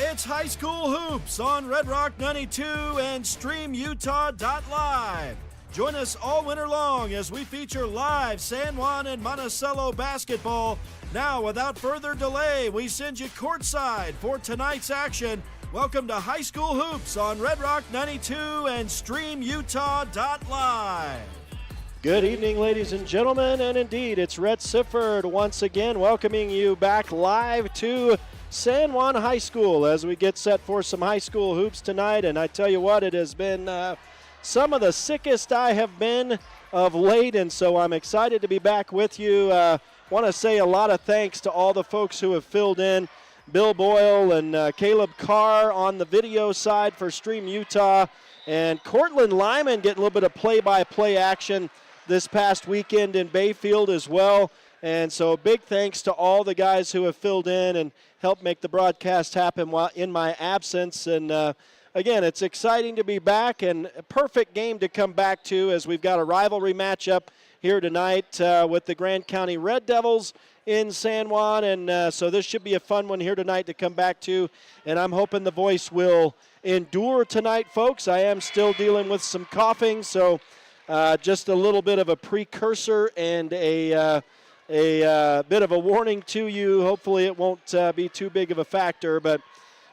It's High School Hoops on Red Rock 92 and StreamUtah.Live. Join us all winter long as we feature live San Juan and Monticello basketball. Now, without further delay, we send you courtside for tonight's action. Welcome to High School Hoops on Red Rock 92 and StreamUtah.Live. Good evening, ladies and gentlemen, and indeed, it's Rhett Sifford once again welcoming you back live to San Juan High School as we get set for some high school hoops tonight. And I tell you what, it has been some of the sickest I have been of late, and so I'm excited to be back with you. Want to say a lot of thanks to all the folks who have filled in. Bill Boyle and Caleb Carr on the video side for Stream Utah, and Cortland Lyman getting a little bit of play-by-play action this past weekend in Bayfield as well. And so big thanks to all the guys who have filled in and helped make the broadcast happen while in my absence. And again, it's exciting to be back and a perfect game to come back to as we've got a rivalry matchup here tonight with the Grand County Red Devils in San Juan. And so this should be a fun one here tonight to come back to. And I'm hoping the voice will endure tonight, folks. I am still dealing with some coughing, so just a little bit of a precursor and a bit of a warning to you. Hopefully it won't be too big of a factor, but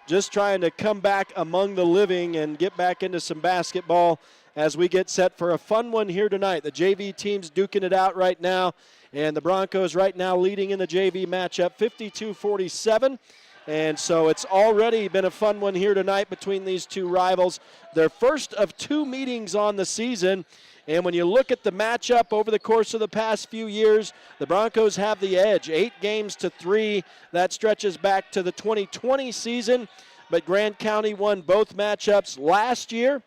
just trying to come back among the living and get back into some basketball as we get set for a fun one here tonight. The JV team's duking it out right now, and the Broncos right now leading in the JV matchup 52-47. And so it's already been a fun one here tonight between these two rivals. Their first of two meetings on the season. And when you look at the matchup over the course of the past few years, the Broncos have the edge, 8-3. That stretches back to the 2020 season. But Grand County won both matchups last year.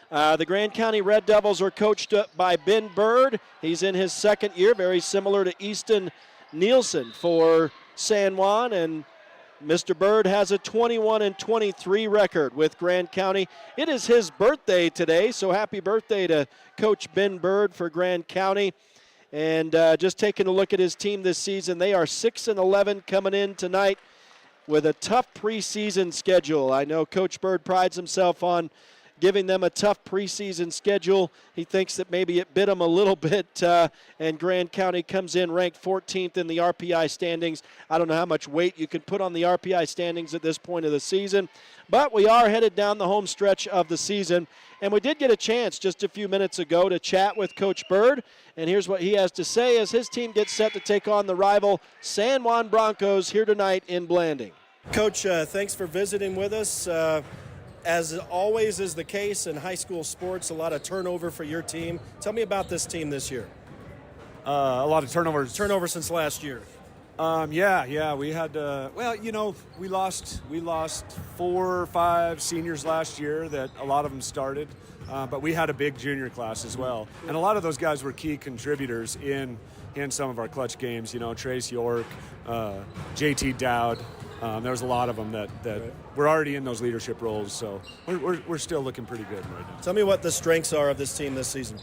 The Grand County Red Devils are coached by Ben Bird. He's in his second year, very similar to Easton Nielsen for San Juan. And Mr. Bird has a 21-23 record with Grand County. It is his birthday today, so happy birthday to Coach Ben Bird for Grand County. And just taking a look at his team this season, they are 6-11 coming in tonight with a tough preseason schedule. I know Coach Bird prides himself on giving them a tough preseason schedule. He thinks that maybe it bit them a little bit, and Grand County comes in ranked 14th in the RPI standings. I don't know how much weight you can put on the RPI standings at this point of the season, but we are headed down the home stretch of the season, and we did get a chance just a few minutes ago to chat with Coach Bird, and here's what he has to say as his team gets set to take on the rival San Juan Broncos here tonight in Blanding. Coach, thanks for visiting with us. As always is the case in high school sports, a lot of turnover for your team. Tell me about this team this year. A lot of turnovers. Turnover since last year. Yeah. We had, we lost 4 or 5 seniors last year that a lot of them started, but we had a big junior class as well. And a lot of those guys were key contributors in some of our clutch games. You know, Trace York, JT Dowd. There was a lot of them that were already in those leadership roles, so we're still looking pretty good right now. Tell me what the strengths are of this team this season.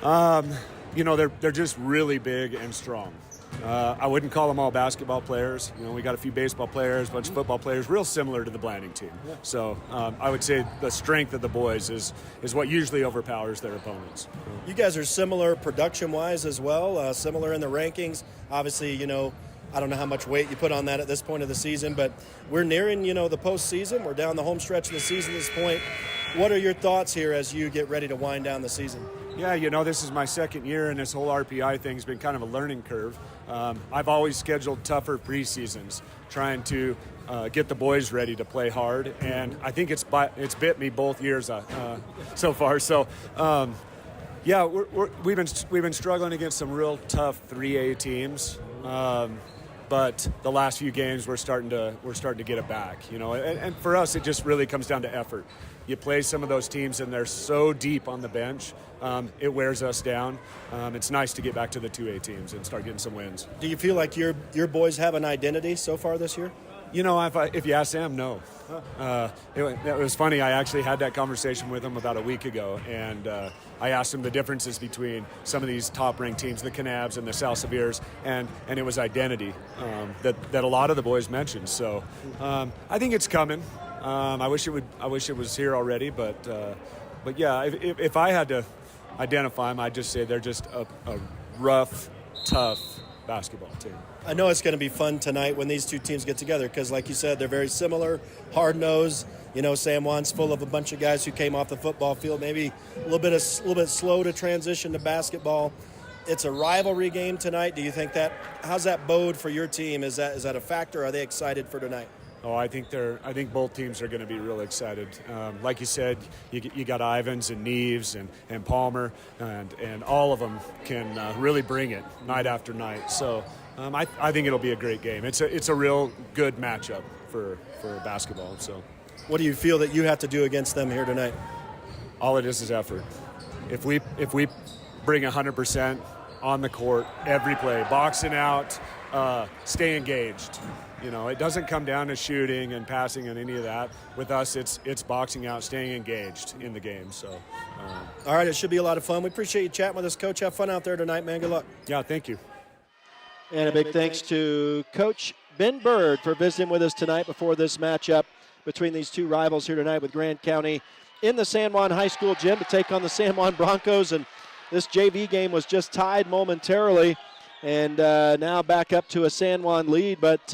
They're just really big and strong. I wouldn't call them all basketball players. You know, we got a few baseball players, a bunch of football players, real similar to the Blanding team. Yeah. So I would say the strength of the boys is what usually overpowers their opponents. You guys are similar production-wise as well, similar in the rankings. Obviously, I don't know how much weight you put on that at this point of the season, but we're nearing, the postseason. We're down the home stretch of the season at this point. What are your thoughts here as you get ready to wind down the season? Yeah, this is my second year, and this whole RPI thing's been kind of a learning curve. I've always scheduled tougher preseasons, trying to get the boys ready to play hard, and I think it's bit me both years so far. So, we've been struggling against some real tough 3A teams. But the last few games we're starting to get it back, and for us it just really comes down to effort. You play some of those teams and they're so deep on the bench, it wears us down. It's nice to get back to the 2A teams and start getting some wins. Do you feel like your boys have an identity so far this year? You know, if you ask Sam, no. It was funny. I actually had that conversation with him about a week ago, and I asked him the differences between some of these top-ranked teams, the Kanabs and the Sal Seviers, and it was identity that a lot of the boys mentioned. So I think it's coming. I wish it was here already, but yeah, if I had to identify them, I'd just say they're just a rough, tough basketball team. I know it's going to be fun tonight when these two teams get together because, like you said, they're very similar, hard-nosed. You know, San Juan's full of a bunch of guys who came off the football field, maybe a little bit slow to transition to basketball. It's a rivalry game tonight. Do you think how's that bode for your team? Is that a factor? Are they excited for tonight? Oh, I think both teams are going to be real excited. Like you said, you got Ivans and Neves and Palmer, and all of them can really bring it night after night. So I think it'll be a great game. It's a real good matchup for basketball. So, what do you feel that you have to do against them here tonight? All it is effort. If we bring 100% on the court every play, boxing out, stay engaged. You know, it doesn't come down to shooting and passing and any of that. With us, it's boxing out, staying engaged in the game. So, all right, it should be a lot of fun. We appreciate you chatting with us, Coach. Have fun out there tonight, man. Good luck. Yeah, thank you. And a big thanks to Coach Ben Bird for visiting with us tonight before this matchup between these two rivals here tonight with Grand County in the San Juan High School gym to take on the San Juan Broncos. And this JV game was just tied momentarily, and now back up to a San Juan lead, but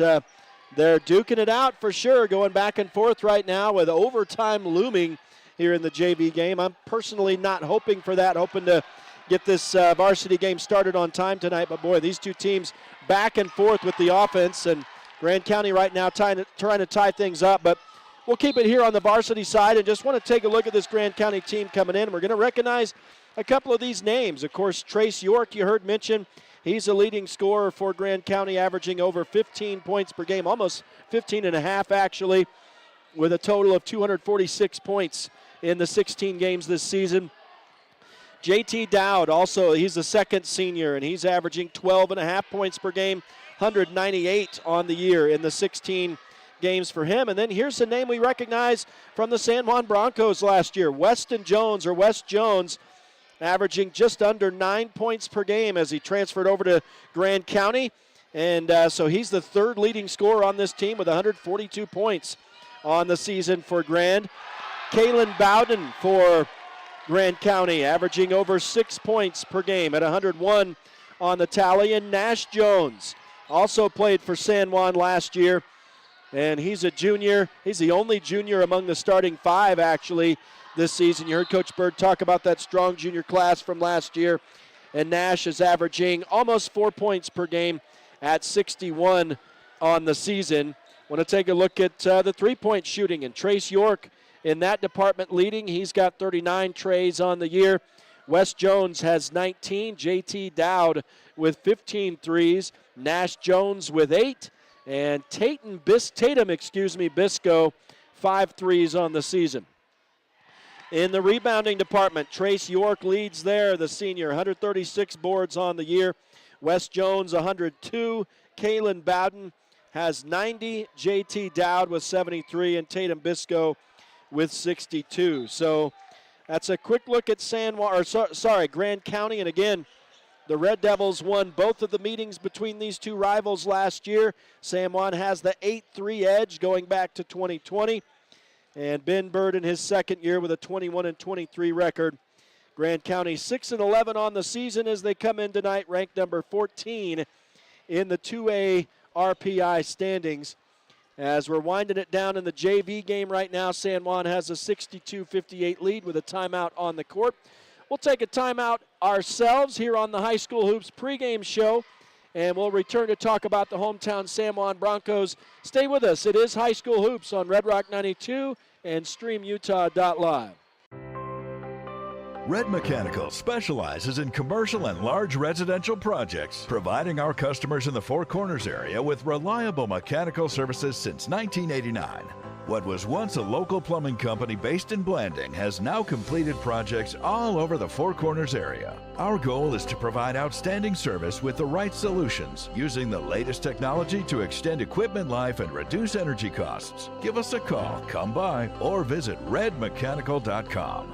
they're duking it out for sure, going back and forth right now with overtime looming here in the JV game. I'm personally not hoping for that, hoping to get this varsity game started on time tonight. But, boy, these two teams back and forth with the offense, and Grand County right now trying to tie things up. But we'll keep it here on the varsity side and just want to take a look at this Grand County team coming in. We're going to recognize a couple of these names. Of course, Trace York, you heard mentioned. He's a leading scorer for Grand County, averaging over 15 points per game, almost 15 and a half actually, with a total of 246 points in the 16 games this season. JT Dowd, also, he's the second senior, and he's averaging 12 and a half points per game, 198 on the year in the 16 games for him. And then here's the name we recognize from the San Juan Broncos last year, Wes Jones, averaging just under 9 points per game as he transferred over to Grand County. And so he's the third leading scorer on this team with 142 points on the season for Grand. Kalen Bowden for Grand County, averaging over 6 points per game at 101 on the tally. And Nash Jones also played for San Juan last year, and he's a junior. He's the only junior among the starting five, actually, this season. You heard Coach Bird talk about that strong junior class from last year, and Nash is averaging almost 4 points per game at 61 on the season. Want to take a look at the three-point shooting, and Trace York in that department leading. He's got 39 trays on the year. Wes Jones has 19. JT Dowd with 15 threes. Nash Jones with 8. And Tatum Bisco, 5 threes on the season. In the rebounding department, Trace York leads there, the senior, 136 boards on the year. Wes Jones, 102. Kalen Bowden has 90. JT Dowd with 73, and Tatum Bisco with 62. So that's a quick look at Grand County. And again, the Red Devils won both of the meetings between these two rivals last year. San Juan has the 8-3 edge going back to 2020. And Ben Bird in his second year with a 21-23 record. Grand County 6-11 on the season as they come in tonight, ranked number 14 in the 2A RPI standings. As we're winding it down in the JV game right now, San Juan has a 62-58 lead with a timeout on the court. We'll take a timeout ourselves here on the High School Hoops pregame show, and we'll return to talk about the hometown San Juan Broncos. Stay with us. It is High School Hoops on Red Rock 92 and StreamUtah.Live. Red Mechanical specializes in commercial and large residential projects, providing our customers in the Four Corners area with reliable mechanical services since 1989. What was once a local plumbing company based in Blanding has now completed projects all over the Four Corners area. Our goal is to provide outstanding service with the right solutions, using the latest technology to extend equipment life and reduce energy costs. Give us a call, come by, or visit redmechanical.com.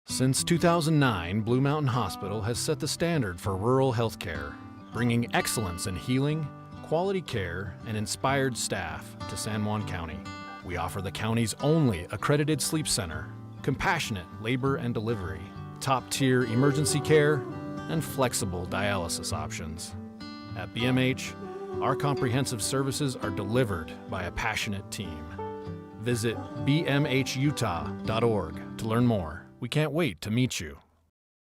Since 2009, Blue Mountain Hospital has set the standard for rural healthcare, bringing excellence in healing, quality care, and inspired staff to San Juan County. We offer the county's only accredited sleep center, compassionate labor and delivery, top-tier emergency care, and flexible dialysis options. At BMH, our comprehensive services are delivered by a passionate team. Visit bmhutah.org to learn more. We can't wait to meet you.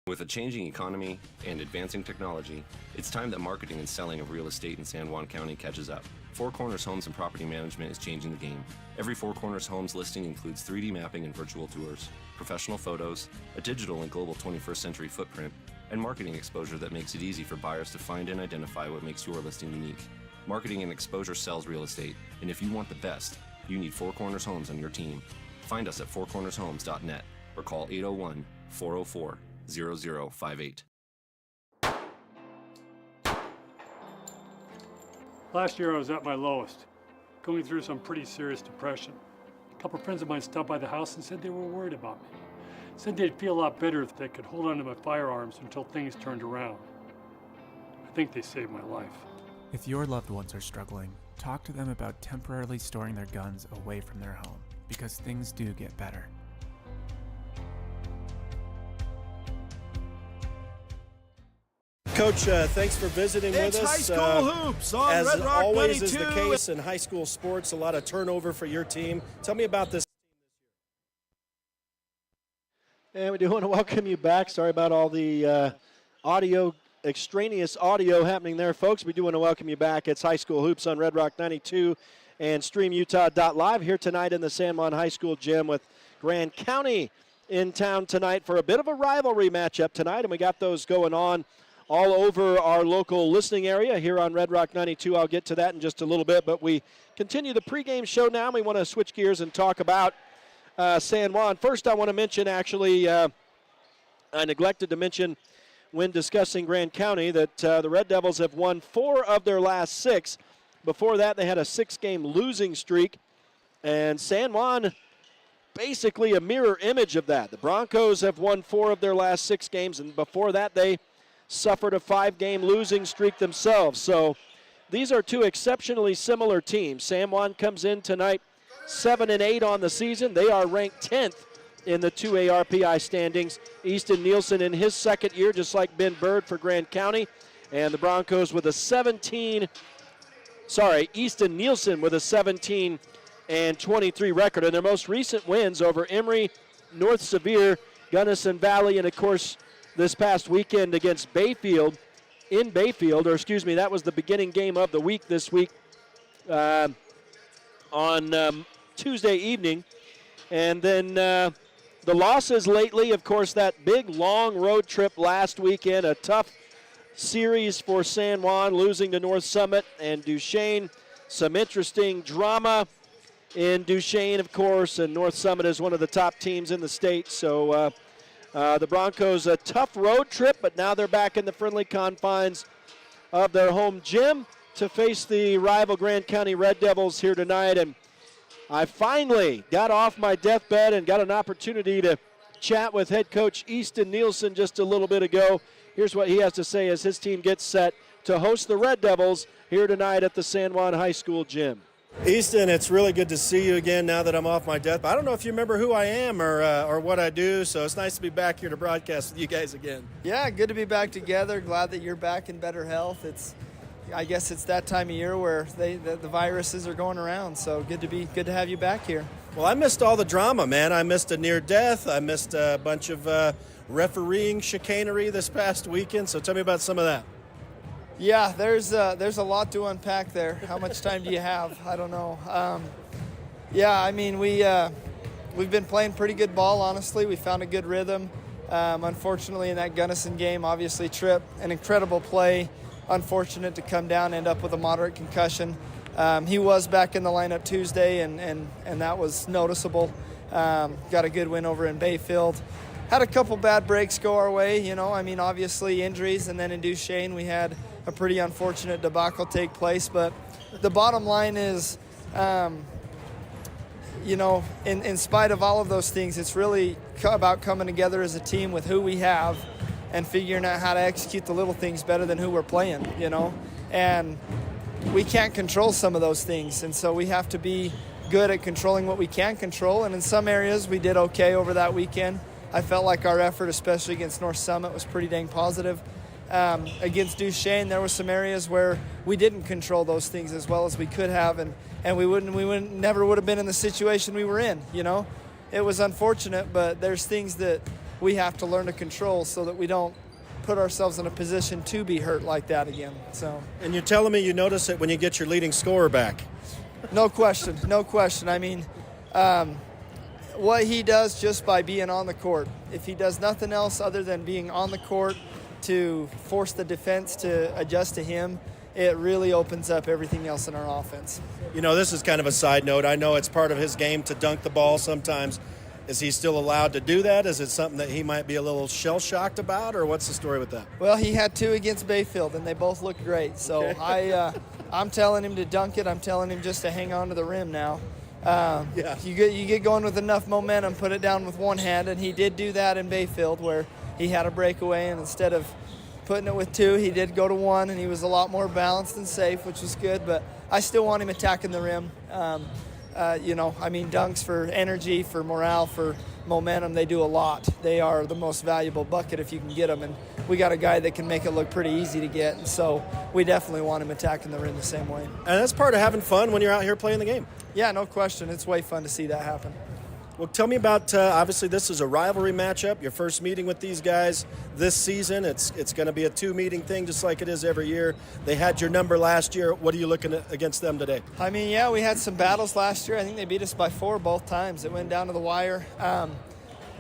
With a changing economy and advancing technology, it's time that marketing and selling of real estate in San Juan County catches up. Four Corners Homes and Property Management is changing the game. Every Four Corners Homes listing includes 3D mapping and virtual tours, professional photos, a digital and global 21st century footprint, and marketing exposure that makes it easy for buyers to find and identify what makes your listing unique. Marketing and exposure sells real estate, and if you want the best, you need Four Corners Homes on your team. Find us at fourcornershomes.net or call 801-404-0058. Last year I was at my lowest, going through some pretty serious depression. A couple of friends of mine stopped by the house and said they were worried about me. Said they'd feel a lot better if they could hold on to my firearms until things turned around. I think they saved my life. If your loved ones are struggling, talk to them about temporarily storing their guns away from their home, because things do get better. Coach, thanks for visiting with us. High school hoops on as Red Rock always 92. is the case in high school sports, a lot of turnover for your team. Tell me about this. And we do want to welcome you back. Sorry about all the extraneous audio happening there, folks. We do want to welcome you back. It's High School Hoops on Red Rock 92 and StreamUtah.Live here tonight in the San Juan High School gym with Grand County in town tonight for a bit of a rivalry matchup tonight, and we got those going on all over our local listening area here on Red Rock 92. I'll get to that in just a little bit, but we continue the pregame show now. We want to switch gears and talk about San Juan. First, I want to mention, actually, I neglected to mention when discussing Grand County that the Red Devils have won 4 of their last 6. Before that, they had a 6-game losing streak, and San Juan basically a mirror image of that. The Broncos have won 4 of their last 6 games, and before that, they suffered a 5-game losing streak themselves. So these are 2 exceptionally similar teams. San Juan comes in tonight 7-8 on the season. They are ranked 10th in the 2A RPI standings. Easton Nielsen in his second year, just like Ben Bird for Grand County. And the Broncos with a Easton Nielsen with a 17-23 record. And their most recent wins over Emory, North Sevier, Gunnison Valley, and of course this past weekend against Bayfield, that was the beginning game of the week this week on Tuesday evening. And then the losses lately, of course, that big long road trip last weekend, a tough series for San Juan, losing to North Summit and Duchesne. Some interesting drama in Duchesne, of course, and North Summit is one of the top teams in the state. So the Broncos, a tough road trip, but now they're back in the friendly confines of their home gym to face the rival Grand County Red Devils here tonight. And I finally got off my deathbed and got an opportunity to chat with head coach Easton Nielsen just a little bit ago. Here's what he has to say as his team gets set to host the Red Devils here tonight at the San Juan High School gym. Easton, it's really good to see you again now that I'm off my deathbed. I don't know if you remember who I am or what I do, so it's nice to be back here to broadcast with you guys again. Yeah, good to be back together. Glad that you're back in better health. I guess it's that time of year where the viruses are going around, so good to have you back here. Well, I missed all the drama, man. I missed a near death. I missed a bunch of refereeing chicanery this past weekend, so tell me about some of that. Yeah, there's a lot to unpack there. How much time do you have? I don't know. We've been playing pretty good ball, honestly. We found a good rhythm. Unfortunately, in that Gunnison game, obviously Tripp, an incredible play. Unfortunate to come down, end up with a moderate concussion. He was back in the lineup Tuesday, and that was noticeable. Got a good win over in Bayfield. Had a couple bad breaks go our way, you know. I mean, obviously injuries, and then in Duchesne we had a pretty unfortunate debacle take place. But the bottom line is, you know, in spite of all of those things, it's really about coming together as a team with who we have and figuring out how to execute the little things better than who we're playing, you know. And we can't control some of those things, and so we have to be good at controlling what we can control. And in some areas we did okay over that weekend. I felt like our effort, especially against North Summit, was pretty dang positive. Against Duchesne, there were some areas where we didn't control those things as well as we could have, and we never would have been in the situation we were in, you know. It was unfortunate, but there's things that we have to learn to control so that we don't put ourselves in a position to be hurt like that again. So. And you're telling me you notice it when you get your leading scorer back? No question, no question. I mean, what he does just by being on the court, if he does nothing else other than being on the court to force the defense to adjust to him, it really opens up everything else in our offense. You know, this is kind of a side note. I know it's part of his game to dunk the ball sometimes. Is he still allowed to do that? Is it something that he might be a little shell-shocked about, or what's the story with that? Well, he had 2 against Bayfield, and they both looked great. So okay. I'm telling him to dunk it. I'm telling him just to hang on to the rim now. Yeah. You get going with enough momentum, put it down with one hand, and he did do that in Bayfield where he had a breakaway, and instead of putting it with 2, he did go to 1, and he was a lot more balanced and safe, which was good. But I still want him attacking the rim. You know, I mean, dunks for energy, for morale, for momentum, they do a lot. They are the most valuable bucket if you can get them, and we got a guy that can make it look pretty easy to get, and so we definitely want him attacking the rim the same way. And that's part of having fun when you're out here playing the game. Yeah, no question. It's way fun to see that happen. Well, tell me about, obviously this is a rivalry matchup, your first meeting with these guys this season. It's going to be a 2-meeting thing just like it is every year. They had your number last year. What are you looking at against them today? I mean, yeah, we had some battles last year. I think they beat us by 4 both times. It went down to the wire.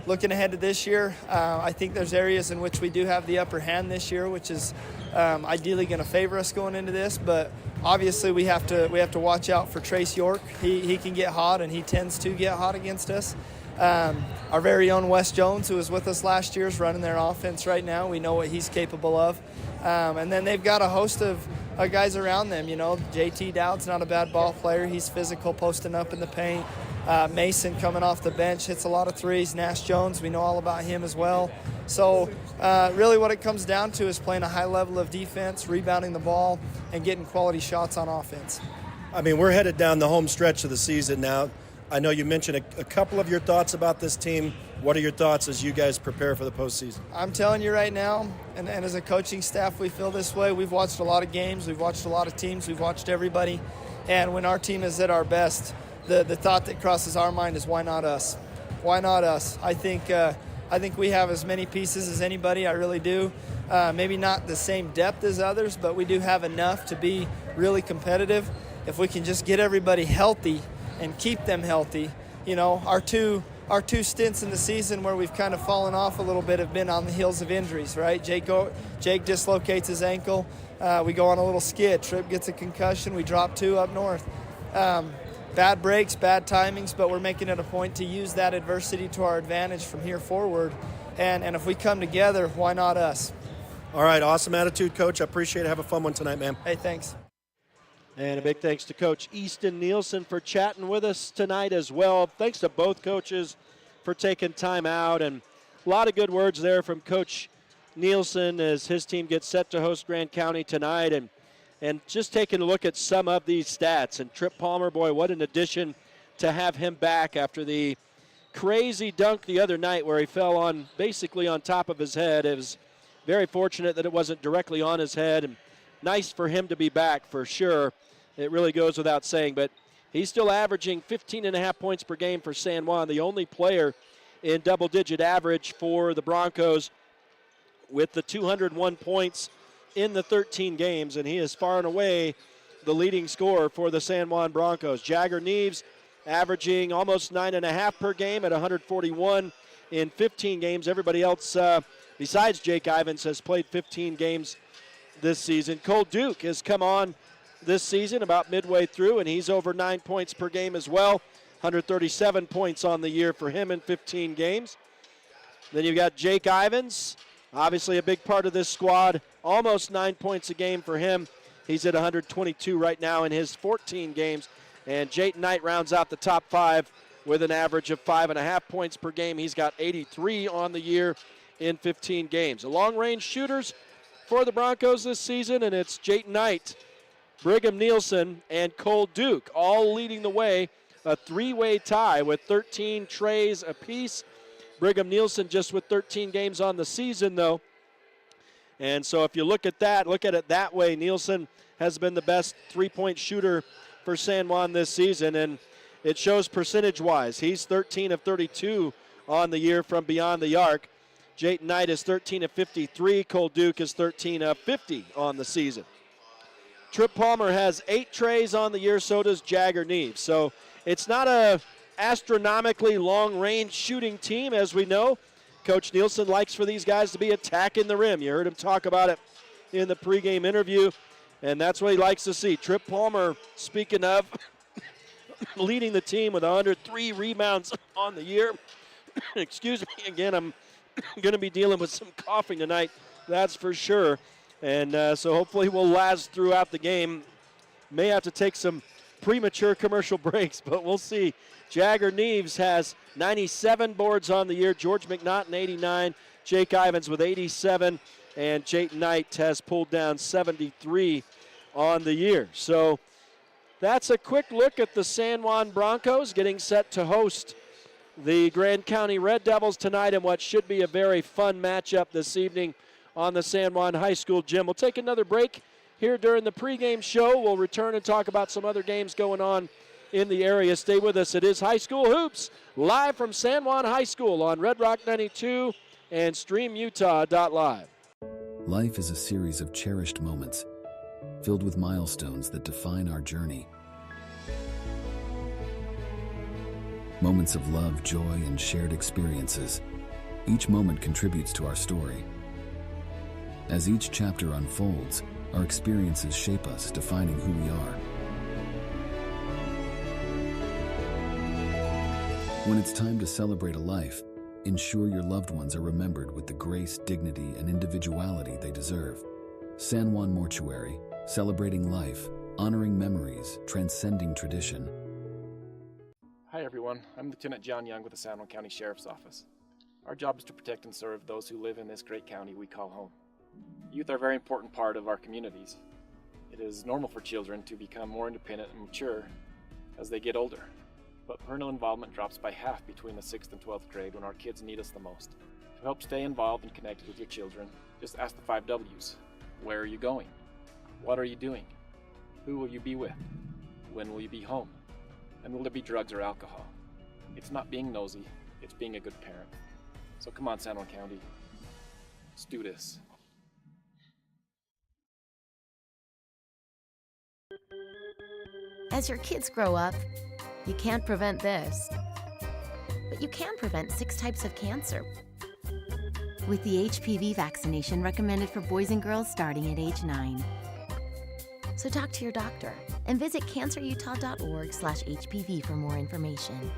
Looking ahead to this year, I think there's areas in which we do have the upper hand this year, which is ideally going to favor us going into this. But obviously, we have to watch out for Trace York. He can get hot, and he tends to get hot against us. Our very own Wes Jones, who was with us last year, is running their offense right now. We know what he's capable of. And then they've got a host of guys around them. You know, JT Dowd's not a bad ball player. He's physical, posting up in the paint. Mason coming off the bench hits a lot of threes. Nash Jones, we know all about him as well. So really what it comes down to is playing a high level of defense, rebounding the ball, and getting quality shots on offense. I mean, we're headed down the home stretch of the season now. I know you mentioned a couple of your thoughts about this team. What are your thoughts as you guys prepare for the postseason? I'm telling you right now, and as a coaching staff, we feel this way. We've watched a lot of games. We've watched a lot of teams. We've watched everybody. And when our team is at our best, the thought that crosses our mind is, why not us? Why not us? I think we have as many pieces as anybody. I really do. Maybe not the same depth as others, but we do have enough to be really competitive. If we can just get everybody healthy and keep them healthy, you know, our two stints in the season where we've kind of fallen off a little bit have been on the heels of injuries, right? Jake dislocates his ankle. We go on a little skid. Tripp gets a concussion. We drop 2 up north. Bad breaks, bad timings, but we're making it a point to use that adversity to our advantage from here forward. And if we come together, why not us? All right, awesome attitude, Coach. I appreciate it. Have a fun one tonight, man. Hey, thanks. And a big thanks to Coach Easton Nielsen for chatting with us tonight as well. Thanks to both coaches for taking time out. And a lot of good words there from Coach Nielsen as his team gets set to host Grand County tonight. And just taking a look at some of these stats. And Tripp Palmer, boy, what an addition to have him back after the crazy dunk the other night where he fell basically on top of his head. It was very fortunate that it wasn't directly on his head. And nice for him to be back for sure. It really goes without saying. But he's still averaging 15.5 points per game for San Juan, the only player in double-digit average for the Broncos with the 201 points in the 13 games, and he is far and away the leading scorer for the San Juan Broncos. Jagger Neves averaging almost 9.5 per game at 141 in 15 games. Everybody else besides Jake Ivins has played 15 games this season. Cole Duke has come on this season, about midway through, and he's over 9 points per game as well. 137 points on the year for him in 15 games. Then you've got Jake Ivins, obviously a big part of this squad, almost 9 points a game for him. He's at 122 right now in his 14 games. And Jayton Knight rounds out the top 5 with an average of 5.5 points per game. He's got 83 on the year in 15 games. The long-range shooters for the Broncos this season, and it's Jayton Knight, Brigham Nielsen, and Cole Duke, all leading the way. A 3-way tie with 13 trays apiece. Brigham Nielsen just with 13 games on the season, though. And so if you look at it that way, Nielsen has been the best three-point shooter for San Juan this season, and it shows percentage-wise. He's 13 of 32 on the year from beyond the arc. Jayton Knight is 13 of 53. Cole Duke is 13 of 50 on the season. Trip Palmer has 8 trays on the year, so does Jagger Neves. So it's not a astronomically long-range shooting team, as we know. Coach Nielsen likes for these guys to be attacking the rim. You heard him talk about it in the pregame interview, and that's what he likes to see. Trip Palmer, speaking of, leading the team with 103 rebounds on the year. Excuse me, again, I'm going to be dealing with some coughing tonight, that's for sure. And so hopefully we'll last throughout the game. May have to take some premature commercial breaks, but we'll see. Jagger Neves has 97 boards on the year. George McNaughton, 89. Jake Ivins with 87. And Jayton Knight has pulled down 73 on the year. So that's a quick look at the San Juan Broncos getting set to host the Grand County Red Devils tonight in what should be a very fun matchup this evening on the San Juan High School gym. We'll take another break here during the pregame show. We'll return and talk about some other games going on in the area. Stay with us. It is High School Hoops, live from San Juan High School on Red Rock 92 and StreamUtah.Live. Life is a series of cherished moments, filled with milestones that define our journey. Moments of love, joy, and shared experiences. Each moment contributes to our story. As each chapter unfolds, our experiences shape us, defining who we are. When it's time to celebrate a life, ensure your loved ones are remembered with the grace, dignity, and individuality they deserve. San Juan Mortuary, celebrating life, honoring memories, transcending tradition. Hi everyone, I'm Lieutenant John Young with the San Juan County Sheriff's Office. Our job is to protect and serve those who live in this great county we call home. Youth are a very important part of our communities. It is normal for children to become more independent and mature as they get older, but parental involvement drops by half between the 6th and 12th grade when our kids need us the most. To help stay involved and connected with your children, just ask the 5 W's. Where are you going? What are you doing? Who will you be with? When will you be home? And will there be drugs or alcohol? It's not being nosy, it's being a good parent. So come on, San Juan County, let's do this. As your kids grow up, you can't prevent this, but you can prevent 6 types of cancer. With the HPV vaccination recommended for boys and girls starting at age 9. So talk to your doctor and visit cancerutah.org/HPV for more information.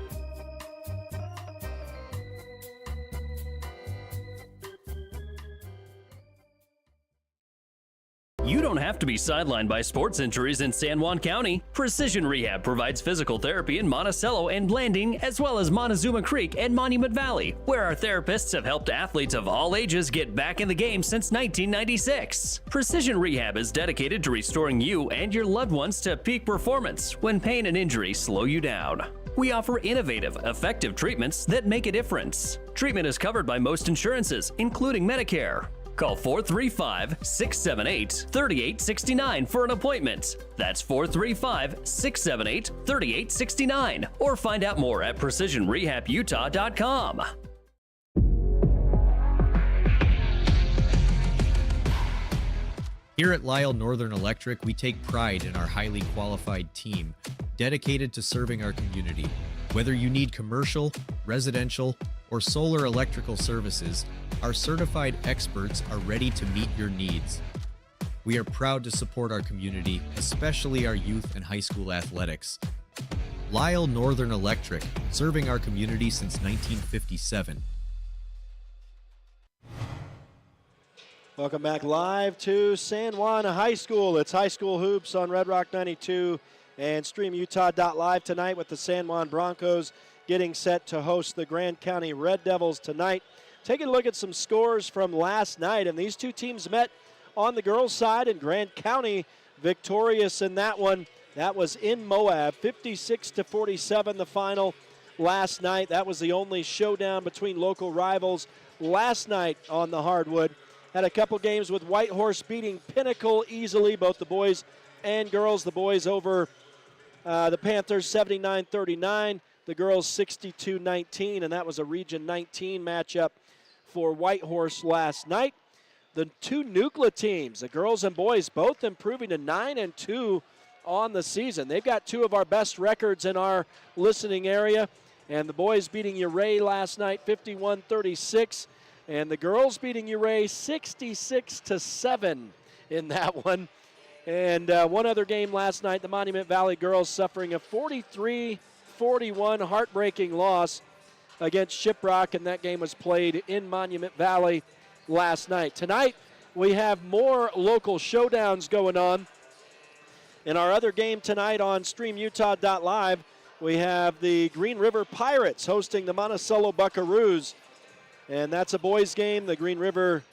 You don't have to be sidelined by sports injuries in San Juan County. Precision Rehab provides physical therapy in Monticello and Blanding, as well as Montezuma Creek and Monument Valley, where our therapists have helped athletes of all ages get back in the game since 1996. Precision Rehab is dedicated to restoring you and your loved ones to peak performance when pain and injury slow you down. We offer innovative, effective treatments that make a difference. Treatment is covered by most insurances, including Medicare. Call 435-678-3869 for an appointment. That's 435-678-3869. Or find out more at PrecisionRehabUtah.com. Here at Lyle Northern Electric, we take pride in our highly qualified team, dedicated to serving our community. Whether you need commercial, residential, or solar electrical services, our certified experts are ready to meet your needs. We are proud to support our community, especially our youth and high school athletics. Lyle Northern Electric, serving our community since 1957. Welcome back live to San Juan High School. It's High School Hoops on Red Rock 92 and StreamUtah.Live tonight with the San Juan Broncos getting set to host the Grand County Red Devils tonight. Taking a look at some scores from last night, and these two teams met on the girls' side, and Grand County victorious in that one. That was in Moab, 56-47 the final last night. That was the only showdown between local rivals last night on the hardwood. Had a couple games with Whitehorse beating Pinnacle easily, both the boys and girls. The boys over the Panthers 79-39, the girls 62-19, and that was a Region 19 matchup for Whitehorse last night. The two Nucla teams, the girls and boys, both improving to 9-2 on the season. They've got two of our best records in our listening area, and the boys beating Uray last night 51-36, and the girls beating Uray 66-7 in that one. And one other game last night, the Monument Valley girls suffering a 43-41 heartbreaking loss against Shiprock, and that game was played in Monument Valley last night. Tonight, we have more local showdowns going on. In our other game tonight on StreamUtah.Live, we have the Green River Pirates hosting the Monticello Buckaroos, and that's a boys' game. The Green River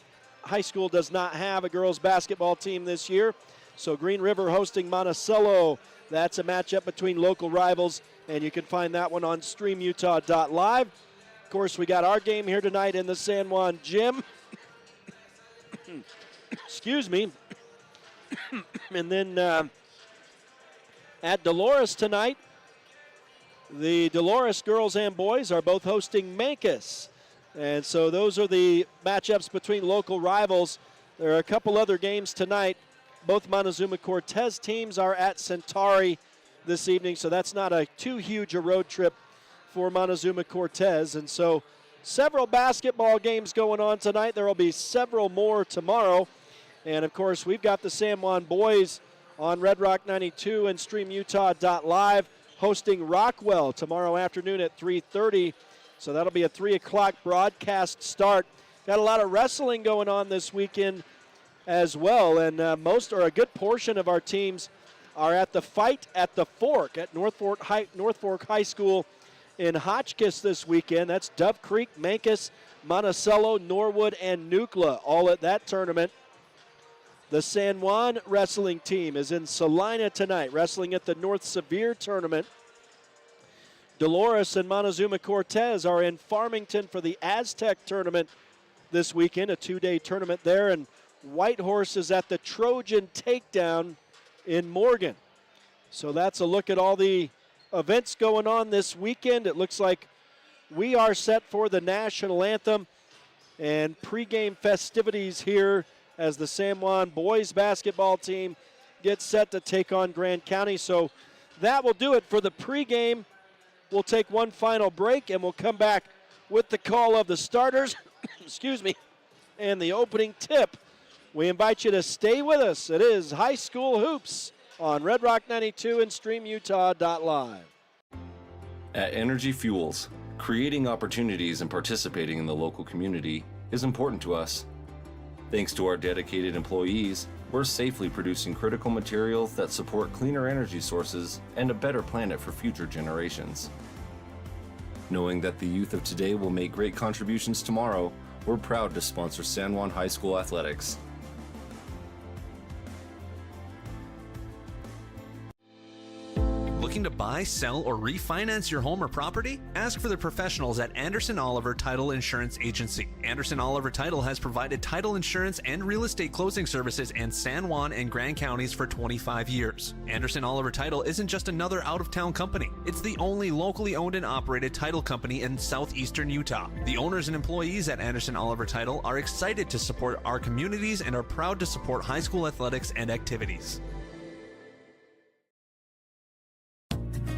High School does not have a girls' basketball team this year. So Green River hosting Monticello. That's a matchup between local rivals, and you can find that one on StreamUtah.Live. Of course, we got our game here tonight in the San Juan Gym. Excuse me. And then at Dolores tonight, the Dolores girls and boys are both hosting Mancos. And so those are the matchups between local rivals. There are a couple other games tonight. Both Montezuma-Cortez teams are at Centauri this evening, so that's not too huge a road trip for Montezuma-Cortez. And so several basketball games going on tonight. There will be several more tomorrow. And, of course, we've got the San Juan boys on Red Rock 92 and StreamUtah.Live hosting Rockwell tomorrow afternoon at 3:30. So that'll be a 3 o'clock broadcast start. Got a lot of wrestling going on this weekend as well, and most or a good portion of our teams are at the Fight at the Fork at North Fork High School in Hotchkiss this weekend. That's Dove Creek, Mancos, Monticello, Norwood, and Nucla all at that tournament. The San Juan wrestling team is in Salina tonight, wrestling at the North Sevier tournament. Dolores and Montezuma-Cortez are in Farmington for the Aztec tournament this weekend, a 2-day tournament there, and Whitehorse is at the Trojan Takedown in Morgan. So that's a look at all the events going on this weekend. It looks like we are set for the national anthem and pregame festivities here as the San Juan boys basketball team gets set to take on Grand County. So that will do it for the pregame. We'll take one final break, and we'll come back with the call of the starters, excuse me, and the opening tip. We invite you to stay with us. It is High School Hoops on Red Rock 92 and StreamUtah.Live. At Energy Fuels, creating opportunities and participating in the local community is important to us. Thanks to our dedicated employees, we're safely producing critical materials that support cleaner energy sources and a better planet for future generations. Knowing that the youth of today will make great contributions tomorrow, we're proud to sponsor San Juan High School athletics. Looking to buy, sell, or refinance your home or property? Ask for the professionals at Anderson Oliver Title Insurance Agency. Anderson Oliver Title has provided title insurance and real estate closing services in San Juan and Grand Counties for 25 years. Anderson Oliver Title isn't just another out-of-town company. It's the only locally owned and operated title company in southeastern Utah. The owners and employees at Anderson Oliver Title are excited to support our communities and are proud to support high school athletics and activities.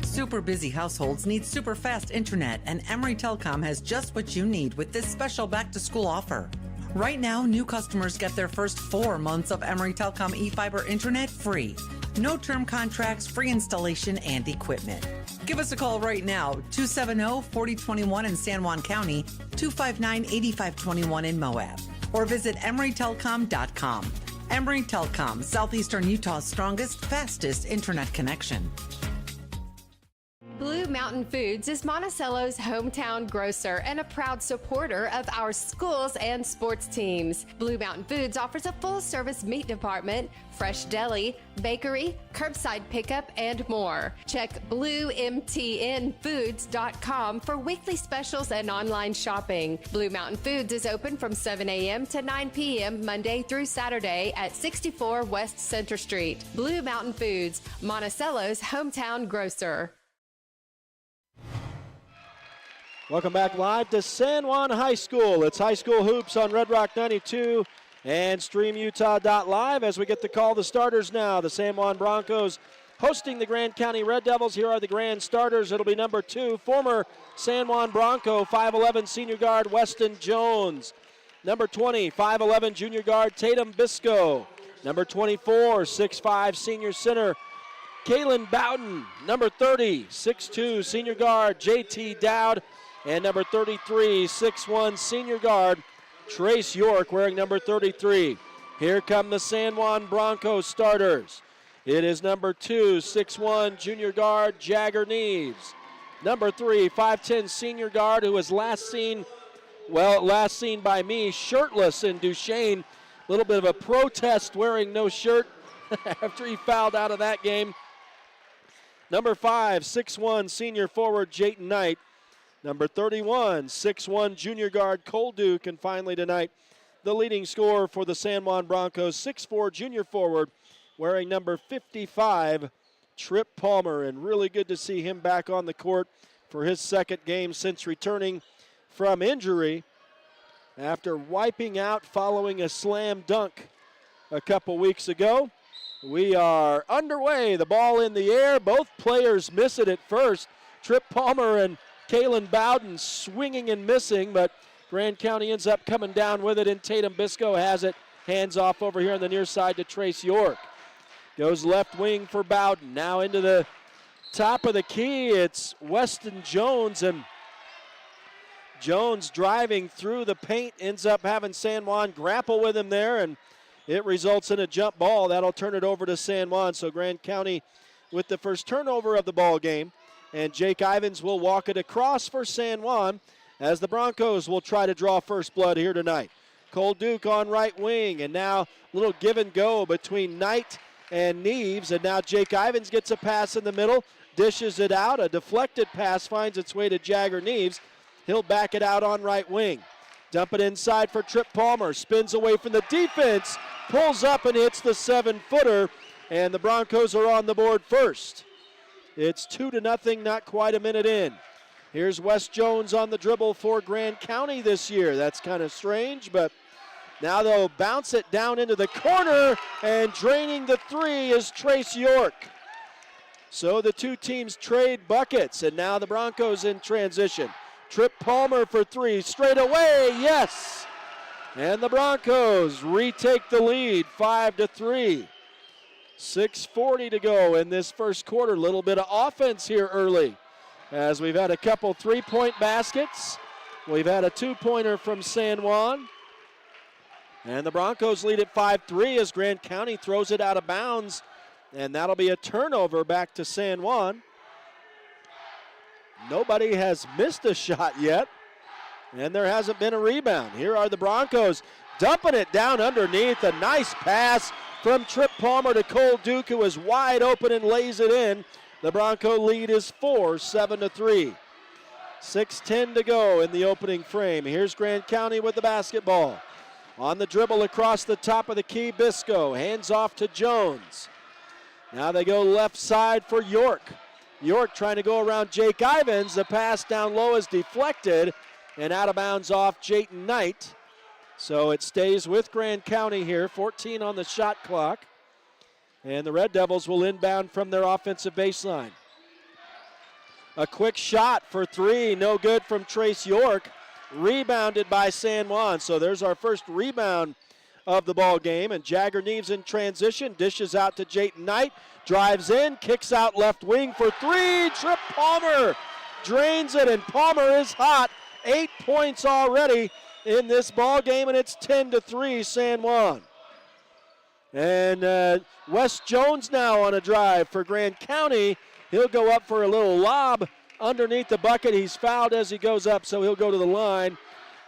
Super busy households need super fast internet, and Emory Telecom has just what you need with this special back-to-school offer. Right now, new customers get their first 4 months of Emory Telecom eFiber Internet free. No term contracts, free installation, and equipment. Give us a call right now, 270-4021 in San Juan County, 259-8521 in Moab, or visit EmoryTelecom.com. Emory Telecom, Southeastern Utah's strongest, fastest internet connection. Blue Mountain Foods is Monticello's hometown grocer and a proud supporter of our schools and sports teams. Blue Mountain Foods offers a full-service meat department, fresh deli, bakery, curbside pickup, and more. Check BlueMTNFoods.com for weekly specials and online shopping. Blue Mountain Foods is open from 7 a.m. to 9 p.m. Monday through Saturday at 64 West Center Street. Blue Mountain Foods, Monticello's hometown grocer. Welcome back live to San Juan High School. It's high school hoops on Red Rock 92 and StreamUtah.Live as we get to call the starters now. The San Juan Broncos hosting the Grand County Red Devils. Here are the Grand starters. It'll be number 2, former San Juan Bronco, 5'11", senior guard Weston Jones. Number 20, 5'11", junior guard Tatum Bisco. Number 24, 6'5", senior center Kalen Bowden. Number 30, 6'2", senior guard J.T. Dowd. And number 33, 6'1", senior guard Trace York, wearing number 33. Here come the San Juan Broncos starters. It is number 2, 6'1", junior guard Jagger Neves. Number 3, 5'10", senior guard who was last seen by me, shirtless in Duchesne. A little bit of a protest wearing no shirt after he fouled out of that game. Number 5, 6'1", senior forward Jayton Knight. Number 31, 6'1", junior guard Cole Duke. And finally tonight, the leading scorer for the San Juan Broncos, 6'4", junior forward, wearing number 55, Trip Palmer. And really good to see him back on the court for his second game since returning from injury after wiping out following a slam dunk a couple weeks ago. We are underway. The ball in the air. Both players miss it at first. Trip Palmer and Kalen Bowden swinging and missing, but Grand County ends up coming down with it, and Tatum Bisco has it. Hands off over here on the near side to Trace York. Goes left wing for Bowden. Now into the top of the key. It's Weston Jones, and Jones driving through the paint ends up having San Juan grapple with him there, and it results in a jump ball. That'll turn it over to San Juan. So Grand County with the first turnover of the ball game. And Jake Ivins will walk it across for San Juan as the Broncos will try to draw first blood here tonight. Cole Duke on right wing, and now a little give and go between Knight and Neves. And now Jake Ivins gets a pass in the middle, dishes it out. A deflected pass finds its way to Jagger Neves. He'll back it out on right wing. Dump it inside for Trip Palmer. Spins away from the defense, pulls up and hits the 7-footer, and the Broncos are on the board first. It's 2-0, not quite a minute in. Here's Wes Jones on the dribble for Grand County this year. That's kind of strange, but now they'll bounce it down into the corner, and draining the three is Trace York. So the two teams trade buckets, and now the Broncos in transition. Trip Palmer for three, straight away, yes! And the Broncos retake the lead, 5-3. 6:40 to go in this first quarter. Little bit of offense here early as we've had a couple three-point baskets. We've had a two-pointer from San Juan. And the Broncos lead at 5-3 as Grand County throws it out of bounds. And that'll be a turnover back to San Juan. Nobody has missed a shot yet. And there hasn't been a rebound. Here are the Broncos dumping it down underneath. A nice pass from Trip Palmer to Cole Duke, who is wide open and lays it in. The Bronco lead is 4, 7-3. 6:10 to go in the opening frame. Here's Grand County with the basketball. On the dribble across the top of the key, Bisco. Hands off to Jones. Now they go left side for York. York trying to go around Jake Ivins. The pass down low is deflected and out of bounds off Jayton Knight. So it stays with Grand County here, 14 on the shot clock. And the Red Devils will inbound from their offensive baseline. A quick shot for three, no good from Trace York. rebounded by San Juan. So there's our first rebound of the ball game, and Jagger Neves in transition, dishes out to Jayton Knight, drives in, kicks out left wing for three. Trip Palmer drains it, and Palmer is hot. 8 points already in this ball game, and it's 10-3 San Juan. And Wes Jones now on a drive for Grand County. He'll go up for a little lob underneath the bucket. He's fouled as he goes up, so he'll go to the line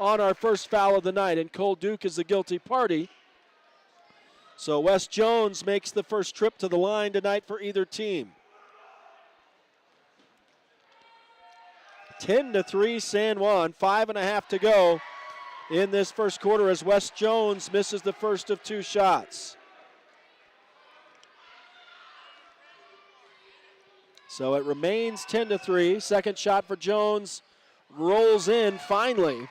on our first foul of the night, and Cole Duke is the guilty party. So Wes Jones makes the first trip to the line tonight for either team. 10-3 San Juan, 5.5 to go in this first quarter as Wes Jones misses the first of 2 shots. So it remains 10-3. Second shot for Jones rolls in finally.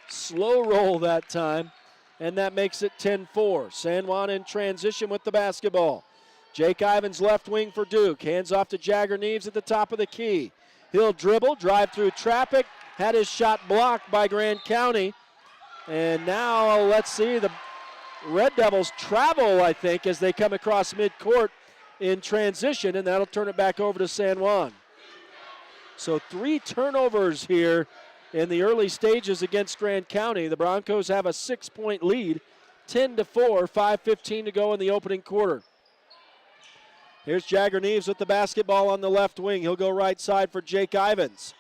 Slow roll that time, and that makes it 10-4. San Juan in transition with the basketball. Jake Ivins left wing for Duke. Hands off to Jagger Neves at the top of the key. He'll dribble, drive through traffic, had his shot blocked by Grand County. And now let's see, the Red Devils travel, I think, as they come across midcourt in transition, and that'll turn it back over to San Juan. So 3 turnovers here in the early stages against Grand County. The Broncos have a 6-point lead, 10-4, 5:15 to go in the opening quarter. Here's Jagger Neves with the basketball on the left wing. He'll go right side for Jake Ivins.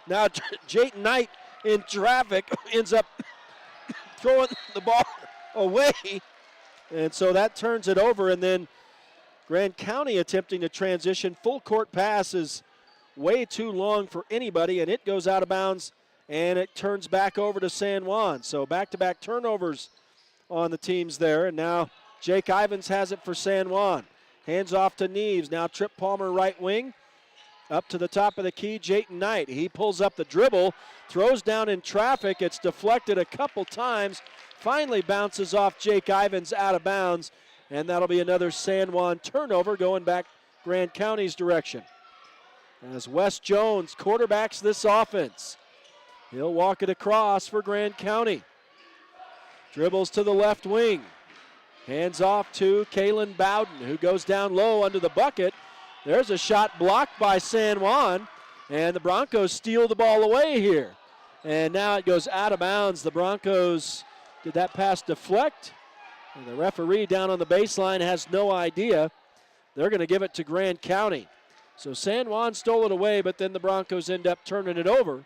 Now Jayton Knight in traffic ends up throwing the ball away. And so that turns it over, and then Grand County attempting to transition. Full court pass is way too long for anybody, and it goes out of bounds, and it turns back over to San Juan. So back-to-back turnovers on the teams there, and now Jake Ivins has it for San Juan. Hands off to Neves. Now Trip Palmer right wing. Up to the top of the key, Jayton Knight. He pulls up the dribble, throws down in traffic. It's deflected a couple times. Finally bounces off Jake Ivins out of bounds, and that'll be another San Juan turnover going back Grand County's direction. As Wes Jones quarterbacks this offense. He'll walk it across for Grand County. Dribbles to the left wing. Hands off to Kalen Bowden, who goes down low under the bucket. There's a shot blocked by San Juan, and the Broncos steal the ball away here. And now it goes out of bounds. The Broncos, did that pass deflect? And the referee down on the baseline has no idea. They're going to give it to Grand County. So San Juan stole it away, but then the Broncos end up turning it over.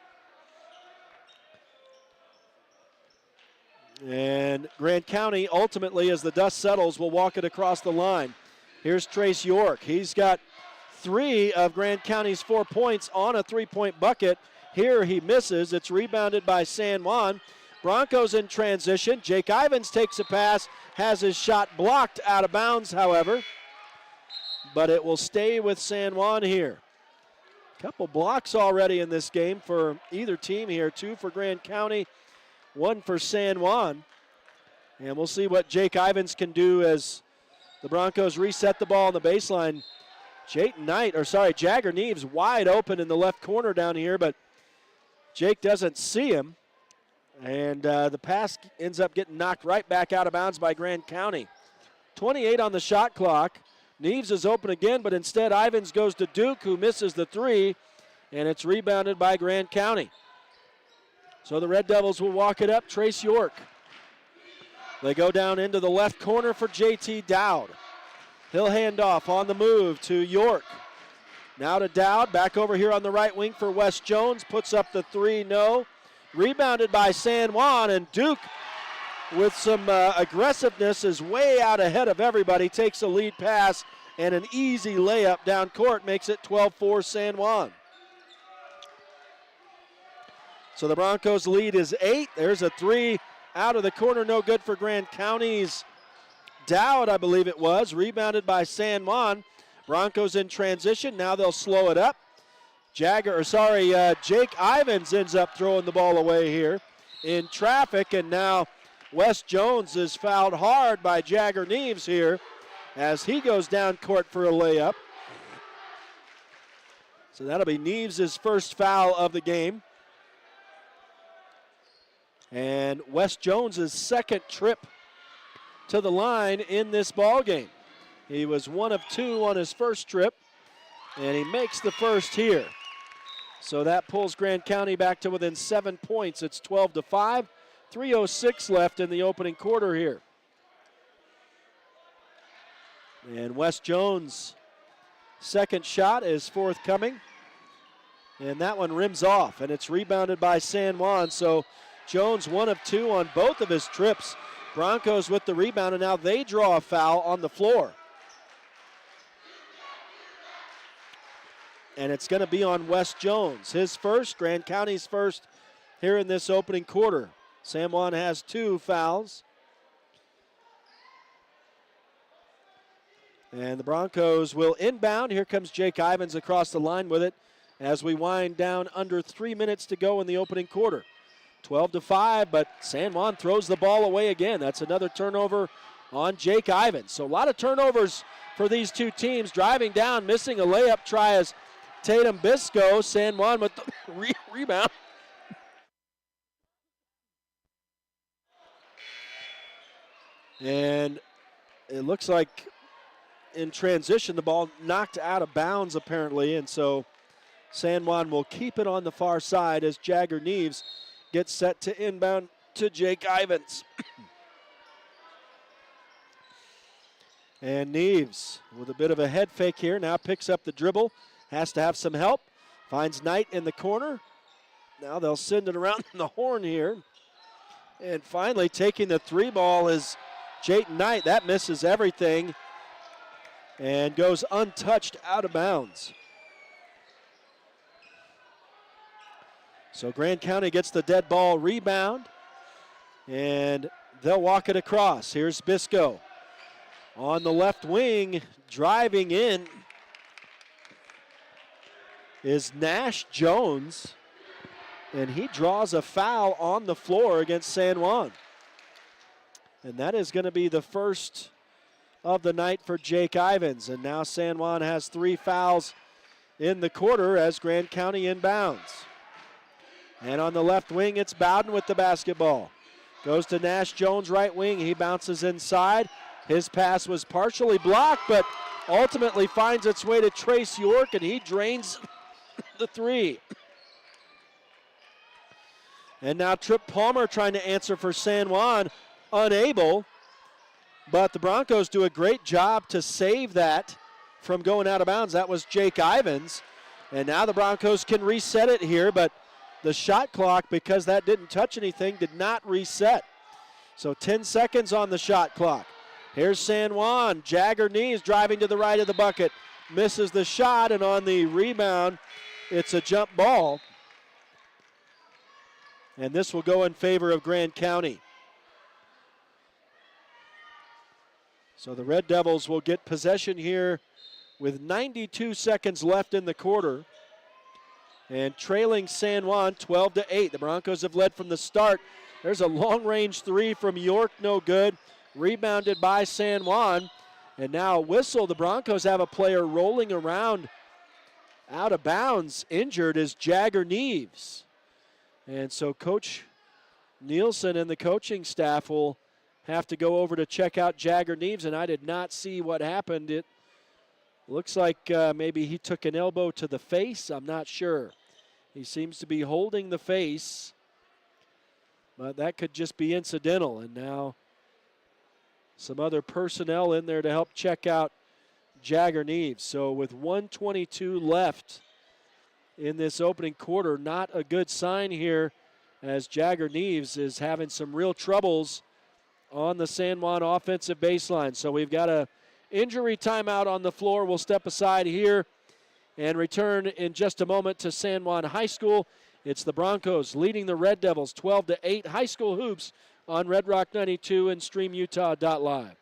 And Grand County ultimately, as the dust settles, will walk it across the line. Here's Trace York. He's got 3 of Grand County's 4 points on a 3-point bucket. Here he misses. It's rebounded by San Juan. Broncos in transition. Jake Ivins takes a pass, has his shot blocked out of bounds, however. But it will stay with San Juan here. Couple blocks already in this game for either team here. 2 for Grand County, 1 for San Juan. And we'll see what Jake Ivins can do as the Broncos reset the ball on the baseline. Jagger Neves wide open in the left corner down here, but Jake doesn't see him. And the pass ends up getting knocked right back out of bounds by Grand County. 28 on the shot clock. Neves is open again, but instead Ivins goes to Duke, who misses the 3, and it's rebounded by Grand County. So the Red Devils will walk it up. Trace York. They go down into the left corner for JT Dowd. He'll hand off on the move to York. Now to Dowd, back over here on the right wing for Wes Jones. Puts up the 3, no. Rebounded by San Juan, and Duke with some aggressiveness is way out ahead of everybody. Takes a lead pass and an easy layup down court, makes it 12-4 San Juan. So the Broncos lead is 8. There's a 3 out of the corner, no good for Grand County's Dowd, I believe it was. Rebounded by San Juan. Broncos in transition. Now they'll slow it up. Jake Ivins ends up throwing the ball away here in traffic, and now Wes Jones is fouled hard by Jagger Neves here as he goes down court for a layup. So that'll be Neves' first foul of the game. And Wes Jones' second trip to the line in this ball game. He was 1 of 2 on his first trip, and he makes the first here. So that pulls Grand County back to within 7 points. It's 12-5, 3:06 left in the opening quarter here. And Wes Jones' second shot is forthcoming. And that one rims off, and it's rebounded by San Juan. So Jones 1 of 2 on both of his trips. Broncos with the rebound, and now they draw a foul on the floor. And it's going to be on Wes Jones. His first, Grand County's first here in this opening quarter. San Juan has 2 fouls. And the Broncos will inbound. Here comes Jake Ivins across the line with it as we wind down under 3 minutes to go in the opening quarter. 12-5, but San Juan throws the ball away again. That's another turnover on Jake Ivins. So a lot of turnovers for these two teams. Driving down, missing a layup try as Tatum Bisco. San Juan with the rebound. And it looks like in transition the ball knocked out of bounds apparently, and so San Juan will keep it on the far side as Jagger Neves gets set to inbound to Jake Ivins. And Neves with a bit of a head fake here, now picks up the dribble, has to have some help, finds Knight in the corner. Now they'll send it around the horn here. And finally taking the 3 ball is Jayton Knight. That misses everything and goes untouched out of bounds. So Grand County gets the dead ball rebound, and they'll walk it across. Here's Bisco on the left wing, driving in is Nash Jones, and he draws a foul on the floor against San Juan. And that is going to be the first of the night for Jake Ivins. And now San Juan has 3 fouls in the quarter as Grand County inbounds. And on the left wing, it's Bowden with the basketball. Goes to Nash Jones, right wing. He bounces inside. His pass was partially blocked, but ultimately finds its way to Trace York, and he drains the 3. And now Trip Palmer trying to answer for San Juan, unable. But the Broncos do a great job to save that from going out of bounds. That was Jake Ivins. And now the Broncos can reset it here, but the shot clock, because that didn't touch anything, did not reset. So 10 seconds on the shot clock. Here's San Juan. Jagger Neves driving to the right of the bucket. Misses the shot, and on the rebound, it's a jump ball. And this will go in favor of Grand County. So the Red Devils will get possession here with 92 seconds left in the quarter. And trailing San Juan 12-8. The Broncos have led from the start. There's a long-range 3 from York, no good. Rebounded by San Juan. And now a whistle. The Broncos have a player rolling around out of bounds. Injured is Jagger Neves. And so Coach Nielsen and the coaching staff will have to go over to check out Jagger Neves, and I did not see what happened. It looks like maybe he took an elbow to the face. I'm not sure. He seems to be holding the face, but that could just be incidental. And now some other personnel in there to help check out Jagger Neves. So with 1:22 left in this opening quarter, not a good sign here as Jagger Neves is having some real troubles on the San Juan offensive baseline. So we've got a injury timeout on the floor. We'll step aside here and return in just a moment to San Juan High School. It's the Broncos leading the Red Devils 12-8. High school hoops on Red Rock 92 and StreamUtah.Live.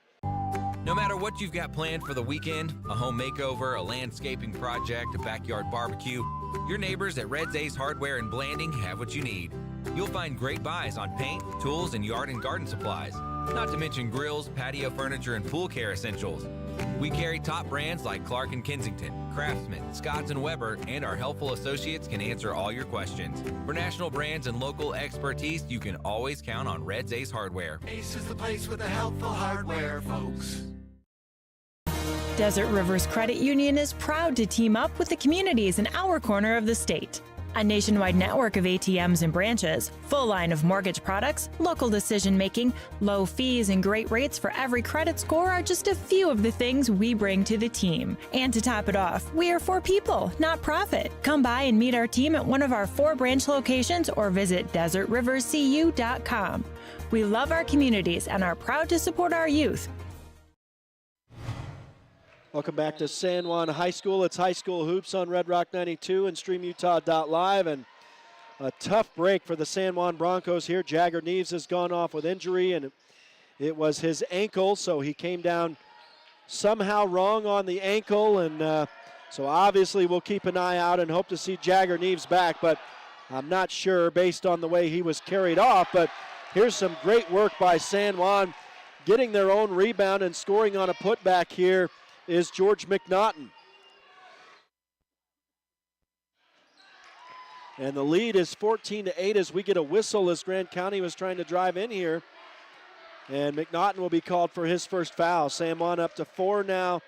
No matter what you've got planned for the weekend, a home makeover, a landscaping project, a backyard barbecue, your neighbors at Red's Ace Hardware in Blanding have what you need. You'll find great buys on paint, tools, and yard and garden supplies. Not to mention grills, patio furniture, and pool care essentials. We carry top brands like Clark & Kensington, Craftsman, Scotts & Weber, and our helpful associates can answer all your questions. For national brands and local expertise, you can always count on Red's Ace Hardware. Ace is the place with the helpful hardware, folks. Desert Rivers Credit Union is proud to team up with the communities in our corner of the state. A nationwide network of ATMs and branches, full line of mortgage products, local decision-making, low fees, and great rates for every credit score are just a few of the things we bring to the team. And to top it off, we are for people, not profit. Come by and meet our team at one of our 4 branch locations or visit DesertRiversCU.com. We love our communities and are proud to support our youth. Welcome back to San Juan High School. It's High School Hoops on Red Rock 92 and StreamUtah.Live. And a tough break for the San Juan Broncos here. Jagger Neves has gone off with injury, and it was his ankle, so he came down somehow wrong on the ankle. And so obviously we'll keep an eye out and hope to see Jagger Neves back, but I'm not sure based on the way he was carried off. But here's some great work by San Juan, getting their own rebound and scoring on a putback here is George McNaughton. And the lead is 14-8 as we get a whistle as Grand County was trying to drive in here. And McNaughton will be called for his first foul. San Juan up to 4 now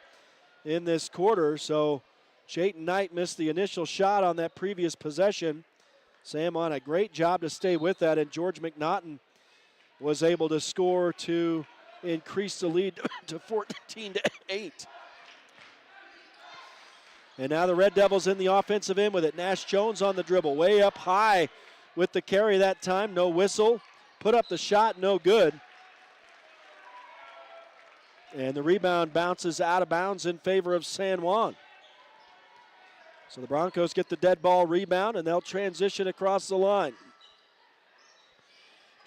in this quarter. So Jayton Knight missed the initial shot on that previous possession. San Juan a great job to stay with that, and George McNaughton was able to score to increase the lead to 14-8. And now the Red Devils in the offensive end with it. Nash Jones on the dribble, way up high with the carry that time. No whistle. Put up the shot, no good. And the rebound bounces out of bounds in favor of San Juan. So the Broncos get the dead ball rebound, and they'll transition across the line.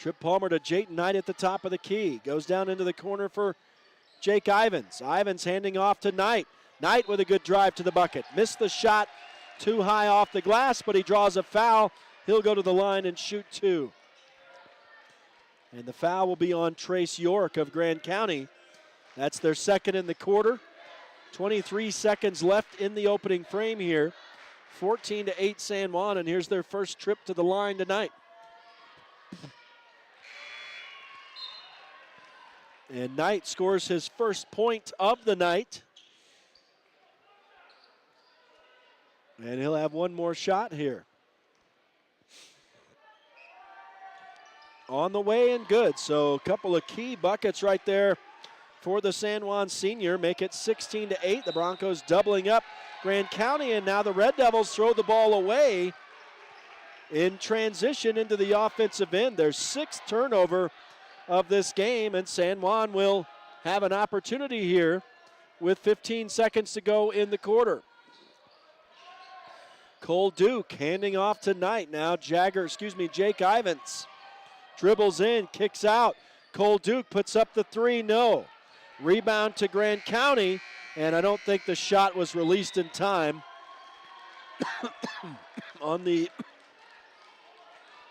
Trip Palmer to Jayton Knight at the top of the key. Goes down into the corner for Jake Ivins. Ivins handing off to Knight. Knight with a good drive to the bucket. Missed the shot too high off the glass, but he draws a foul. He'll go to the line and shoot 2. And the foul will be on Trace York of Grand County. That's their second in the quarter. 23 seconds left in the opening frame here. 14-8 San Juan, and here's their first trip to the line tonight. And Knight scores his first point of the night. And he'll have one more shot here. On the way and good. So a couple of key buckets right there for the San Juan senior. Make it 16-8. The Broncos doubling up Grand County, and now the Red Devils throw the ball away in transition into the offensive end. Their 6th turnover of this game, and San Juan will have an opportunity here with 15 seconds to go in the quarter. Cole Duke handing off to Knight. Now Jake Ivins dribbles in, kicks out. Cole Duke puts up the 3, no. Rebound to Grand County, and I don't think the shot was released in time on the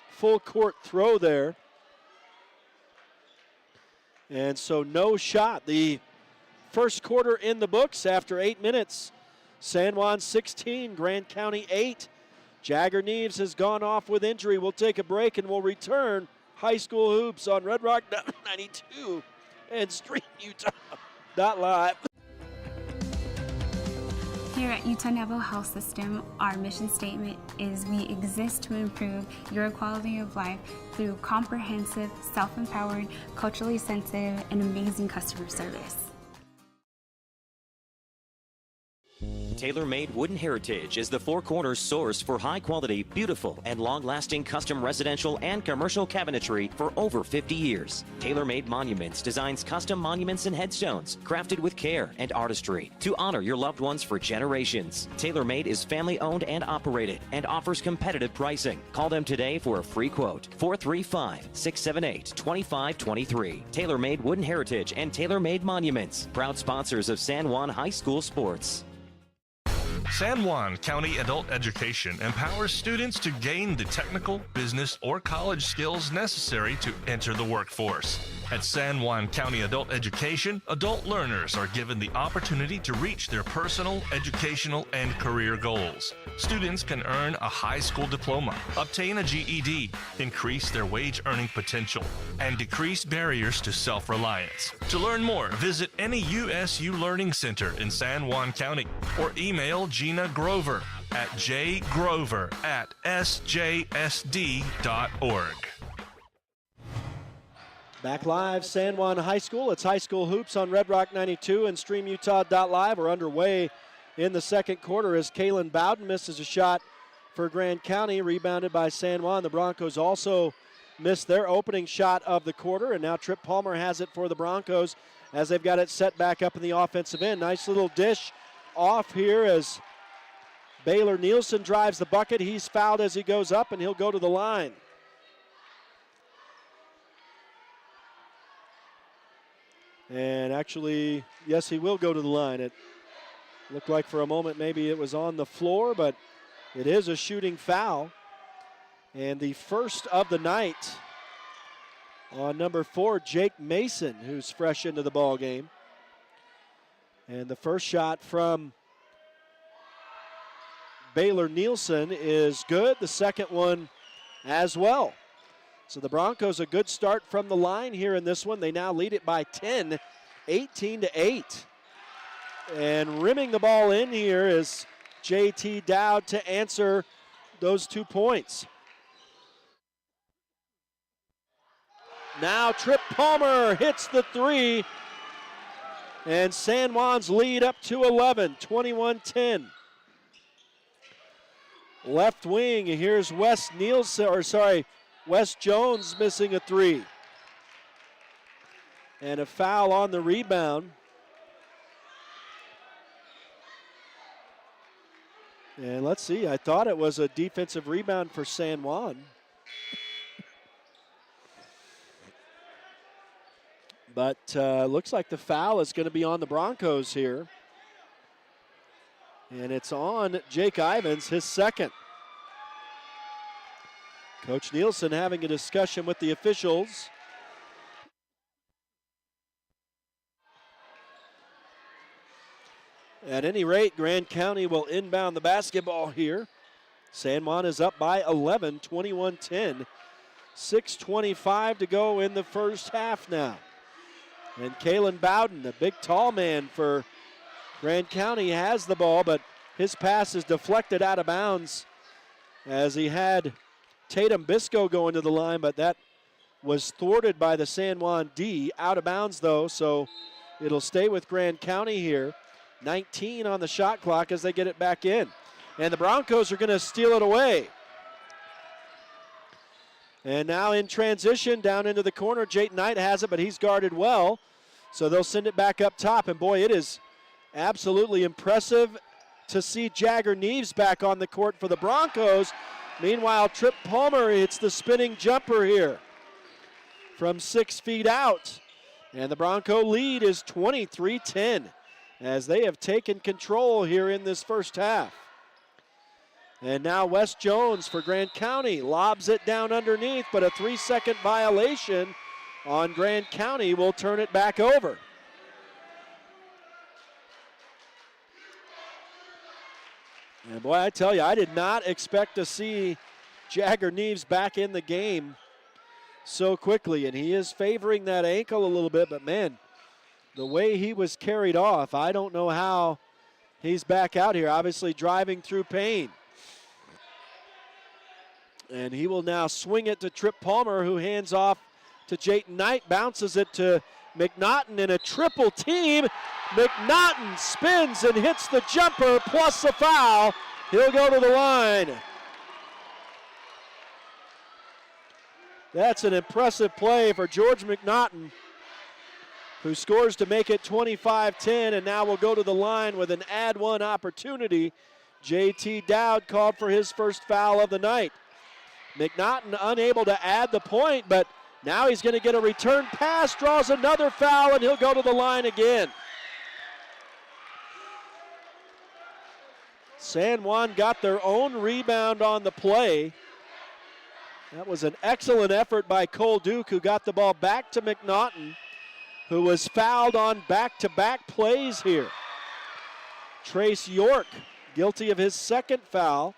full court throw there. And so no shot. The first quarter in the books after 8 minutes. San Juan 16, Grand County 8. Jagger Neves has gone off with injury. We'll take a break and we'll return. High School Hoops on Red Rock 92 and StreamUtah.Live. Here at Utah Naval Health System, our mission statement is we exist to improve your quality of life through comprehensive, self-empowered, culturally sensitive, and amazing customer service. Tailor-Made Wooden Heritage is the Four Corners source for high-quality, beautiful, and long-lasting custom residential and commercial cabinetry for over 50 years. Tailor-Made Monuments designs custom monuments and headstones crafted with care and artistry to honor your loved ones for generations. Tailor-Made is family-owned and operated and offers competitive pricing. Call them today for a free quote. 435-678-2523. Tailor-Made Wooden Heritage and Tailor-Made Monuments, proud sponsors of San Juan High School sports. San Juan County Adult Education empowers students to gain the technical, business, or college skills necessary to enter the workforce. At San Juan County Adult Education, adult learners are given the opportunity to reach their personal, educational, and career goals. Students can earn a high school diploma, obtain a GED, increase their wage earning potential, and decrease barriers to self-reliance. To learn more, visit any USU Learning Center in San Juan County or email Gina Grover at jgrover@sjsd.org. Back live, San Juan High School. It's High School Hoops on Red Rock 92 and StreamUtah.Live. We're underway in the second quarter as Kaylin Bowden misses a shot for Grand County, rebounded by San Juan. The Broncos also missed their opening shot of the quarter, and now Trip Palmer has it for the Broncos as they've got it set back up in the offensive end. Nice little dish off here as Baylor Nielsen drives the bucket. He's fouled as he goes up, and he'll go to the line. And actually, yes, he will go to the line. It looked like for a moment maybe it was on the floor, but it is a shooting foul. And the first of the night on number 4, Jake Mason, who's fresh into the ball game. And the first shot from Baylor Nielsen is good. The second one as well. So the Broncos a good start from the line here in this one. They now lead it by 10, 18-8. And rimming the ball in here is J.T. Dowd to answer those 2 points. Now Trip Palmer hits the 3. And San Juan's lead up to 11, 21-10. Left wing, here's Wes Jones missing a 3. And a foul on the rebound. And let's see, I thought it was a defensive rebound for San Juan. But looks like the foul is going to be on the Broncos here. And it's on Jake Ivins, his second. Coach Nielsen having a discussion with the officials. At any rate, Grand County will inbound the basketball here. San Juan is up by 11, 21-10. 6:25 to go in the first half now. And Kaylin Bowden, the big tall man for Grand County, has the ball, but his pass is deflected out of bounds as he had Tatum Bisco going to the line, but that was thwarted by the San Juan D. Out of bounds, though, so it'll stay with Grand County here. 19 on the shot clock as they get it back in. And the Broncos are going to steal it away. And now in transition, down into the corner, Jayton Knight has it, but he's guarded well. So they'll send it back up top. And boy, it is absolutely impressive to see Jagger Neves back on the court for the Broncos. Meanwhile, Trip Palmer hits the spinning jumper here from 6 feet out. And the Bronco lead is 23-10 as they have taken control here in this first half. And now Wes Jones for Grand County lobs it down underneath, but a 3-second violation on Grand County will turn it back over. And boy, I tell you, I did not expect to see Jagger Neves back in the game so quickly, and he is favoring that ankle a little bit, but man, the way he was carried off, I don't know how he's back out here, obviously driving through pain. And he will now swing it to Trip Palmer, who hands off to Jayton Knight, bounces it to McNaughton in a triple team. McNaughton spins and hits the jumper plus a foul. He'll go to the line. That's an impressive play for George McNaughton, who scores to make it 25-10, and now will go to the line with an add one opportunity. J.T. Dowd called for his first foul of the night. McNaughton unable to add the point, but now he's going to get a return pass, draws another foul, and he'll go to the line again. San Juan got their own rebound on the play. That was an excellent effort by Cole Duke, who got the ball back to McNaughton, who was fouled on back-to-back plays here. Trace York, guilty of his second foul,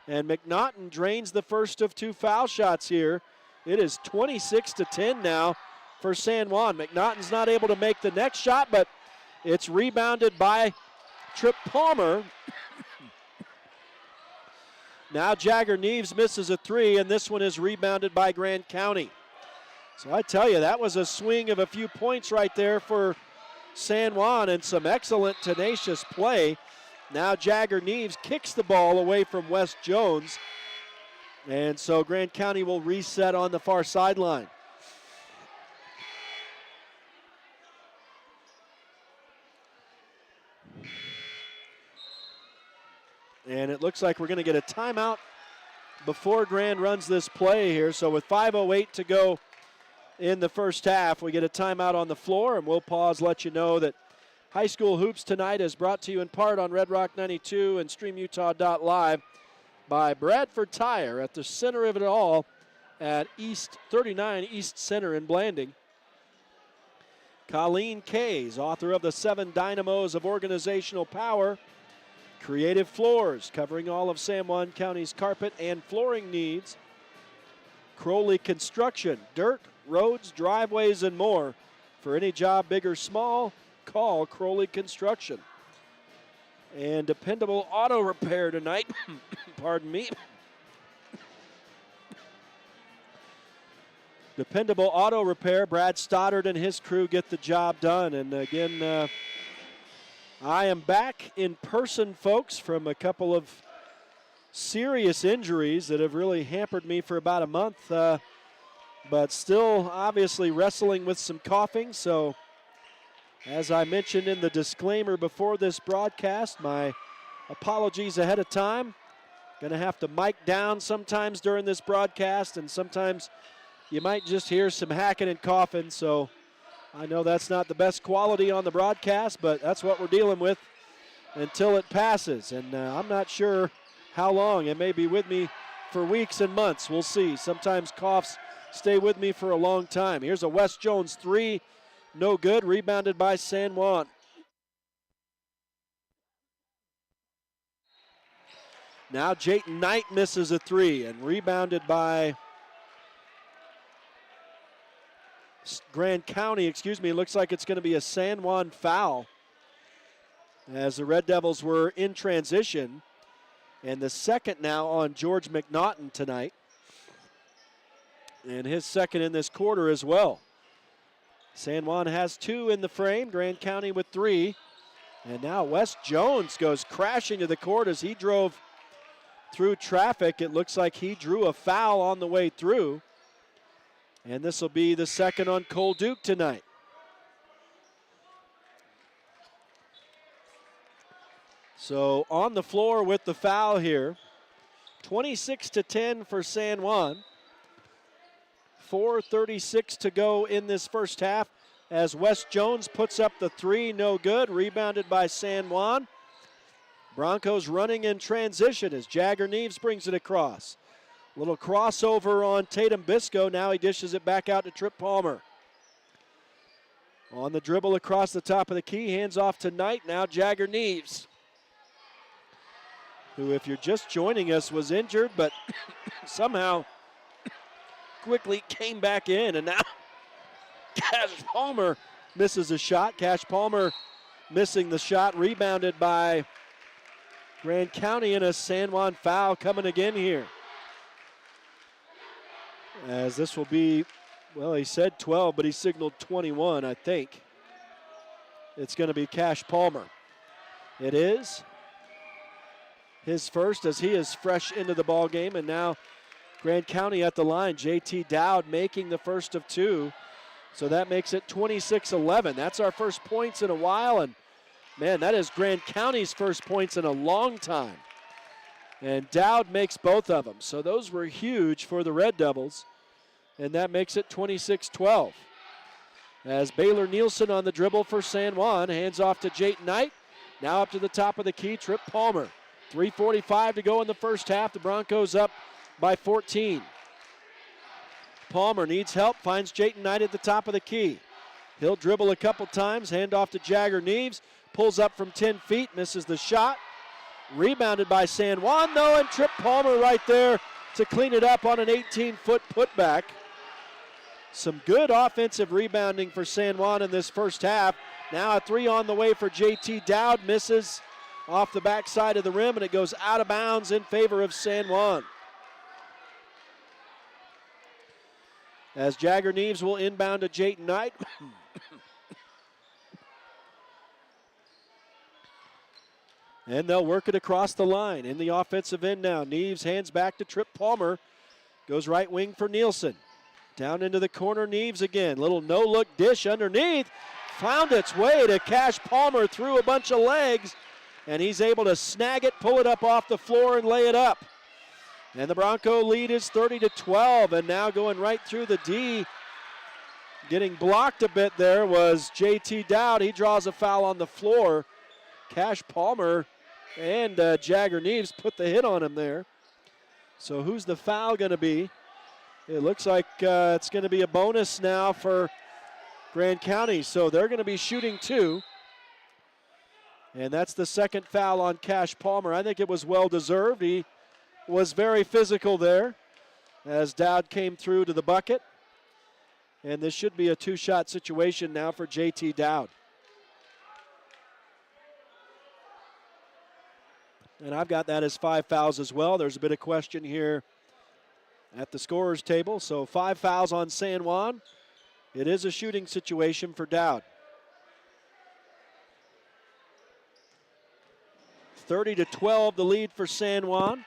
and McNaughton drains the first of 2 foul shots here. It is 26-10 now for San Juan. McNaughton's not able to make the next shot, but it's rebounded by Trip Palmer. Now Jagger Neves misses a 3, and this one is rebounded by Grand County. So I tell you, that was a swing of a few points right there for San Juan and some excellent, tenacious play. Now Jagger Neves kicks the ball away from Wes Jones. And so Grand County will reset on the far sideline. And it looks like we're going to get a timeout before Grand runs this play here. So with 5:08 to go in the first half, we get a timeout on the floor, and we'll pause, let you know that High School Hoops tonight is brought to you in part on Red Rock 92 and StreamUtah.Live by Bradford Tire at the center of it all at East 39 East Center in Blanding. Colleen Kays, author of the 7 Dynamos of Organizational Power. Creative Floors, covering all of San Juan County's carpet and flooring needs. Crowley Construction, dirt, roads, driveways, and more. For any job, big or small, call Crowley Construction. And Dependable Auto Repair tonight. Pardon me. Dependable Auto Repair, Brad Stoddard and his crew get the job done. And again, I am back in person, folks, from a couple of serious injuries that have really hampered me for about a month, but still obviously wrestling with some coughing. So as I mentioned in the disclaimer before this broadcast, my apologies ahead of time. Going to have to mic down sometimes during this broadcast, and sometimes you might just hear some hacking and coughing. So I know that's not the best quality on the broadcast, but that's what we're dealing with until it passes. And I'm not sure how long. It may be with me for weeks and months. We'll see. Sometimes coughs stay with me for a long time. Here's a Wes Jones 3. No good. Rebounded by San Juan. Now Jayton Knight misses a 3 and rebounded by Grand County, Looks like it's going to be a San Juan foul as the Red Devils were in transition. And the second now on George McNaughton tonight. And his second in this quarter as well. San Juan has 2 in the frame, Grand County with 3. And now Wes Jones goes crashing to the court as he drove through traffic. It looks like he drew a foul on the way through. And this will be the second on Cole Duke tonight. So on the floor with the foul here. 26-10 for San Juan. 4:36 to go in this first half as Wes Jones puts up the 3, no good. Rebounded by San Juan. Broncos running in transition as Jagger Neves brings it across. Little crossover on Tatum Bisco. Now he dishes it back out to Trip Palmer. On the dribble across the top of the key, hands off to Knight. Now Jagger Neves, who, if you're just joining us, was injured, but somehow quickly came back in. And now Cash Palmer misses a shot. Cash Palmer missing the shot, rebounded by Grand County, and a San Juan foul coming again here. As this will be, well, he said 12, but he signaled 21, I think. It's going to be Cash Palmer. It is his first, as he is fresh into the ball game, and now Grand County at the line. JT Dowd making the first of 2. So that makes it 26-11. That's our first points in a while, and man, that is Grand County's first points in a long time. And Dowd makes both of them. So those were huge for the Red Devils. And that makes it 26-12. As Baylor Nielsen on the dribble for San Juan. Hands off to Jayton Knight. Now up to the top of the key, Trip Palmer. 3:45 to go in the first half. The Broncos up by 14. Palmer needs help, finds Jayton Knight at the top of the key. He'll dribble a couple times, hand off to Jagger Neves, pulls up from 10 feet, misses the shot. Rebounded by San Juan, though, and Trip Palmer right there to clean it up on an 18-foot putback. Some good offensive rebounding for San Juan in this first half. Now a three on the way for JT Dowd, misses off the backside of the rim, and it goes out of bounds in favor of San Juan. As Jagger Neves will inbound to Jayton Knight. And they'll work it across the line in the offensive end now. Neves hands back to Trip Palmer. Goes right wing for Nielsen. Down into the corner, Neves again. Little no-look dish underneath. Found its way to Cash Palmer through a bunch of legs. And he's able to snag it, pull it up off the floor, and lay it up. And the Bronco lead is 30-12. And now going right through the D. Getting blocked a bit there was JT Dowd. He draws a foul on the floor. Cash Palmer and Jagger Neves put the hit on him there. So who's the foul going to be? It looks like it's going to be a bonus now for Grand County. So they're going to be shooting two. And that's the second foul on Cash Palmer. I think it was well deserved. He was very physical there as Dowd came through to the bucket. And this should be a two-shot situation now for JT Dowd. And I've got that as 5 fouls as well. There's a bit of question here at the scorer's table. So 5 fouls on San Juan. It is a shooting situation for Dowd. 30-12 the lead for San Juan.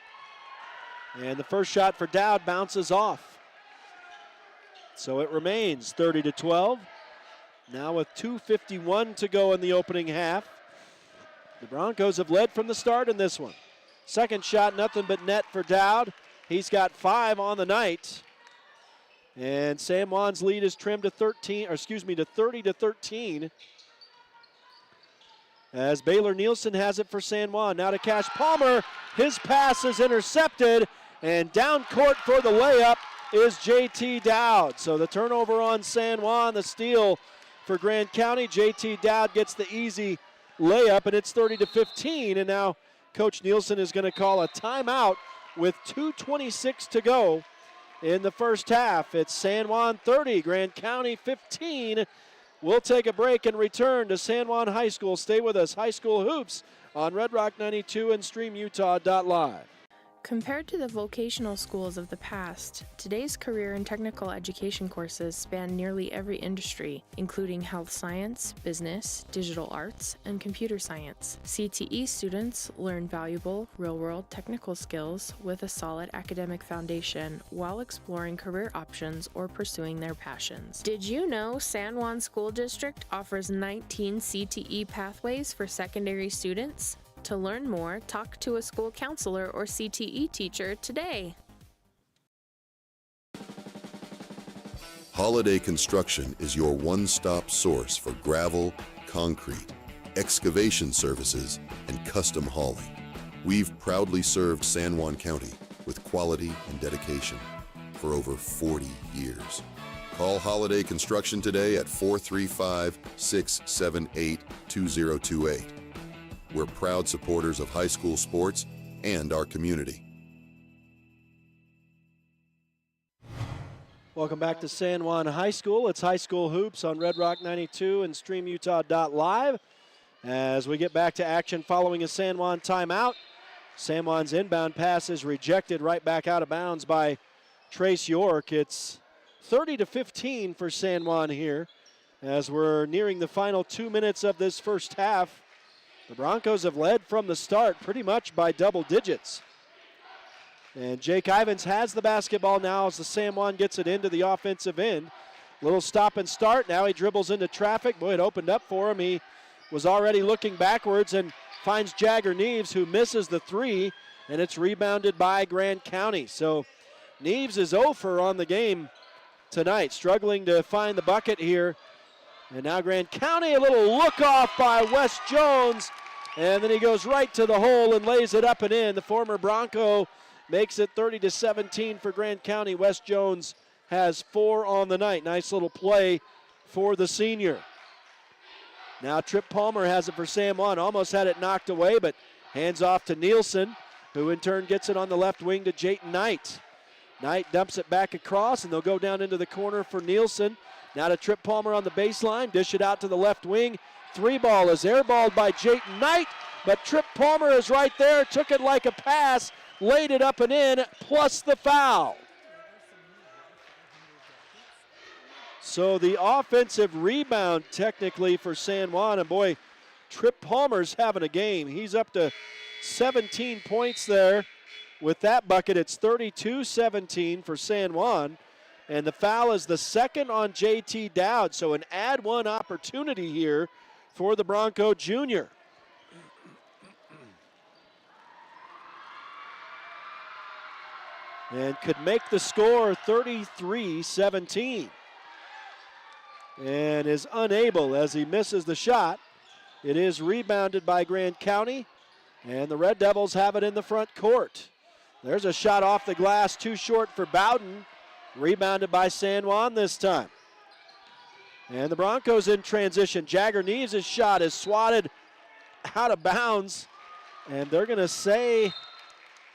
And the first shot for Dowd bounces off. So it remains 30-12. Now with 2:51 to go in the opening half. The Broncos have led from the start in this one. Second shot, nothing but net for Dowd. He's got 5 on the night. And San Juan's lead is trimmed to 30-13. As Baylor Nielsen has it for San Juan. Now to Cash Palmer. His pass is intercepted. And down court for the layup is JT Dowd. So the turnover on San Juan, the steal for Grand County. JT Dowd gets the easy layup, and it's 30-15. And now Coach Nielsen is going to call a timeout with 2:26 to go in the first half. It's San Juan 30, Grand County 15. We'll take a break and return to San Juan High School. Stay with us. High School Hoops on Red Rock 92 and StreamUtah.Live. Compared to the vocational schools of the past, today's career and technical education courses span nearly every industry, including health science, business, digital arts, and computer science. CTE students learn valuable, real-world technical skills with a solid academic foundation while exploring career options or pursuing their passions. Did you know San Juan School District offers 19 CTE pathways for secondary students? To learn more, talk to a school counselor or CTE teacher today. Holiday Construction is your one-stop source for gravel, concrete, excavation services, and custom hauling. We've proudly served San Juan County with quality and dedication for over 40 years. Call Holiday Construction today at 435-678-2028. We're proud supporters of high school sports and our community. Welcome back to San Juan High School. It's High School Hoops on Red Rock 92 and StreamUtah.Live. As we get back to action following a San Juan timeout, San Juan's inbound pass is rejected right back out of bounds by Trace York. It's 30-15 for San Juan here as we're nearing the final 2 minutes of this first half. The Broncos have led from the start pretty much by double digits. And Jake Ivins has the basketball now as the San Juan gets it into the offensive end. Little stop and start. Now he dribbles into traffic. Boy, it opened up for him. He was already looking backwards and finds Jagger Neves, who misses the three, and it's rebounded by Grand County. So Neves is 0 for on the game tonight, struggling to find the bucket here. And now Grand County, a little look off by Wes Jones. And then he goes right to the hole and lays it up and in. The former Bronco makes it 30-17 for Grand County. Wes Jones has 4 on the night. Nice little play for the senior. Now Tripp Palmer has it for San Juan. Almost had it knocked away, but hands off to Nielsen, who in turn gets it on the left wing to Jayton Knight. Knight dumps it back across, and they'll go down into the corner for Nielsen. Now to Tripp Palmer on the baseline. Dish it out to the left wing. 3-ball is airballed by Jayton Knight, but Tripp Palmer is right there. Took it like a pass, laid it up and in, plus the foul. So the offensive rebound technically for San Juan, and boy, Tripp Palmer's having a game. He's up to 17 points there. With that bucket, it's 32-17 for San Juan, and the foul is the second on JT Dowd, so an add one opportunity here for the Bronco junior. And could make the score 33-17. And is unable as he misses the shot. It is rebounded by Grand County, and the Red Devils have it in the front court. There's a shot off the glass, too short for Bowden. Rebounded by San Juan this time. And the Broncos in transition. Jagger Neves' shot is swatted out of bounds, and they're going to say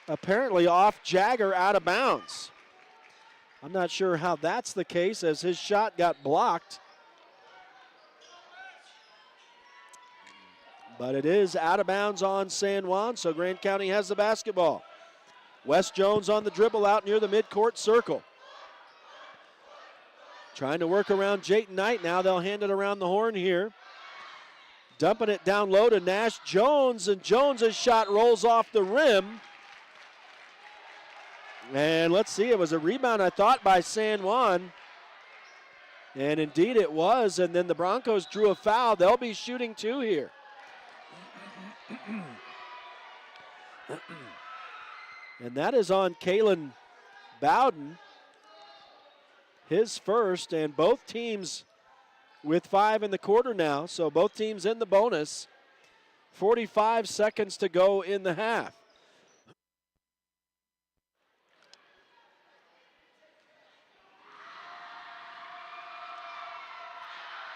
apparently off Jagger out of bounds. I'm not sure how that's the case as his shot got blocked. But it is out of bounds on San Juan, so Grand County has the basketball. Wes Jones on the dribble out near the midcourt circle. Trying to work around Jayton Knight. Now they'll hand it around the horn here. Dumping it down low to Nash Jones, and Jones' shot rolls off the rim. And let's see, it was a rebound, I thought, by San Juan. And indeed it was, and then the Broncos drew a foul. They'll be shooting 2 here. And that is on Kalen Bowden. His first, and both teams with 5 in the quarter now, so both teams in the bonus. 45 seconds to go in the half.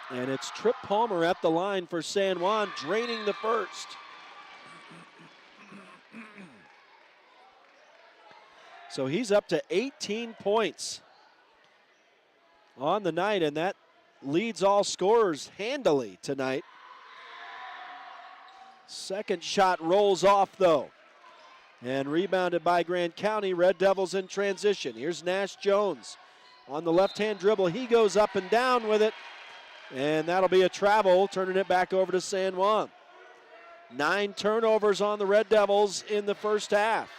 And it's Tripp Palmer at the line for San Juan, draining the first. So he's up to 18 points on the night, and that leads all scorers handily tonight. Second shot rolls off, though, and rebounded by Grand County. Red Devils in transition. Here's Nash Jones on the left-hand dribble. He goes up and down with it, and that'll be a travel, turning it back over to San Juan. 9 turnovers on the Red Devils in the first half.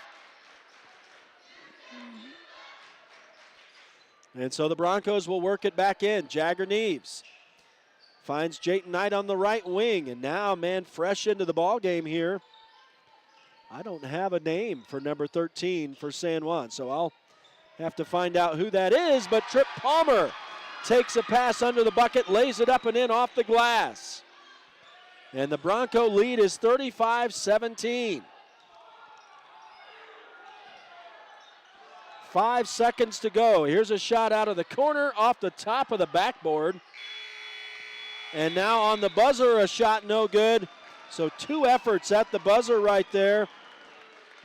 And so the Broncos will work it back in. Jagger Neves finds Jayton Knight on the right wing, and now, man, fresh into the ball game here. I don't have a name for number 13 for San Juan, so I'll have to find out who that is, but Tripp Palmer takes a pass under the bucket, lays it up and in off the glass. And the Bronco lead is 35-17. 5 seconds to go. Here's a shot out of the corner off the top of the backboard. And now on the buzzer, a shot no good. So 2 efforts at the buzzer right there.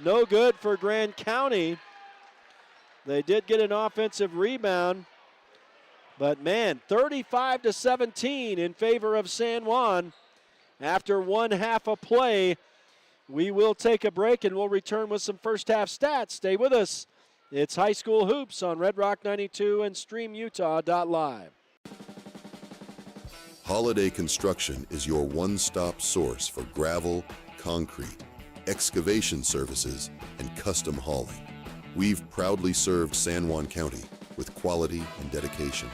No good for Grand County. They did get an offensive rebound. But man, 35-17 in favor of San Juan. After 1 half of play, we will take a break and we'll return with some first half stats. Stay with us. It's High School Hoops on Red Rock 92 and StreamUtah.Live. Holiday Construction is your one-stop source for gravel, concrete, excavation services, and custom hauling. We've proudly served San Juan County with quality and dedication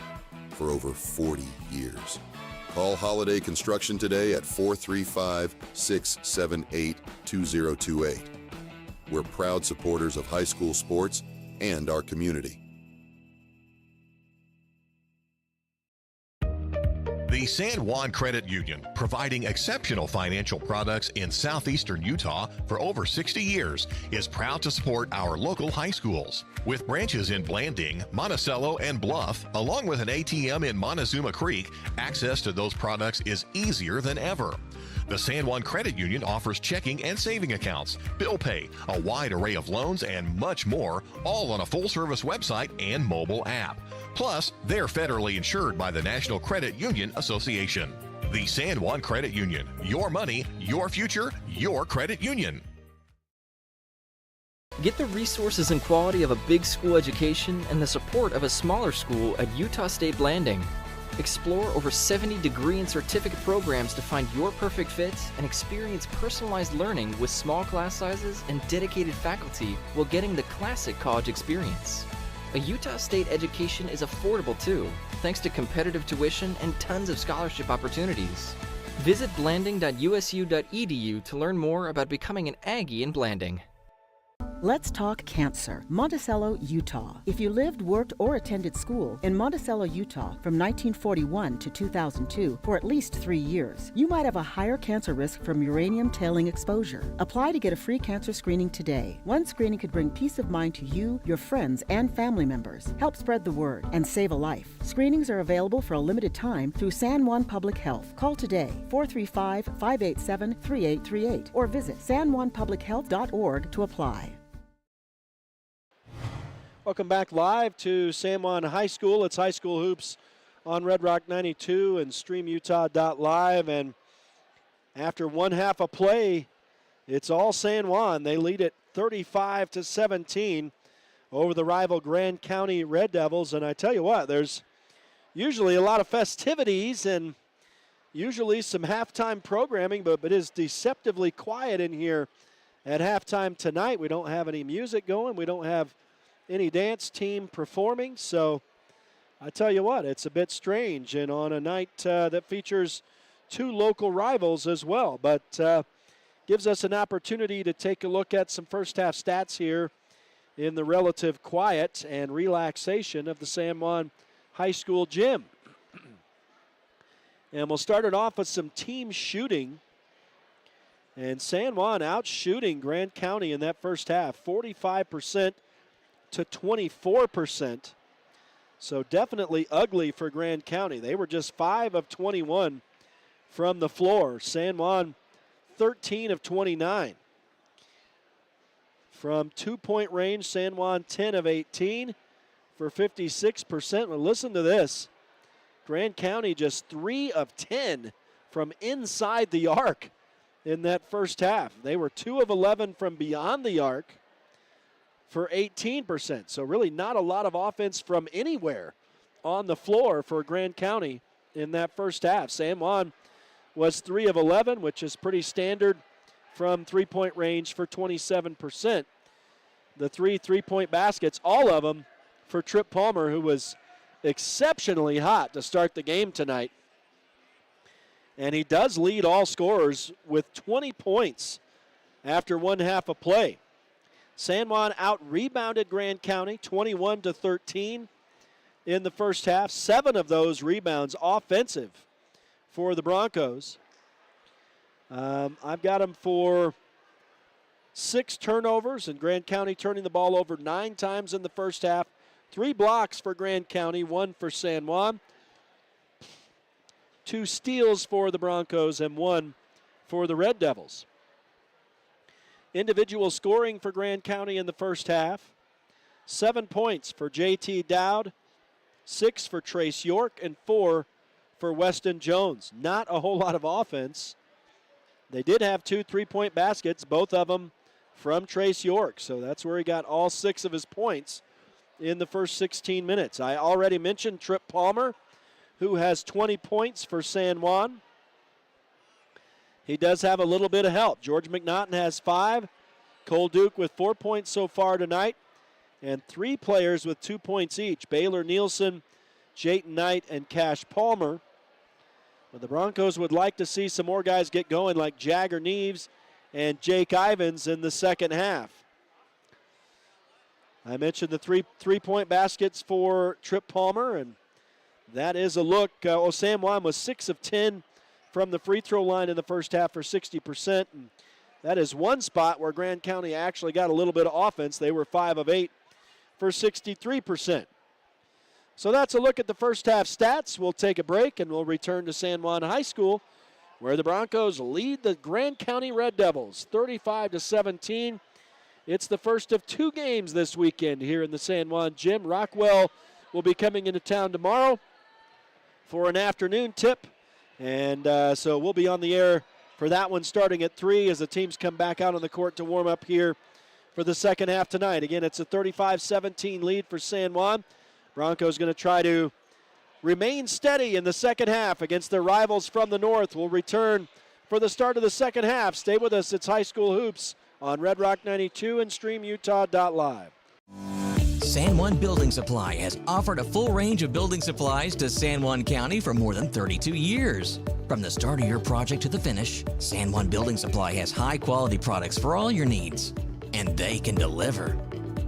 for over 40 years. Call Holiday Construction today at 435-678-2028. We're proud supporters of high school sports and our community. The The San Juan Credit Union, providing exceptional financial products in southeastern Utah for over 60 years, is proud to support our local high schools. With branches in Blanding, Monticello, and Bluff, along with an ATM in Montezuma Creek, access to those products is easier than ever. The San Juan Credit Union offers checking and saving accounts, bill pay, a wide array of loans, and much more, all on a full-service website and mobile app. Plus, they're federally insured by the National Credit Union Association. The San Juan Credit Union. Your money, your future, your credit union. Get the resources and quality of a big school education and the support of a smaller school at Utah State Blanding. Explore over 70 degree and certificate programs to find your perfect fit and experience personalized learning with small class sizes and dedicated faculty while getting the classic college experience. A Utah State education is affordable too, thanks to competitive tuition and tons of scholarship opportunities. Visit blanding.usu.edu to learn more about becoming an Aggie in Blanding. Let's talk cancer. Monticello, Utah. If you lived, worked, or attended school in Monticello, Utah from 1941 to 2002 for at least 3 years, you might have a higher cancer risk from uranium tailing exposure. Apply to get a free cancer screening today. One screening could bring peace of mind to you, your friends, and family members, help spread the word, and save a life. Screenings are available for a limited time through San Juan Public Health. Call today, 435-587-3838, or visit sanjuanpublichealth.org to apply. Welcome back live to San Juan High School. It's High School Hoops on Red Rock 92 and StreamUtah.Live. And after one half of play, it's all San Juan. They lead it 35-17 over the rival Grand County Red Devils. And I tell you what, there's usually a lot of festivities and usually some halftime programming, but it is deceptively quiet in here at halftime tonight. We don't have any music going. We don't have any dance team performing, so I tell you what, it's a bit strange, and on a night that features two local rivals as well, but gives us an opportunity to take a look at some first half stats here in the relative quiet and relaxation of the San Juan High School gym. And we'll start it off with some team shooting, and San Juan out shooting Grand County in that first half, 45% to 24%. So definitely ugly for Grand County. They were just 5 of 21 from the floor. San Juan 13 of 29. From 2-point range, San Juan 10 of 18 for 56%. Well, listen to this. Grand County just 3 of 10 from inside the arc in that first half. They were 2 of 11 from beyond the arc for 18%. So really not a lot of offense from anywhere on the floor for Grand County in that first half. San Juan was 3 of 11, which is pretty standard from three-point range for 27%. The three-point baskets, all of them for Trip Palmer, who was exceptionally hot to start the game tonight. And he does lead all scorers with 20 points after one half of play. San Juan out-rebounded Grand County 21-13 in the first half. 7 of those rebounds offensive for the Broncos. I've got them for 6 turnovers, and Grand County turning the ball over 9 times in the first half. 3 blocks for Grand County, 1 for San Juan. 2 steals for the Broncos and 1 for the Red Devils. Individual scoring for Grand County in the first half. 7 points for J.T. Dowd, 6 for Trace York, and 4 for Weston Jones. Not a whole lot of offense. They did have 2 3-point baskets, both of them from Trace York. So that's where he got all 6 of his points in the first 16 minutes. I already mentioned Trip Palmer, who has 20 points for San Juan. He does have a little bit of help. George McNaughton has 5. Cole Duke with 4 points so far tonight. And 3 players with 2 points each. Baylor Nielsen, Jayton Knight, and Cash Palmer. But the Broncos would like to see some more guys get going like Jagger Neves and Jake Ivins in the second half. I mentioned the three-point baskets for Trip Palmer, and That is a look. San Juan was 6 of 10 from the free throw line in the first half for 60%. And that is one spot where Grand County actually got a little bit of offense. They were 5 of 8 for 63%. So that's a look at the first half stats. We'll take a break and we'll return to San Juan High School, where the Broncos lead the Grand County Red Devils 35-17. It's the first of 2 games this weekend here in the San Juan gym. Rockwell will be coming into town tomorrow for an afternoon tip. And so we'll be on the air for that one starting at 3 as the teams come back out on the court to warm up here for the second half tonight. Again, it's a 35-17 lead for San Juan. Broncos going to try to remain steady in the second half against their rivals from the north. We'll return for the start of the second half. Stay with us. It's High School Hoops on Red Rock 92 and StreamUtah.Live. San Juan Building Supply has offered a full range of building supplies to San Juan County for more than 32 years. From the start of your project to the finish, San Juan Building Supply has high-quality products for all your needs, and they can deliver.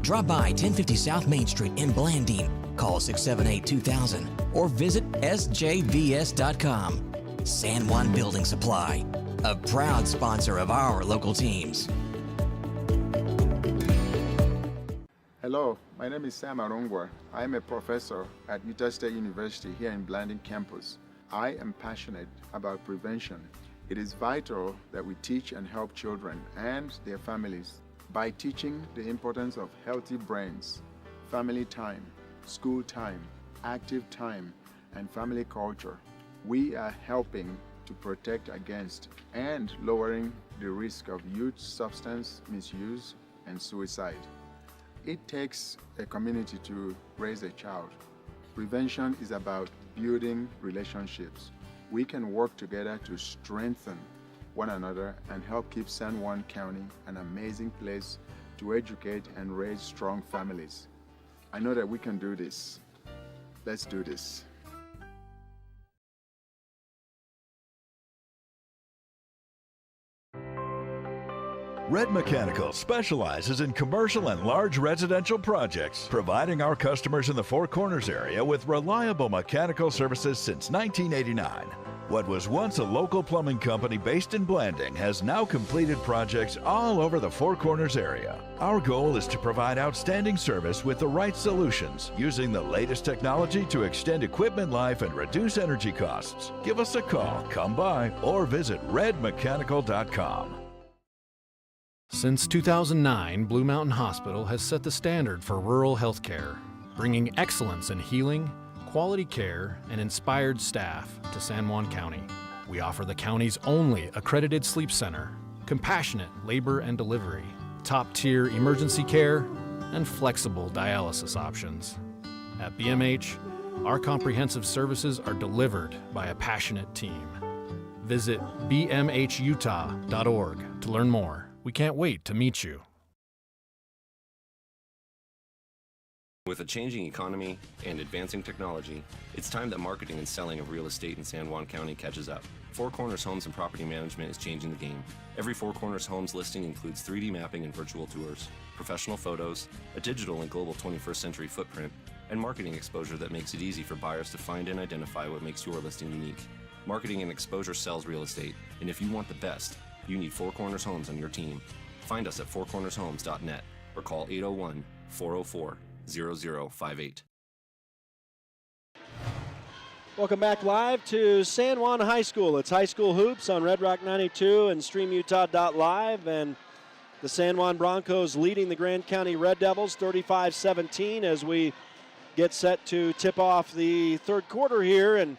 Drop by 1050 South Main Street in Blanding, call 678-2000, or visit sjvs.com. San Juan Building Supply, a proud sponsor of our local teams. Hello, my name is Sam Arongwa. I am a professor at Utah State University here in Blanding campus. I am passionate about prevention. It is vital that we teach and help children and their families by teaching the importance of healthy brains, family time, school time, active time, and family culture. We are helping to protect against and lowering the risk of youth substance misuse and suicide. It takes a community to raise a child. Prevention is about building relationships. We can work together to strengthen one another and help keep San Juan County an amazing place to educate and raise strong families. I know that we can do this. Let's do this. Red Mechanical specializes in commercial and large residential projects, providing our customers in the Four Corners area with reliable mechanical services since 1989. What was once a local plumbing company based in Blanding has now completed projects all over the Four Corners area. Our goal is to provide outstanding service with the right solutions, using the latest technology to extend equipment life and reduce energy costs. Give us a call, come by, or visit redmechanical.com. Since 2009, Blue Mountain Hospital has set the standard for rural healthcare, bringing excellence in healing, quality care, and inspired staff to San Juan County. We offer the county's only accredited sleep center, compassionate labor and delivery, top-tier emergency care, and flexible dialysis options. At BMH, our comprehensive services are delivered by a passionate team. Visit bmhutah.org to learn more. We can't wait to meet you. With a changing economy and advancing technology, it's time that marketing and selling of real estate in San Juan County catches up. Four Corners Homes and Property Management is changing the game. Every Four Corners Homes listing includes 3D mapping and virtual tours, professional photos, a digital and global 21st century footprint, and marketing exposure that makes it easy for buyers to find and identify what makes your listing unique. Marketing and exposure sells real estate, and if you want the best, you need Four Corners Homes on your team. Find us at fourcornershomes.net or call 801-404-0058. Welcome back live to San Juan High School. It's High School Hoops on Red Rock 92 and StreamUtah.Live. And the San Juan Broncos leading the Grand County Red Devils 35-17 as we get set to tip off the third quarter here. And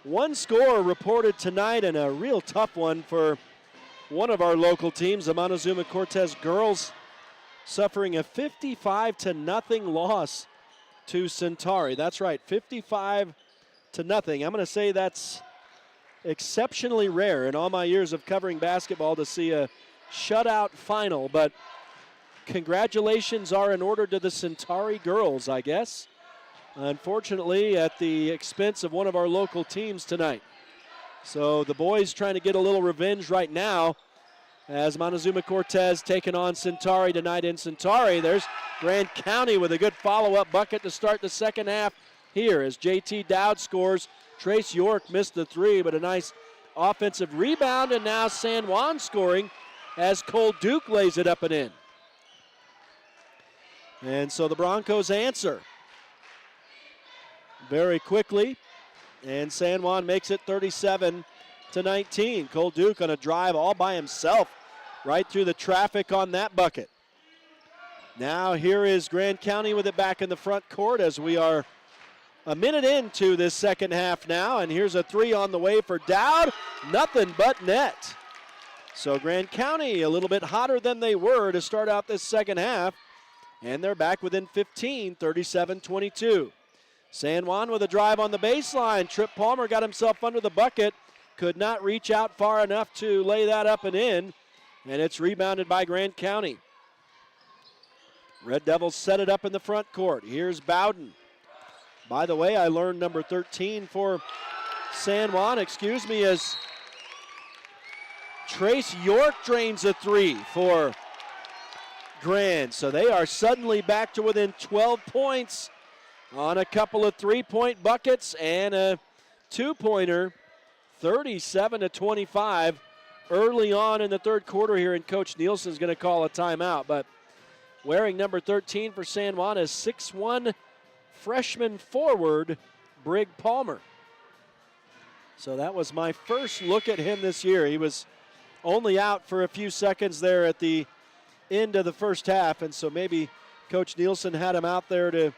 one score reported tonight, and a real tough one for one of our local teams, the Montezuma Cortez girls, suffering a 55-0 loss to Centauri. That's right, 55-0. I'm going to say that's exceptionally rare in all my years of covering basketball to see a shutout final, but congratulations are in order to the Centauri girls, I guess. Unfortunately, at the expense of one of our local teams tonight. So the boys trying to get a little revenge right now as Montezuma Cortez taking on Centauri tonight in Centauri. There's Grand County with a good follow-up bucket to start the second half here as JT Dowd scores. Trace York missed the three, but a nice offensive rebound, and now San Juan scoring as Cole Duke lays it up and in. And so the Broncos answer very quickly, and San Juan makes it 37-19. Cole Duke on a drive all by himself right through the traffic on that bucket. Now here is Grand County with it back in the front court as we are a minute into this second half now, and here's a three on the way for Dowd. Nothing but net. So Grand County a little bit hotter than they were to start out this second half, and they're back within 15, 37-22. San Juan with a drive on the baseline. Trip Palmer got himself under the bucket, could not reach out far enough to lay that up and in, and it's rebounded by Grand County. Red Devils set it up in the front court. Here's Bowden. By the way, I learned number 13 for San Juan, as Trace York drains a three for Grand. So they are suddenly back to within 12 points on a couple of three-point buckets and a two-pointer, 37-25 early on in the third quarter here, and Coach Nielsen's going to call a timeout. But wearing number 13 for San Juan is 6'1" freshman forward Brig Palmer. So that was my first look at him this year. He was only out for a few seconds there at the end of the first half, and so maybe Coach Nielsen had him out there to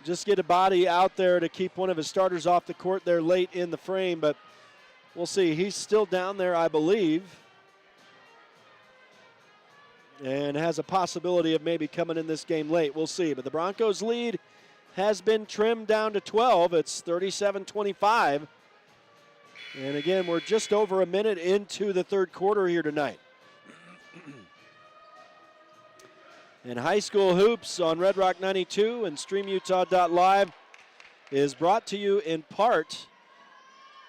just get a body out there to keep one of his starters off the court there late in the frame, but we'll see. He's still down there, I believe, and has a possibility of maybe coming in this game late. We'll see. But the Broncos' lead has been trimmed down to 12. It's 37-25. And again, we're just over a minute into the third quarter here tonight. And high school hoops on Red Rock 92 and StreamUtah.Live is brought to you in part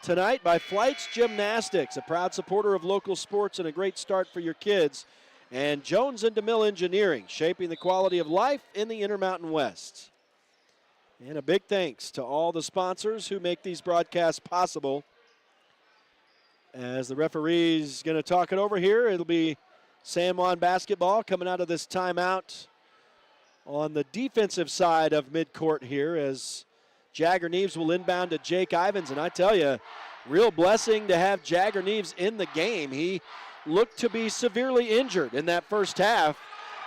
tonight by Flights Gymnastics, a proud supporter of local sports and a great start for your kids. And Jones and DeMille Engineering, shaping the quality of life in the Intermountain West. And a big thanks to all the sponsors who make these broadcasts possible. As the referee's going to talk it over here, it'll be San Juan basketball coming out of this timeout on the defensive side of midcourt here as Jagger Neves will inbound to Jake Ivins. And I tell you, real blessing to have Jagger Neves in the game. He looked to be severely injured in that first half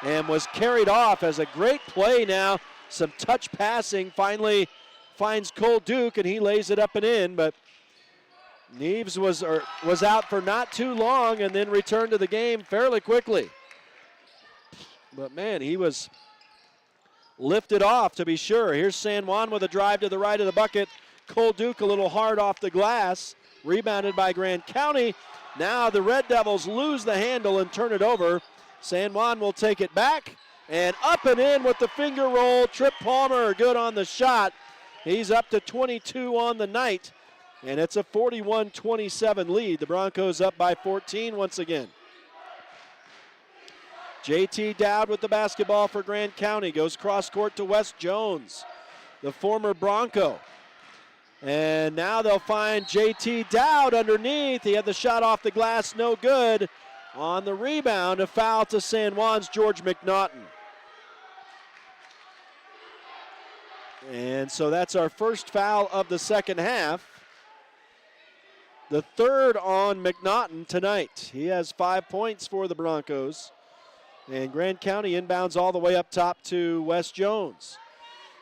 and was carried off as a great play now. Some touch passing, finally finds Cole Duke, and he lays it up and in, but Neves was out for not too long and then returned to the game fairly quickly. But man, he was lifted off to be sure. Here's San Juan with a drive to the right of the bucket. Cole Duke a little hard off the glass, rebounded by Grand County. Now the Red Devils lose the handle and turn it over. San Juan will take it back and up and in with the finger roll. Trip Palmer good on the shot. He's up to 22 on the night, and it's a 41-27 lead. The Broncos up by 14 once again. JT Dowd with the basketball for Grand County. Goes cross court to Wes Jones, the former Bronco. And now they'll find JT Dowd underneath. He had the shot off the glass, no good. On the rebound, a foul to San Juan's George McNaughton. And so that's our first foul of the second half. The third on McNaughton tonight. He has 5 points for the Broncos. And Grand County inbounds all the way up top to Wes Jones.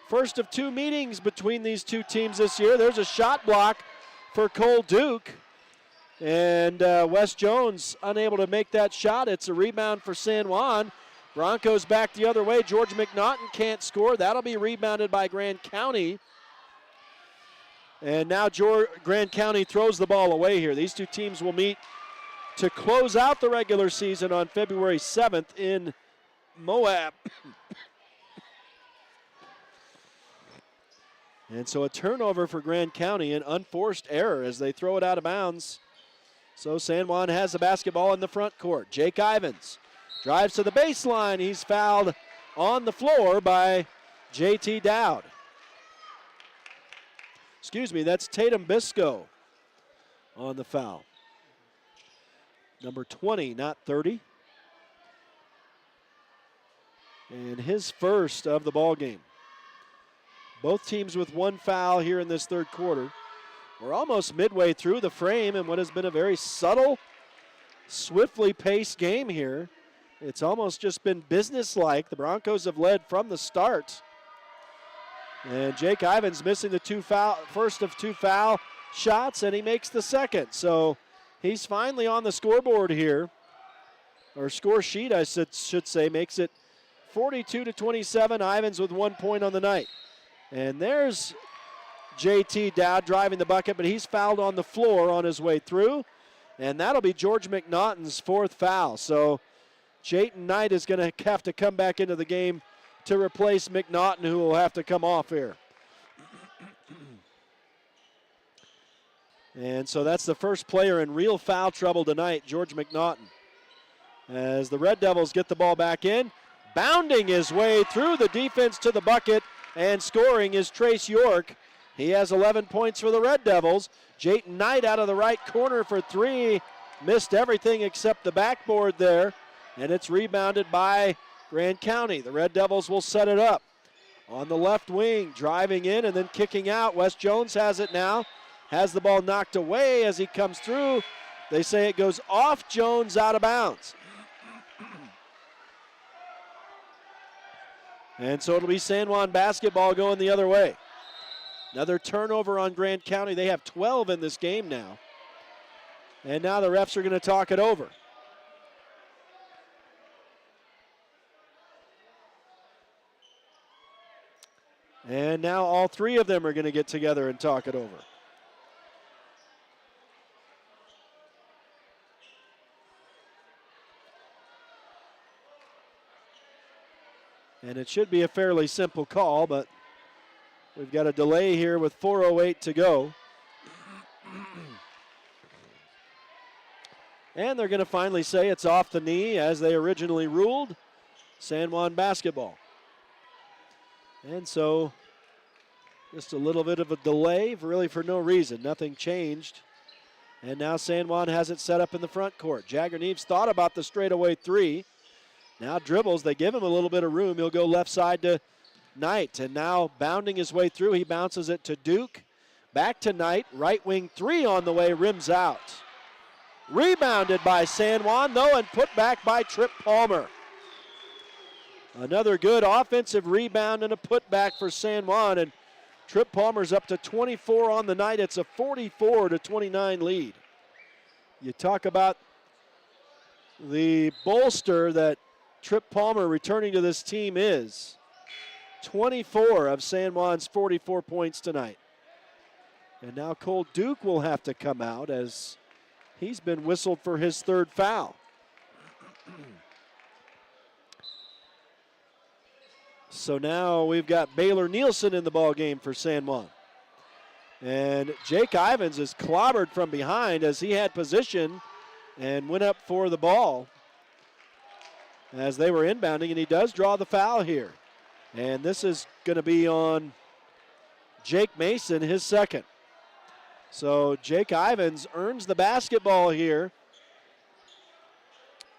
First of two meetings between these two teams this year. There's a shot block for Cole Duke. And Wes Jones unable to make that shot. It's a rebound for San Juan. Broncos back the other way. George McNaughton can't score. That'll be rebounded by Grand County. And now Grand County throws the ball away here. These two teams will meet to close out the regular season on February 7th in Moab. And so a turnover for Grand County, an unforced error as they throw it out of bounds. So San Juan has the basketball in the front court. Jake Ivins drives to the baseline. He's fouled on the floor by JT Dowd. Excuse me, that's Tatum Bisco on the foul. Number 20, not 30. And his first of the ball game. Both teams with one foul here in this third quarter. We're almost midway through the frame in what has been a very subtle, swiftly paced game here. It's almost just been businesslike. The Broncos have led from the start. And Jake Ivins missing the first of two foul shots, and he makes the second. So he's finally on the scoreboard here, or score sheet, I should say, makes it 42-27. Ivins with 1 point on the night. And there's JT Dowd driving the bucket, but he's fouled on the floor on his way through. And that'll be George McNaughton's fourth foul. So Jayton Knight is going to have to come back into the game to replace McNaughton, who will have to come off here. And so that's the first player in real foul trouble tonight, George McNaughton. As the Red Devils get the ball back in, bounding his way through the defense to the bucket and scoring is Trace York. He has 11 points for the Red Devils. Jayton Knight out of the right corner for three. Missed everything except the backboard there. And it's rebounded by Grand County. The Red Devils will set it up. On the left wing, driving in and then kicking out. Wes Jones has it now. Has the ball knocked away as he comes through. They say it goes off Jones, out of bounds. And so it'll be San Juan basketball going the other way. Another turnover on Grand County. They have 12 in this game now. And now the refs are going to talk it over. And now all three of them are going to get together and talk it over. And it should be a fairly simple call, but we've got a delay here with 4:08 to go. And they're going to finally say it's off the knee as they originally ruled. San Juan basketball. And so just a little bit of a delay, really for no reason. Nothing changed. And now San Juan has it set up in the front court. Jagger Neves thought about the straightaway three. Now dribbles, they give him a little bit of room. He'll go left side to Knight. And now bounding his way through, he bounces it to Duke. Back to Knight, right wing three on the way, rims out. Rebounded by San Juan, though, and put back by Trip Palmer. Another good offensive rebound and a putback for San Juan. And Trip Palmer's up to 24 on the night. It's a 44-29 lead. You talk about the bolster that Trip Palmer returning to this team is. 24 of San Juan's 44 points tonight. And now Cole Duke will have to come out as he's been whistled for his third foul. So now we've got Baylor Nielsen in the ball game for San Juan. And Jake Ivins is clobbered from behind as he had position and went up for the ball as they were inbounding, and he does draw the foul here. And this is going to be on Jake Mason, his second. So Jake Ivins earns the basketball here.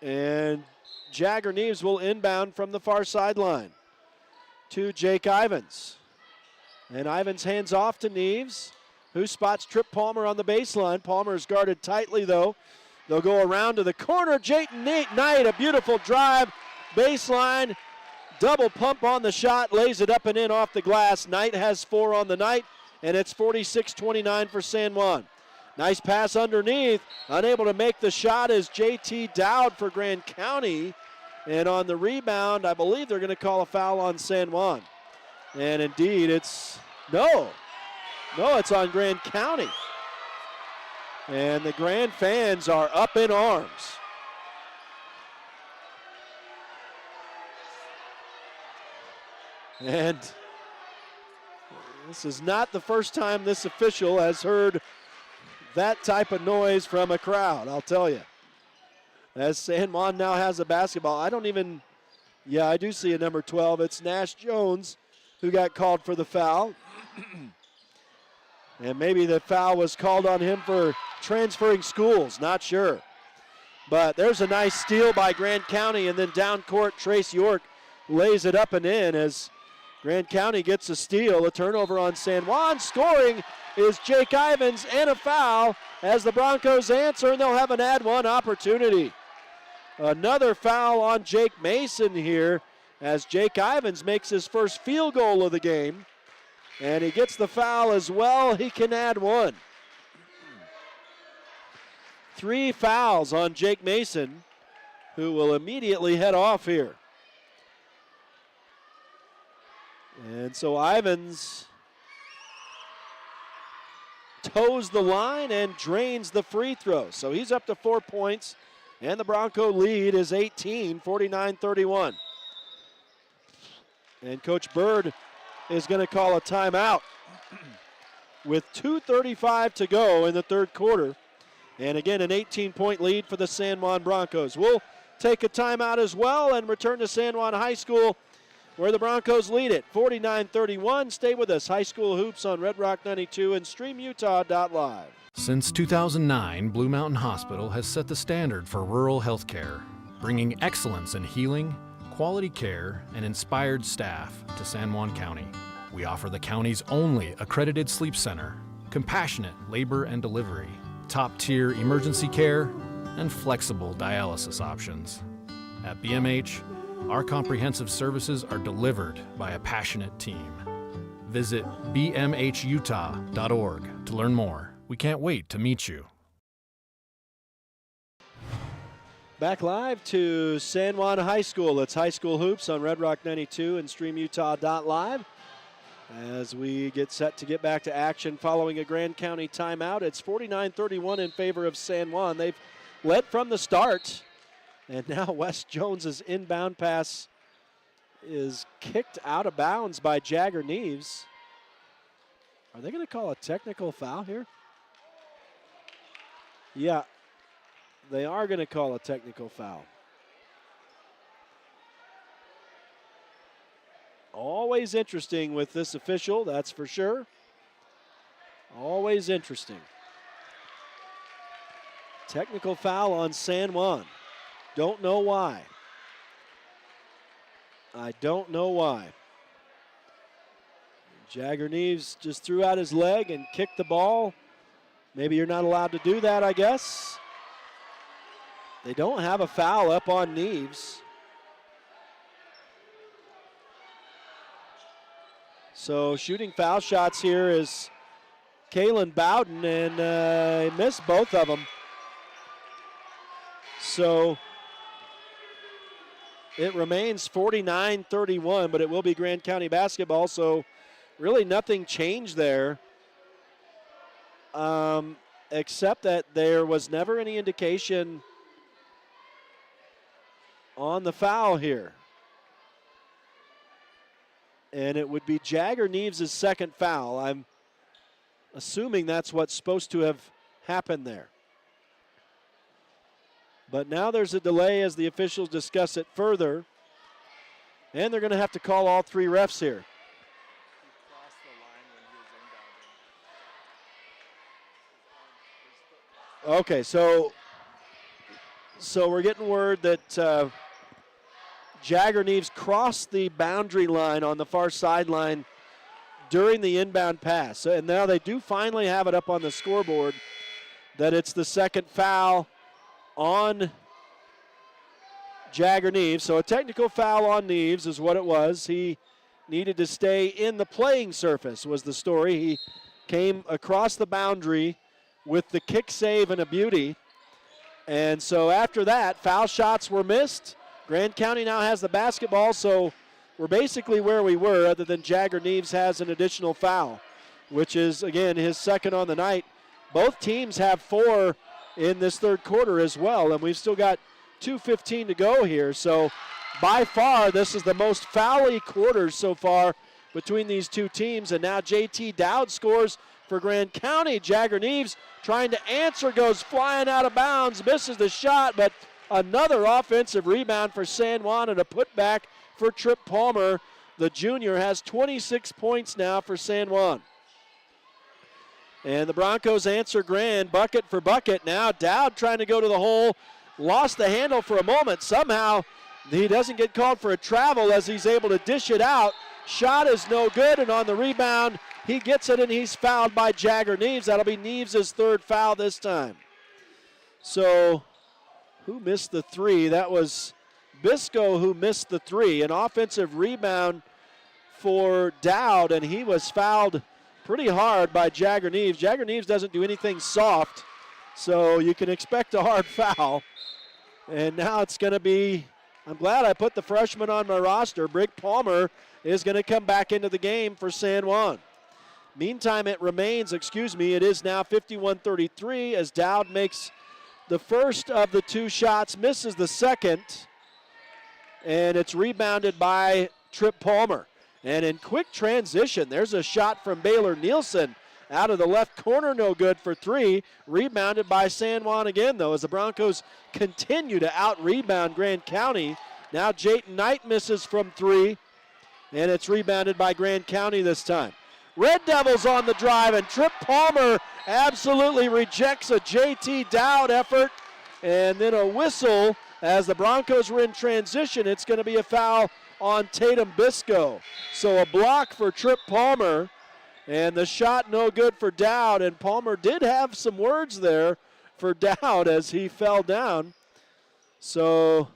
And Jagger Neves will inbound from the far sideline to Jake Ivins. And Ivins hands off to Neves, who spots Trip Palmer on the baseline. Palmer is guarded tightly, though. They'll go around to the corner. Jayton Knight, a beautiful drive, baseline, double pump on the shot, lays it up and in off the glass. Knight has 4 on the night, and it's 46-29 for San Juan. Nice pass underneath. Unable to make the shot is JT Dowd for Grand County. And on the rebound, I believe they're going to call a foul on San Juan. And indeed, it's it's on Grand County. And the Grand fans are up in arms. And this is not the first time this official has heard that type of noise from a crowd, I'll tell you. As San Juan now has a basketball. I do see a number 12. It's Nash Jones who got called for the foul. And maybe the foul was called on him for transferring schools, not sure. But there's a nice steal by Grand County, and then down court, Trace York lays it up and in as Grand County gets a steal, a turnover on San Juan. Scoring is Jake Ivins, and a foul as the Broncos answer, and they'll have an add one opportunity. Another foul on Jake Mason here as Jake Ivins makes his first field goal of the game. And he gets the foul as well. He can add one. 3 fouls on Jake Mason, who will immediately head off here. And so Ivins toes the line and drains the free throw. So he's up to 4 points, and the Bronco lead is 18, 49-31. And Coach Bird is going to call a timeout with 2:35 to go in the third quarter. And again, an 18-point lead for the San Juan Broncos. We'll take a timeout as well and return to San Juan High School, where the Broncos lead it 49-31. Stay with us. High School Hoops on Red Rock 92 and StreamUtah.Live. Since 2009, Blue Mountain Hospital has set the standard for rural health care, bringing excellence in healing, quality care, and inspired staff to San Juan County. We offer the county's only accredited sleep center, compassionate labor and delivery, top-tier emergency care, and flexible dialysis options. At BMH, our comprehensive services are delivered by a passionate team. Visit bmhutah.org to learn more. We can't wait to meet you. Back live to San Juan High School. It's High School Hoops on Red Rock 92 and StreamUtah.Live. As we get set to get back to action following a Grand County timeout, it's 49-31 in favor of San Juan. They've led from the start, and now Wes Jones's inbound pass is kicked out of bounds by Jagger Neves. Are they going to call a technical foul here? Yeah, they are going to call a technical foul. Always interesting with this official, that's for sure. Always interesting. Technical foul on San Juan. Don't know why. I don't know why. Jagger Neves just threw out his leg and kicked the ball. Maybe you're not allowed to do that, I guess. They don't have a foul up on Neves. So shooting foul shots here is Kalen Bowden, and he missed both of them. So it remains 49-31, but it will be Grand County basketball, so really nothing changed there, except that there was never any indication on the foul here. And it would be Jagger Neves' second foul. I'm assuming that's what's supposed to have happened there. But now there's a delay as the officials discuss it further. And they're going to have to call all 3 refs here. Okay, so we're getting word that Jagger Neves crossed the boundary line on the far sideline during the inbound pass. And now they do finally have it up on the scoreboard that it's the second foul on Jagger Neves. So a technical foul on Neves is what it was. He needed to stay in the playing surface was the story. He came across the boundary with the kick save and a beauty. And so after that, foul shots were missed. Grand County now has the basketball, so we're basically where we were, other than Jagger Neves has an additional foul, which is, again, his second on the night. Both teams have 4 in this third quarter as well, and we've still got 2:15 to go here. So by far, this is the most foul-y quarters so far between these two teams, and now JT Dowd scores for Grand County. Jagger Neves trying to answer, goes flying out of bounds, misses the shot, but another offensive rebound for San Juan and a putback for Trip Palmer. The junior has 26 points now for San Juan. And the Broncos answer Grand, bucket for bucket. Now Dowd trying to go to the hole, lost the handle for a moment. Somehow he doesn't get called for a travel as he's able to dish it out. Shot is no good, and on the rebound, he gets it, and he's fouled by Jagger Neves. That'll be Neves' third foul this time. So who missed the three? That was Bisco who missed the three. An offensive rebound for Dowd, and he was fouled pretty hard by Jagger Neves. Jagger Neves doesn't do anything soft, so you can expect a hard foul. And now it's going to be, I'm glad I put the freshman on my roster. Brig Palmer is going to come back into the game for San Juan. Meantime, it is now 51-33 as Dowd makes the first of the two shots, misses the second, and it's rebounded by Trip Palmer. And in quick transition, there's a shot from Baylor Nielsen out of the left corner, no good for three. Rebounded by San Juan again, though, as the Broncos continue to out-rebound Grand County. Now Jayton Knight misses from three, and it's rebounded by Grand County this time. Red Devils on the drive, and Trip Palmer absolutely rejects a JT Dowd effort, and then a whistle as the Broncos were in transition. It's going to be a foul on Tatum Bisco. So a block for Trip Palmer, and the shot no good for Dowd, and Palmer did have some words there for Dowd as he fell down. So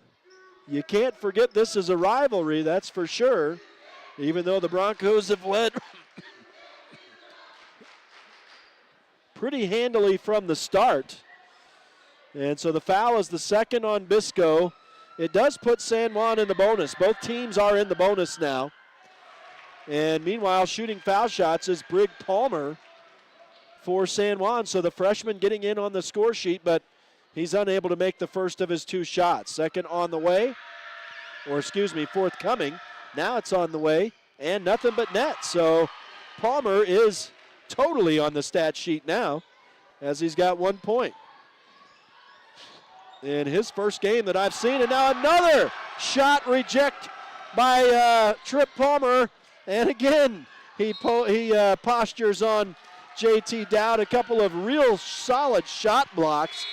you can't forget this is a rivalry, that's for sure, even though the Broncos have led pretty handily from the start. And so the foul is the second on Bisco. It does put San Juan in the bonus. Both teams are in the bonus now. And meanwhile, shooting foul shots is Brig Palmer for San Juan. So the freshman getting in on the score sheet, but he's unable to make the first of his two shots. Second on the way, forthcoming. Now it's on the way, and nothing but net. So Palmer is totally on the stat sheet now as he's got 1 point in his first game that I've seen. And now another shot reject by Trip Palmer, and again he postures on JT Dowd. A couple of real solid shot blocks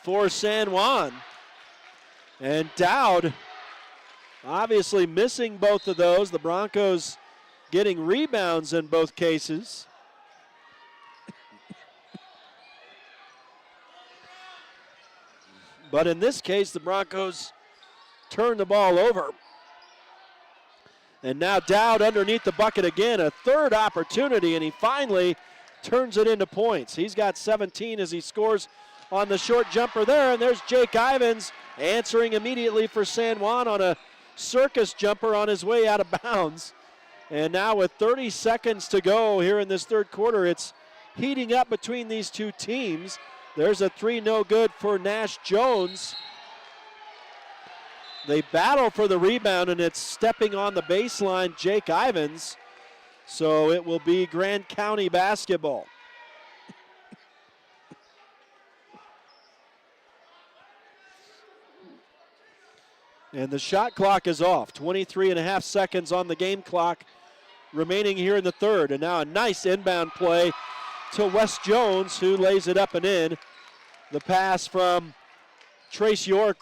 for San Juan, and Dowd obviously missing both of those. The Broncos getting rebounds in both cases. But in this case, the Broncos turn the ball over. And now Dowd underneath the bucket again, a third opportunity, and he finally turns it into points. He's got 17 as he scores on the short jumper there, and there's Jake Ivins answering immediately for San Juan on a circus jumper on his way out of bounds. And now with 30 seconds to go here in this third quarter, it's heating up between these two teams. There's a three no good for Nash Jones. They battle for the rebound, and it's stepping on the baseline, Jake Ivins. So it will be Grand County basketball. And the shot clock is off. 23.5 seconds on the game clock remaining here in the third. And now a nice inbound play to Wes Jones, who lays it up and in. The pass from Trace York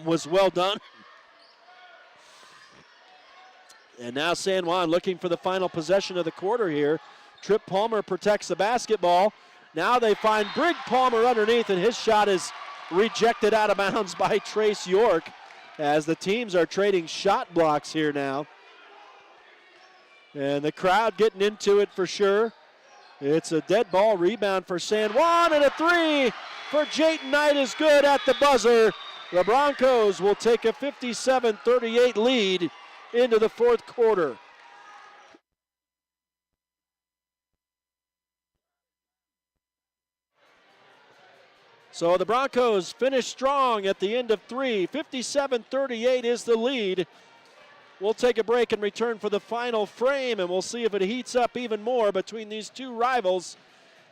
was well done. And now San Juan looking for the final possession of the quarter here. Trip Palmer protects the basketball. Now they find Brig Palmer underneath, and his shot is rejected out of bounds by Trace York as the teams are trading shot blocks here now. And the crowd getting into it for sure. It's a dead ball rebound for San Juan, and a three for Jayton Knight is good at the buzzer. The Broncos will take a 57-38 lead into the fourth quarter. So the Broncos finish strong at the end of three. 57-38 is the lead. We'll take a break and return for the final frame, and we'll see if it heats up even more between these two rivals.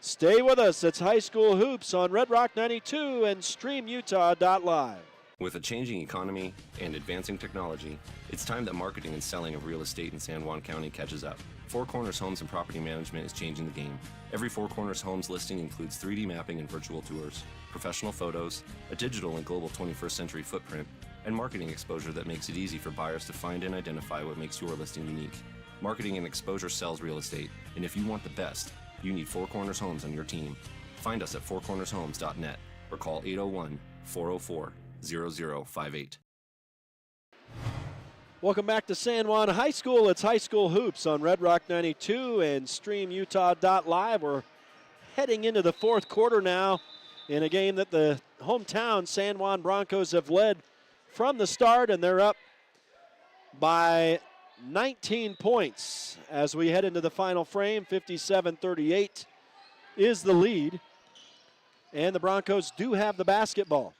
Stay with us. It's High School Hoops on Red Rock 92 and StreamUtah.Live. With a changing economy and advancing technology, it's time that marketing and selling of real estate in San Juan County catches up. Four Corners Homes and Property Management is changing the game. Every Four Corners Homes listing includes 3D mapping and virtual tours, professional photos, a digital and global 21st century footprint, and marketing exposure that makes it easy for buyers to find and identify what makes your listing unique. Marketing and exposure sells real estate, and if you want the best, you need Four Corners Homes on your team. Find us at fourcornershomes.net or call 801-404-0058. Welcome back to San Juan High School. It's High School Hoops on Red Rock 92 and StreamUtah.Live. We're heading into the fourth quarter now in a game that the hometown San Juan Broncos have led from the start, and they're up by 19 points as we head into the final frame. 57-38 is the lead, and the Broncos do have the basketball.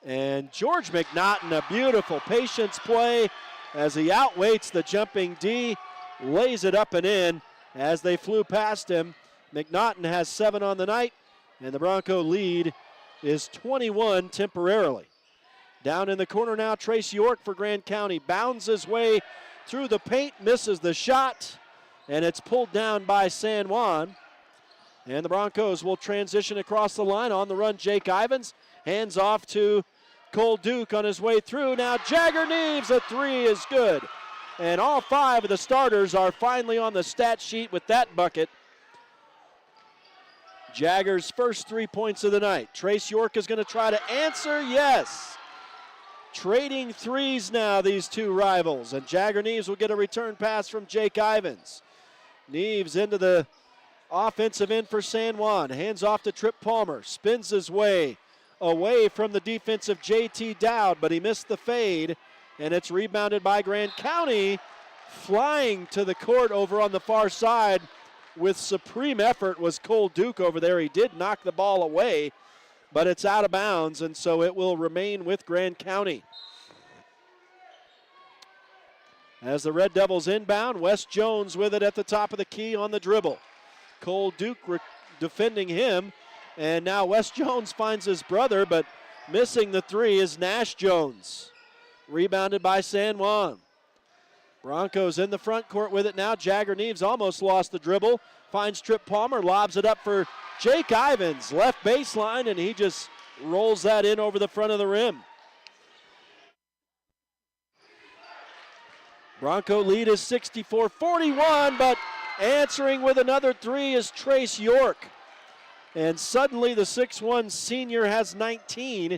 And George McNaughton, a beautiful patience play as he outweights the jumping D, lays it up and in as they flew past him. McNaughton has 7 on the night, and the Bronco lead is 21 temporarily. Down in the corner now, Trace York for Grand County bounds his way through the paint, misses the shot, and it's pulled down by San Juan. And the Broncos will transition across the line. On the run, Jake Ivins. Hands off to Cole Duke on his way through. Now Jagger Neves, a 3 is good. And all 5 of the starters are finally on the stat sheet with that bucket. Jagger's first 3 points of the night. Trace York is going to try to answer. Yes. Trading threes now, these two rivals. And Jagger Neves will get a return pass from Jake Ivins. Neves into the offensive end for San Juan. Hands off to Trip Palmer. Spins his way away from the defensive J.T. Dowd, but he missed the fade, and it's rebounded by Grand County. Flying to the court over on the far side with supreme effort was Cole Duke over there. He did knock the ball away, but it's out of bounds, and so it will remain with Grand County. As the Red Devils inbound, Wes Jones with it at the top of the key on the dribble. Cole Duke defending him, and now Wes Jones finds his brother, but missing the 3 is Nash Jones. Rebounded by San Juan. Broncos in the front court with it now. Jagger Neves almost lost the dribble. Finds Trip Palmer, lobs it up for Jake Ivins. Left baseline, and he just rolls that in over the front of the rim. Bronco lead is 64-41, but answering with another 3 is Trace York. And suddenly the 6'1 senior has 19.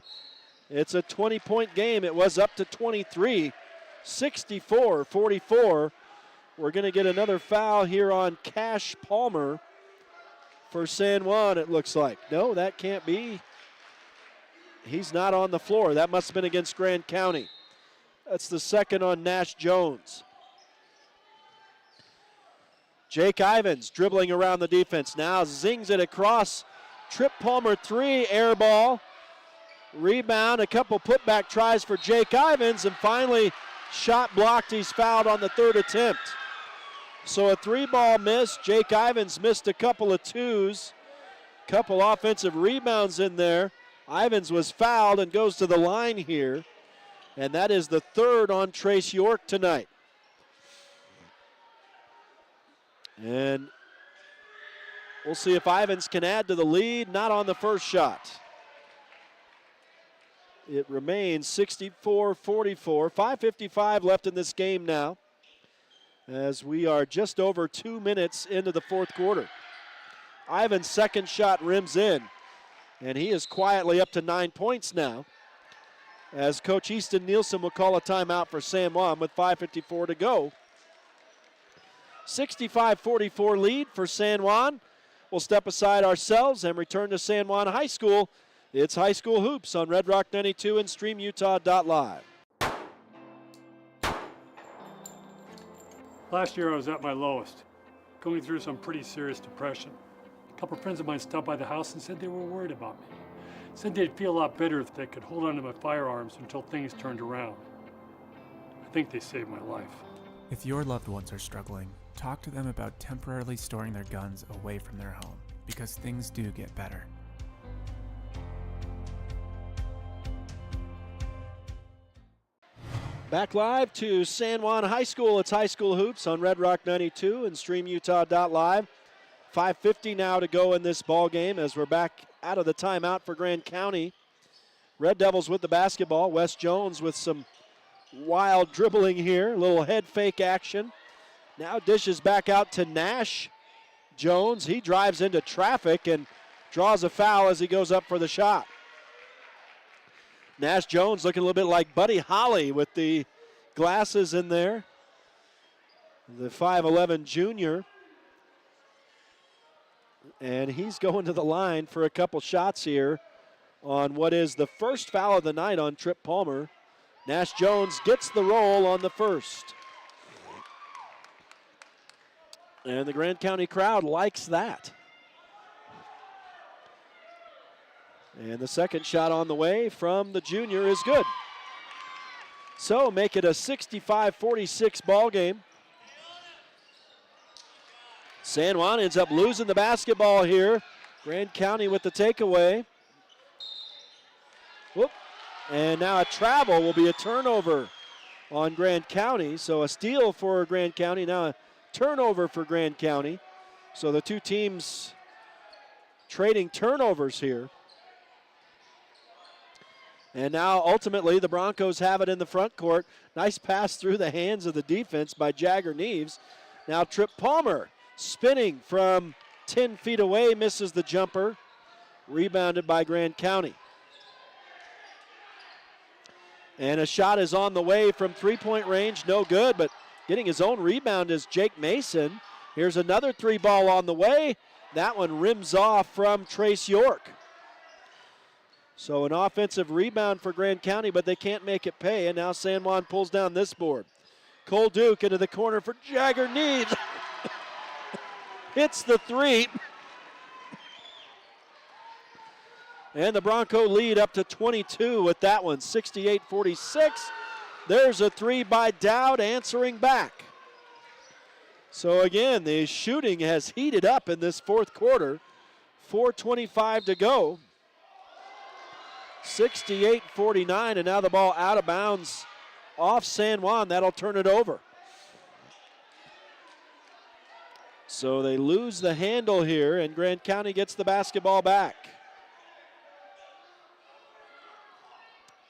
It's a 20-point game. It was up to 23. 64-44. We're going to get another foul here on Cash Palmer for San Juan, it looks like. No, that can't be. He's not on the floor. That must have been against Grand County. That's the second on Nash Jones. Jake Ivins dribbling around the defense. Now zings it across. Trip Palmer 3, air ball. Rebound, a couple putback tries for Jake Ivins, and finally shot blocked. He's fouled on the 3rd attempt. So a 3-ball miss. Jake Ivins missed a couple of 2s. Couple offensive rebounds in there. Ivins was fouled and goes to the line here. And that is the 3rd on Trace York tonight. And we'll see if Ivins can add to the lead. Not on the first shot. It remains 64-44. 5:55 left in this game now, as we are just over 2 minutes into the fourth quarter. Ivins' second shot rims in, and he is quietly up to 9 points now, as Coach Easton Nielsen will call a timeout for San Juan with 5:54 to go. 65-44 lead for San Juan. We'll step aside ourselves and return to San Juan High School. It's High School Hoops on Red Rock 92 and StreamUtah.Live. Last year I was at my lowest, going through some pretty serious depression. A couple friends of mine stopped by the house and said they were worried about me. Said they'd feel a lot better if they could hold on to my firearms until things turned around. I think they saved my life. If your loved ones are struggling, talk to them about temporarily storing their guns away from their home, because things do get better. Back live to San Juan High School. It's High School Hoops on Red Rock 92 and StreamUtah.Live. 5:50 now to go in this ball game as we're back out of the timeout for Grand County. Red Devils with the basketball. Wes Jones with some wild dribbling here. A little head fake action. Now dishes back out to Nash. Jones, he drives into traffic and draws a foul as he goes up for the shot. Nash Jones looking a little bit like Buddy Holly with the glasses in there. The 5'11 junior. And he's going to the line for a couple shots here on what is the first foul of the night on Trip Palmer. Nash Jones gets the roll on the first. And the Grand County crowd likes that. And the second shot on the way from the junior is good. So make it a 65-46 ball game. San Juan ends up losing the basketball here. Grand County with the takeaway. Whoop. And now a travel will be a turnover on Grand County. So a steal for Grand County, now a turnover for Grand County. So the two teams trading turnovers here. And now ultimately the Broncos have it in the front court. Nice pass through the hands of the defense by Jagger Neves. Now Trip Palmer spinning from 10 feet away, misses the jumper. Rebounded by Grand County. And a shot is on the way from three-point range, no good, but getting his own rebound is Jake Mason. Here's another three ball on the way. That one rims off from Trace York. So an offensive rebound for Grand County, but they can't make it pay, and now San Juan pulls down this board. Cole Duke into the corner for Jagger Neves. Hits the three. And the Bronco lead up to 22 with that one, 68-46. There's a three by Dowd answering back. So again, the shooting has heated up in this fourth quarter. 4:25 to go. 68-49, and now the ball out of bounds off San Juan. That'll turn it over. So they lose the handle here, and Grand County gets the basketball back.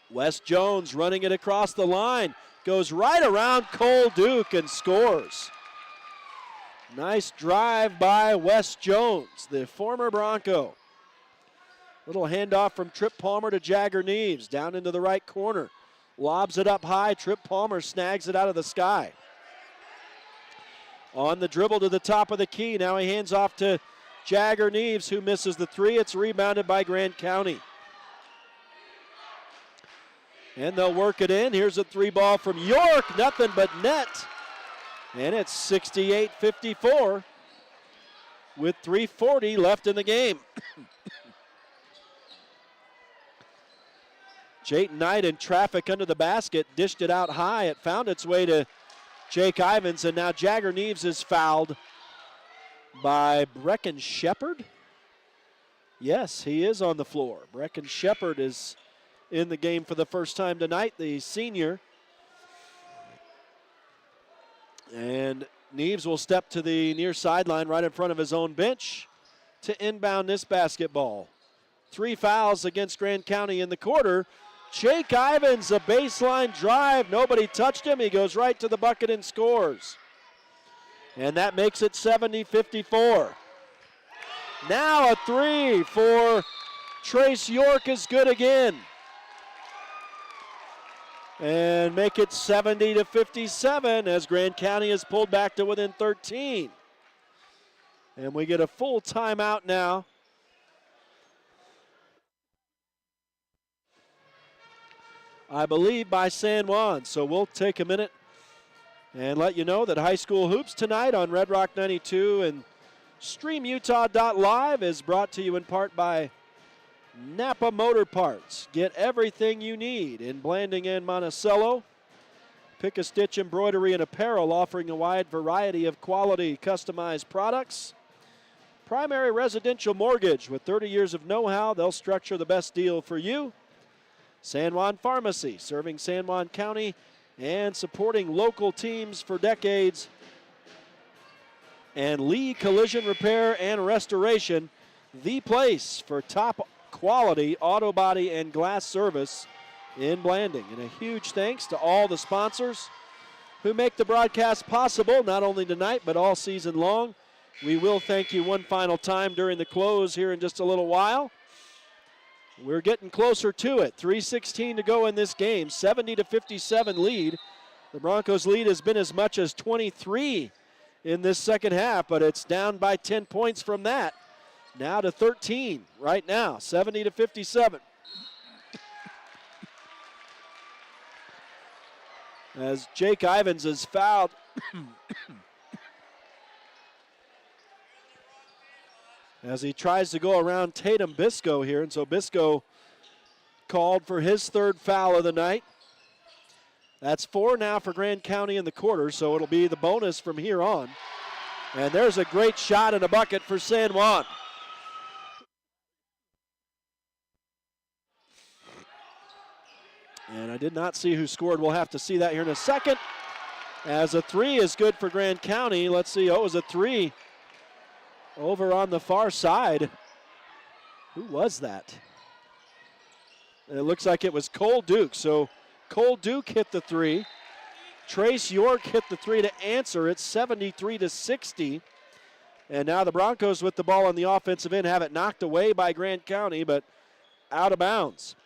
Wes Jones running it across the line. Goes right around Cole Duke and scores. Nice drive by Wes Jones, the former Bronco. Little handoff from Trip Palmer to Jagger Neves. Down into the right corner. Lobs it up high. Trip Palmer snags it out of the sky. On the dribble to the top of the key. Now he hands off to Jagger Neves, who misses the three. It's rebounded by Grand County. And they'll work it in. Here's a three ball from York. Nothing but net. And it's 68-54 with 3:40 left in the game. Jayton Knight in traffic under the basket, dished it out high. It found its way to Jake Ivins, and now Jagger Neves is fouled by Brecken Shepard. Yes, he is on the floor. Brecken Shepard is in the game for the first time tonight, the senior. And Neves will step to the near sideline right in front of his own bench to inbound this basketball. 3 fouls against Grand County in the quarter. Jake Ivins, a baseline drive. Nobody touched him. He goes right to the bucket and scores. And that makes it 70-54. Now a three for Trace York is good again. And make it 70-57 as Grand County is pulled back to within 13. And we get a full timeout now. I believe by San Juan. So we'll take a minute and let you know that high school hoops tonight on Red Rock 92 and StreamUtah.Live is brought to you in part by Napa Motor Parts. Get everything you need in Blanding and Monticello. Pick a Stitch Embroidery and Apparel, offering a wide variety of quality customized products. Primary Residential Mortgage. With 30 years of know-how, they'll structure the best deal for you. San Juan Pharmacy, serving San Juan County and supporting local teams for decades. And Lee Collision Repair and Restoration, the place for top quality auto body and glass service in Blanding. And a huge thanks to all the sponsors who make the broadcast possible, not only tonight, but all season long. We will thank you one final time during the close here in just a little while. We're getting closer to it. 3:16 to go in this game, 70-57 lead. The Broncos' lead has been as much as 23 in this second half, but it's down by 10 points from that. Now to 13 right now, 70-57. As Jake Ivins is fouled. As he tries to go around Tatum Bisco here, and so Bisco called for his third foul of the night. That's 4 now for Grand County in the quarter, so it'll be the bonus from here on. And there's a great shot and a bucket for San Juan. And I did not see who scored. We'll have to see that here in a second. As a 3 is good for Grand County. Let's see, it was a 3 over on the far side. Who was that? It looks like it was Cole Duke. So Cole Duke hit the 3. Trace York hit the 3 to answer. It's 73-60. And now the Broncos with the ball on the offensive end have it knocked away by Grand County, but out of bounds.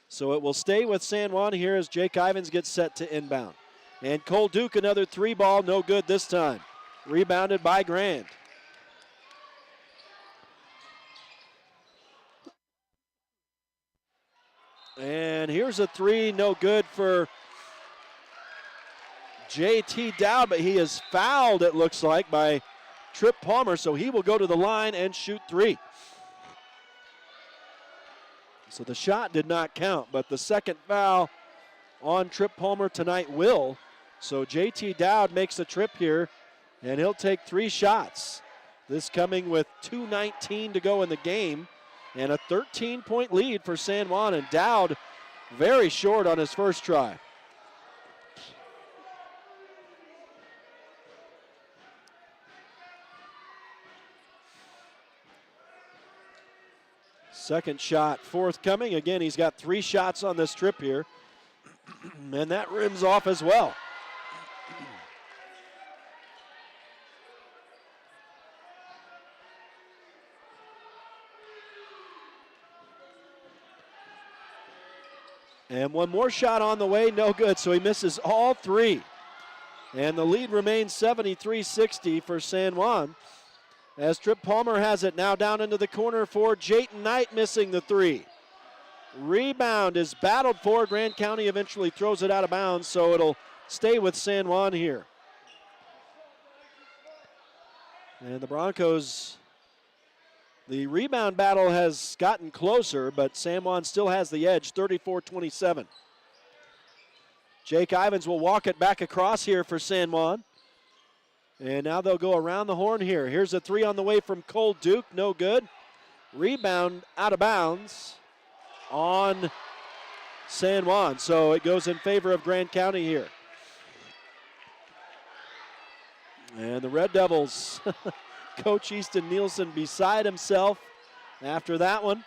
So it will stay with San Juan here as Jake Ivins gets set to inbound. And Cole Duke, another 3 ball, no good this time. Rebounded by Grand. And here's a 3, no good for J.T. Dowd, but he is fouled, it looks like, by Trip Palmer, so he will go to the line and shoot 3. So the shot did not count, but the second foul on Trip Palmer tonight will. So J.T. Dowd makes a trip here, and he'll take 3 shots. This coming with 2:19 to go in the game, and a 13-point lead for San Juan, and Dowd very short on his first try. Second shot forthcoming. Again, he's got 3 shots on this trip here, and that rims off as well. And one more shot on the way, no good, so he misses all 3. And the lead remains 73-60 for San Juan. As Trip Palmer has it now down into the corner for Jayton Knight, missing the 3. Rebound is battled for. Grand County eventually throws it out of bounds, so it'll stay with San Juan here. And the Broncos, the rebound battle has gotten closer, but San Juan still has the edge, 34-27. Jake Ivins will walk it back across here for San Juan. And now they'll go around the horn here. Here's a 3 on the way from Cole Duke, no good. Rebound out of bounds on San Juan, so it goes in favor of Grand County here. And the Red Devils, Coach Easton Nielsen beside himself after that one.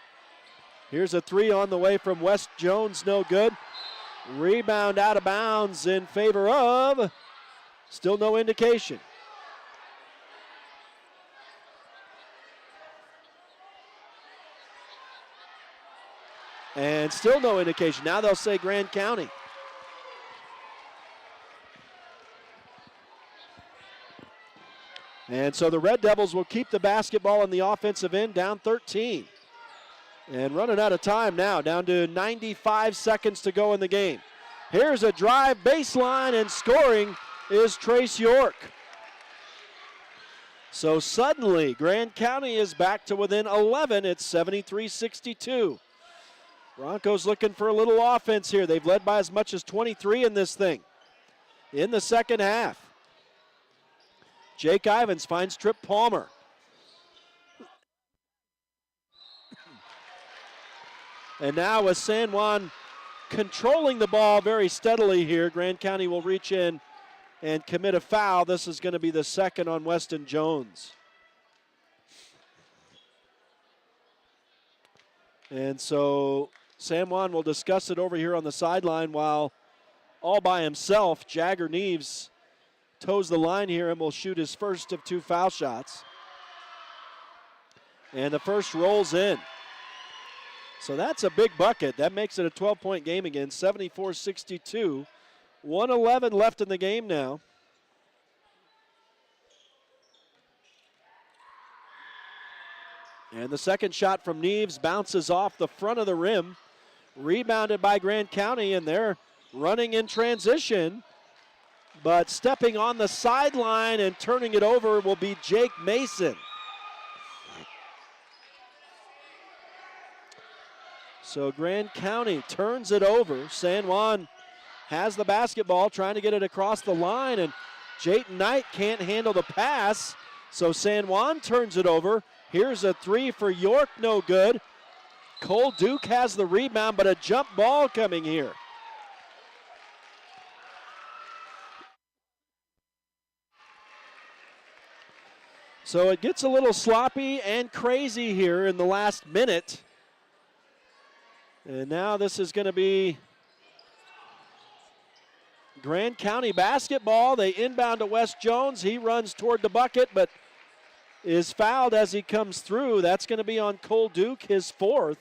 Here's a 3 on the way from West Jones, no good. Rebound out of bounds in favor of, still no indication. And still no indication. Now they'll say Grand County. And so the Red Devils will keep the basketball on the offensive end, down 13. And running out of time now, down to 95 seconds to go in the game. Here's a drive baseline, and scoring is Trace York. So suddenly, Grand County is back to within 11. It's 73-62. Broncos looking for a little offense here. They've led by as much as 23 in this thing in the second half. Jake Ivins finds Trip Palmer. And now with San Juan controlling the ball very steadily here. Grand County will reach in and commit a foul. This is going to be the second on Weston Jones. And so San Juan will discuss it over here on the sideline while all by himself, Jagger Neves toes the line here and will shoot his first of 2 foul shots. And the first rolls in. So that's a big bucket. That makes it a 12-point game again, 74-62. 1:11 left in the game now. And the second shot from Neves bounces off the front of the rim. Rebounded by Grand County, and they're running in transition. But stepping on the sideline and turning it over will be Jake Mason. So Grand County turns it over. San Juan has the basketball, trying to get it across the line, and Jayton Knight can't handle the pass. So San Juan turns it over. Here's a 3 for York, no good. Cole Duke has the rebound, but a jump ball coming here. So it gets a little sloppy and crazy here in the last minute. And now this is going to be Grand County basketball. They inbound to Wes Jones. He runs toward the bucket, but is fouled as he comes through. That's going to be on Cole Duke, his 4th.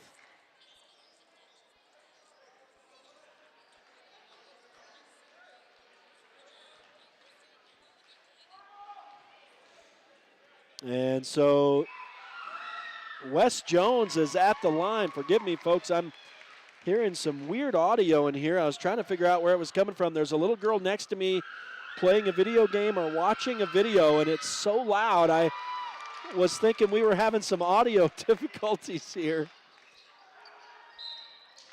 And so Wes Jones is at the line. Forgive me, folks. I'm hearing some weird audio in here. I was trying to figure out where it was coming from. There's a little girl next to me playing a video game or watching a video, and it's so loud. I was thinking we were having some audio difficulties here.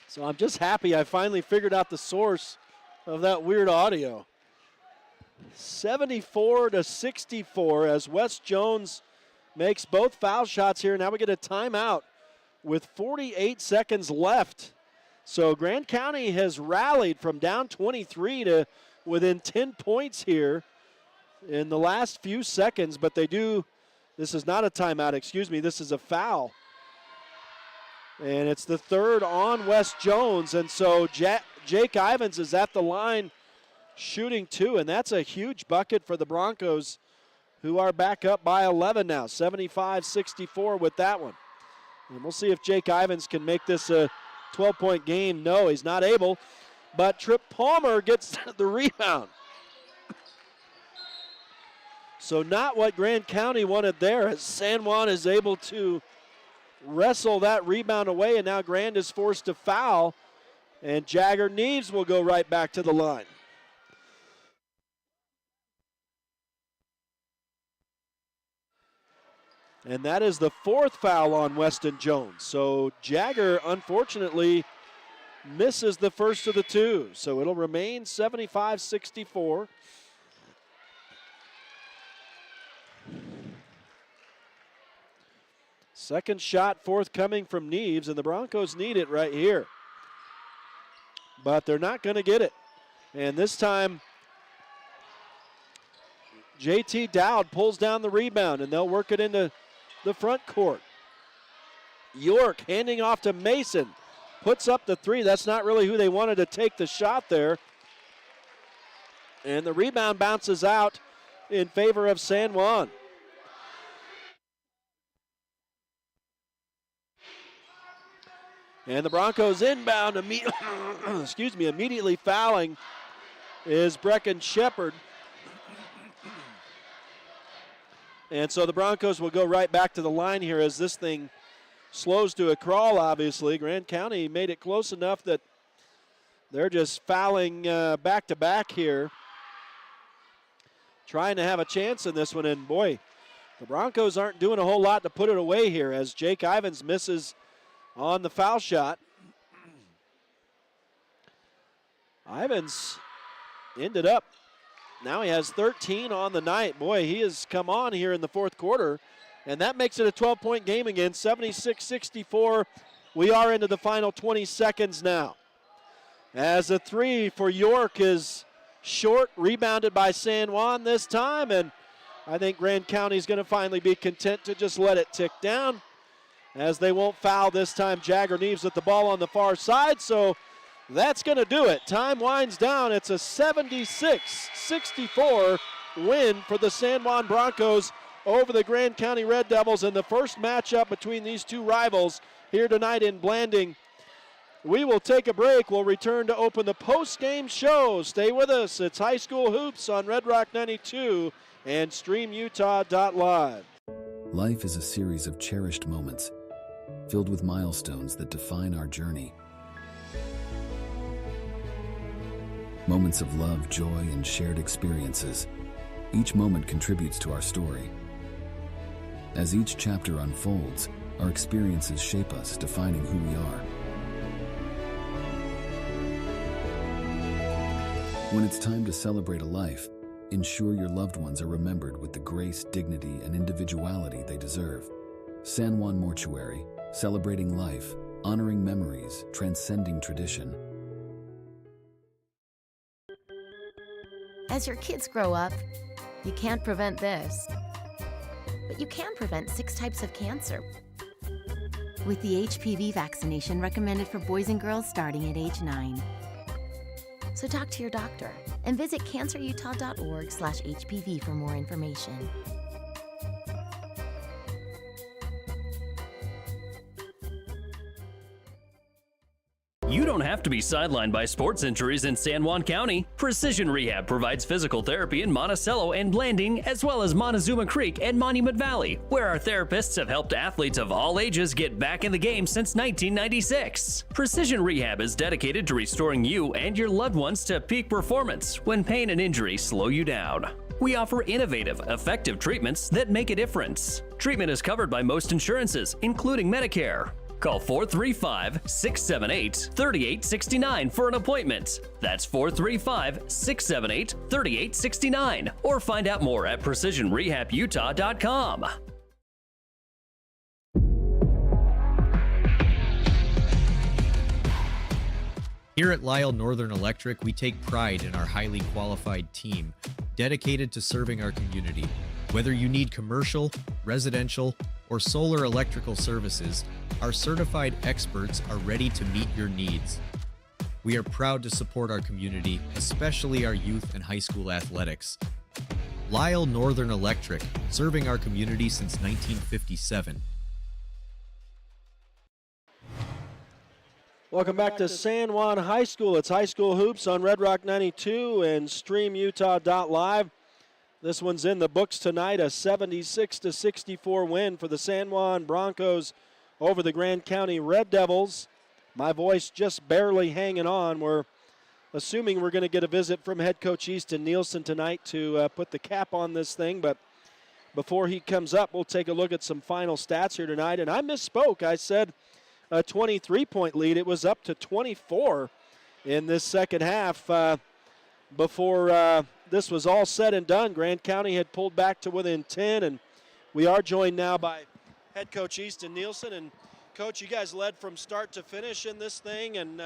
So I'm just happy I finally figured out the source of that weird audio. 74-64 as Wes Jones makes both foul shots here. Now we get a timeout with 48 seconds left. So Grand County has rallied from down 23 to within 10 points here in the last few seconds, but they do, this is not a timeout, excuse me, this is a foul. And it's the 3rd on Wes Jones, and so Jake Ivins is at the line shooting 2, and that's a huge bucket for the Broncos, who are back up by 11 now, 75-64 with that one. And we'll see if Jake Ivins can make this a 12-point game. No, he's not able, but Trip Palmer gets the rebound. So not what Grand County wanted there, as San Juan is able to wrestle that rebound away, and now Grand is forced to foul, and Jagger Neves will go right back to the line. And that is the 4th foul on Weston Jones. So Jagger, unfortunately, misses the first of the 2. So it'll remain 75-64. Second shot forthcoming from Neves, and the Broncos need it right here. But they're not going to get it. And this time, JT Dowd pulls down the rebound, and they'll work it into the front court. York handing off to Mason. Puts up the 3. That's not really who they wanted to take the shot there. And the rebound bounces out in favor of San Juan. And the Broncos inbound, immediately fouling is Brecken Shepard. And so the Broncos will go right back to the line here as this thing slows to a crawl, obviously. Grand County made it close enough that they're just fouling back-to-back here, trying to have a chance in this one. And, boy, the Broncos aren't doing a whole lot to put it away here as Jake Ivins misses on the foul shot. Ivins ended up, now he has 13 on the night. Boy, he has come on here in the 4th quarter, and that makes it a 12-point game again, 76-64. We are into the final 20 seconds now. As a three for York is short, rebounded by San Juan this time, and I think Grand County's going to finally be content to just let it tick down, as they won't foul this time. Jagger Neves with the ball on the far side, so that's going to do it. Time winds down. It's a 76-64 win for the San Juan Broncos over the Grand County Red Devils in the first matchup between these two rivals here tonight in Blanding. We will take a break. We'll return to open the post-game show. Stay with us. It's High School Hoops on Red Rock 92 and StreamUtah.Live. Life is a series of cherished moments, filled with milestones that define our journey. Moments of love, joy, and shared experiences. Each moment contributes to our story. As each chapter unfolds, our experiences shape us, defining who we are. When it's time to celebrate a life, ensure your loved ones are remembered with the grace, dignity, and individuality they deserve. San Juan Mortuary, celebrating life, honoring memories, transcending tradition. As your kids grow up, you can't prevent this, but you can prevent 6 types of cancer. With the HPV vaccination recommended for boys and girls starting at age 9. So talk to your doctor and visit cancerutah.org/HPV for more information. You don't have to be sidelined by sports injuries in San Juan County. Precision Rehab provides physical therapy in Monticello and Blanding, as well as Montezuma Creek and Monument Valley, where our therapists have helped athletes of all ages get back in the game since 1996. Precision Rehab is dedicated to restoring you and your loved ones to peak performance when pain and injury slow you down. We offer innovative, effective treatments that make a difference. Treatment is covered by most insurances, including Medicare. Call 435-678-3869 for an appointment. That's 435-678-3869. Or find out more at PrecisionRehabUtah.com. Here at Lyle Northern Electric, we take pride in our highly qualified team, dedicated to serving our community. Whether you need commercial, residential, or solar electrical services, our certified experts are ready to meet your needs. We are proud to support our community, especially our youth and high school athletics. Lyle Northern Electric, serving our community since 1957. Welcome back to San Juan High School. It's High School Hoops on Red Rock 92 and StreamUtah.Live. This one's in the books tonight, a 76-64 win for the San Juan Broncos over the Grand County Red Devils. My voice just barely hanging on. We're assuming we're going to get a visit from head coach Easton Nielsen tonight to put the cap on this thing. But before he comes up, we'll take a look at some final stats here tonight. And I misspoke. I said a 23-point lead. It was up to 24 in this second half. Before this was all said and done, Grand County had pulled back to within 10, and we are joined now by head coach Easton Nielsen. And coach, you guys led from start to finish in this thing, and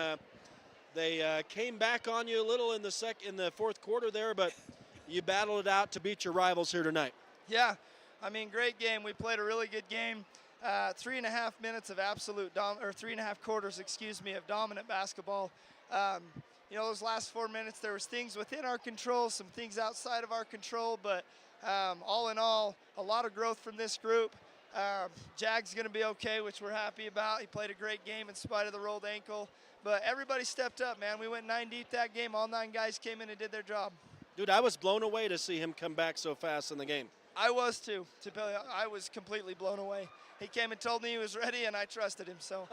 they came back on you a little in the fourth quarter there, but you battled it out to beat your rivals here tonight. Yeah, I mean, great game. We played a really good game. 3.5 minutes of absolute 3.5 quarters, of dominant basketball. You know, those last 4 minutes, there was things within our control, some things outside of our control, but all in all, a lot of growth from this group. Jag's going to be okay, which we're happy about. He played a great game in spite of the rolled ankle, but everybody stepped up, man. We went 9 deep that game. All 9 guys came in and did their job. Dude, I was blown away to see him come back so fast in the game. I was too. I was completely blown away. He came and told me he was ready, and I trusted him, so.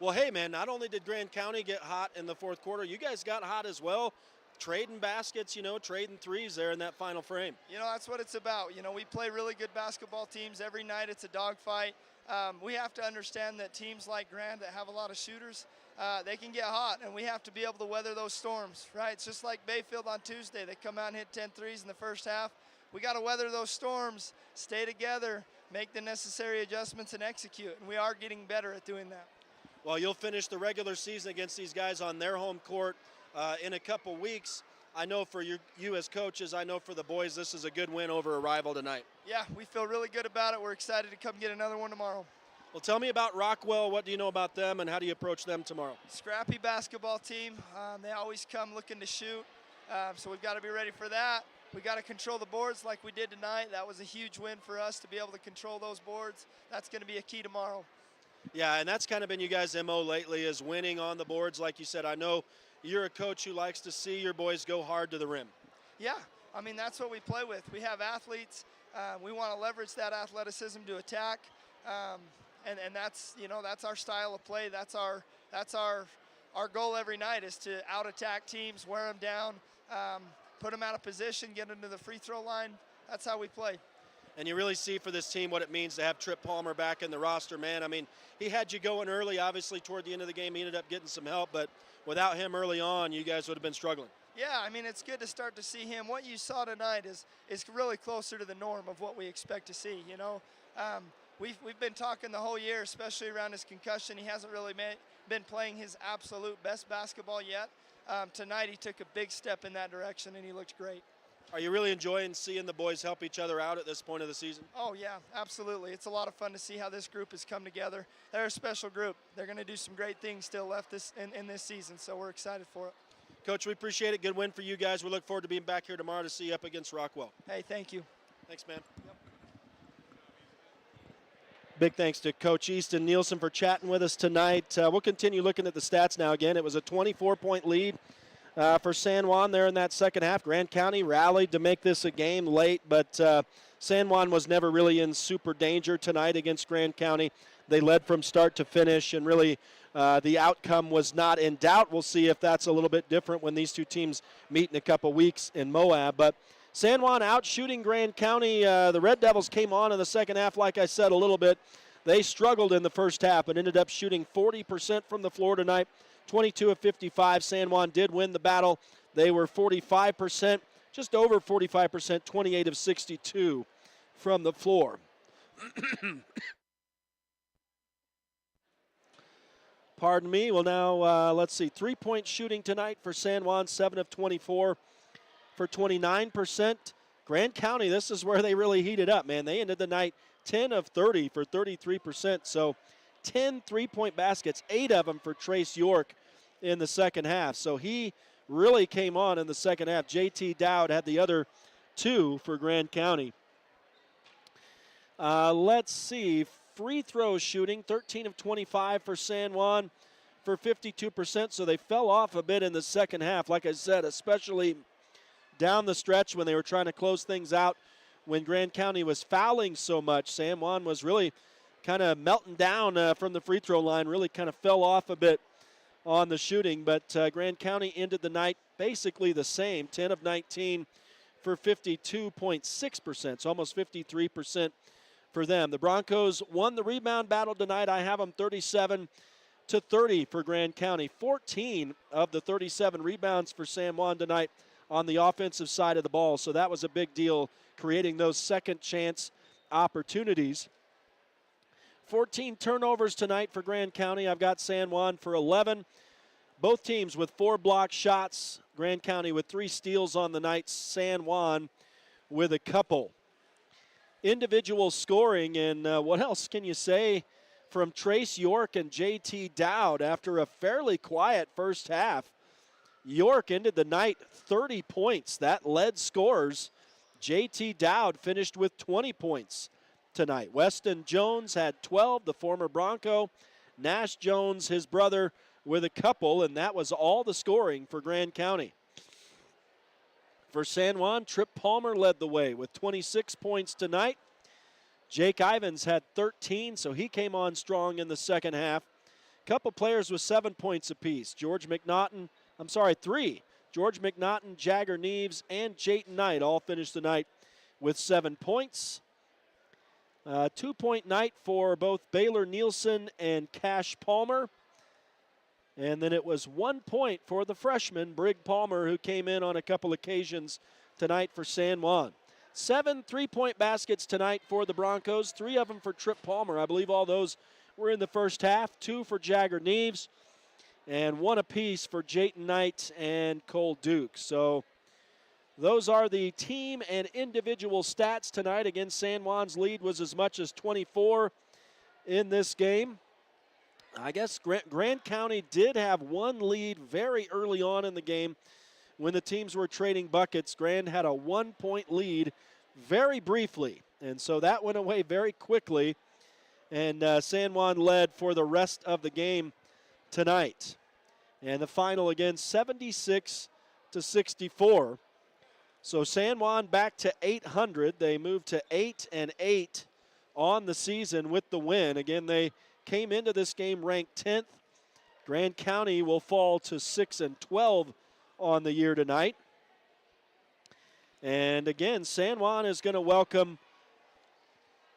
Well, hey, man, not only did Grand County get hot in the fourth quarter, you guys got hot as well, trading baskets, trading threes there in that final frame. You know, that's what it's about. You know, we play really good basketball teams every night. It's a dogfight. We have to understand that teams like Grand that have a lot of shooters, they can get hot, and we have to be able to weather those storms, right? It's just like Bayfield on Tuesday. They come out and hit 10 threes in the first half. We got to weather those storms, stay together, make the necessary adjustments, and execute, and we are getting better at doing that. Well, you'll finish the regular season against these guys on their home court in a couple weeks. I know for you as coaches, I know for the boys, this is a good win over a rival tonight. Yeah, we feel really good about it. We're excited to come get another one tomorrow. Well, tell me about Rockwell. What do you know about them, and how do you approach them tomorrow? Scrappy basketball team. They always come looking to shoot, so we've got to be ready for that. We got to control the boards like we did tonight. That was a huge win for us to be able to control those boards. That's going to be a key tomorrow. Yeah, and that's kind of been you guys' MO lately, is winning on the boards. Like you said, I know you're a coach who likes to see your boys go hard to the rim. Yeah, I mean, that's what we play with. We have athletes. We want to leverage that athleticism to attack. And that's, that's our style of play. That's our goal every night, is to out-attack teams, wear them down, put them out of position, get them to the free throw line. That's how we play. And you really see for this team what it means to have Trip Palmer back in the roster, man. I mean, he had you going early. Obviously, toward the end of the game, he ended up getting some help. But without him early on, you guys would have been struggling. Yeah, I mean, it's good to start to see him. What you saw tonight is really closer to the norm of what we expect to see, We've been talking the whole year, especially around his concussion. He hasn't really been playing his absolute best basketball yet. Tonight he took a big step in that direction, and he looked great. Are you really enjoying seeing the boys help each other out at this point of the season? Oh, yeah, absolutely. It's a lot of fun to see how this group has come together. They're a special group. They're going to do some great things still left in this season, so we're excited for it. Coach, we appreciate it. Good win for you guys. We look forward to being back here tomorrow to see you up against Rockwell. Hey, thank you. Thanks, man. Yep. Big thanks to Coach Easton Nielsen for chatting with us tonight. We'll continue looking at the stats now. Again, it was a 24-point lead for San Juan there in that second half. Grand County rallied to make this a game late, but San Juan was never really in super danger tonight against Grand County. They led from start to finish, and really the outcome was not in doubt. We'll see if that's a little bit different when these two teams meet in a couple weeks in Moab. But San Juan out shooting Grand County. The Red Devils came on in the second half, like I said, a little bit. They struggled in the first half but ended up shooting 40% from the floor tonight, 22 of 55. San Juan did win the battle. They were 45%, just over 45%, 28 of 62 from the floor. Pardon me. Well, now, let's see. Three-point shooting tonight for San Juan, 7 of 24 for 29%. Grand County, this is where they really heated up, man. They ended the night 10 of 30 for 33%. So 10 three-point baskets, 8 of them for Trace York in the second half. So he really came on in the second half. J.T. Dowd had the other 2 for Grand County. Let's see. Free throw shooting, 13 of 25 for San Juan for 52%. So they fell off a bit in the second half, like I said, especially down the stretch when they were trying to close things out. When Grand County was fouling so much, San Juan was really kind of melting down from the free throw line, really kind of fell off a bit on the shooting. But Grand County ended the night basically the same, 10 of 19 for 52.6%, so almost 53% for them. The Broncos won the rebound battle tonight. I have them 37 to 30 for Grand County. 14 of the 37 rebounds for San Juan tonight on the offensive side of the ball. So that was a big deal, creating those second chance opportunities. 14 turnovers tonight for Grand County. I've got San Juan for 11. Both teams with 4 block shots. Grand County with 3 steals on the night. San Juan with a couple. Individual scoring, and what else can you say from Trace York and J.T. Dowd after a fairly quiet first half? York ended the night 30 points. That led scorers. J.T. Dowd finished with 20 points tonight. Weston Jones had 12, the former Bronco. Nash Jones, his brother, with a couple, and that was all the scoring for Grand County. For San Juan, Trip Palmer led the way with 26 points tonight. Jake Ivins had 13, so he came on strong in the second half. Couple players with 7 points apiece. 3. George McNaughton, Jagger Neves, and Jayton Knight all finished the night with 7 points. 2-point night for both Baylor Nielsen and Cash Palmer. And then it was 1 point for the freshman, Brig Palmer, who came in on a couple occasions tonight for San Juan. 7 3-point baskets tonight for the Broncos, 3 of them for Trip Palmer. I believe all those were in the first half, 2 for Jagger Neves, and 1 apiece for Jayton Knight and Cole Duke. So those are the team and individual stats tonight. Again, San Juan's lead was as much as 24 in this game. I guess Grand County did have one lead very early on in the game when the teams were trading buckets. Grand had a 1-point lead very briefly, and so that went away very quickly, and San Juan led for the rest of the game tonight. And the final again, 76-64. So San Juan back to 800. They moved to 8-8 on the season with the win. Again, they came into this game ranked 10th. Grand County will fall to 6-12 on the year tonight. And again, San Juan is going to welcome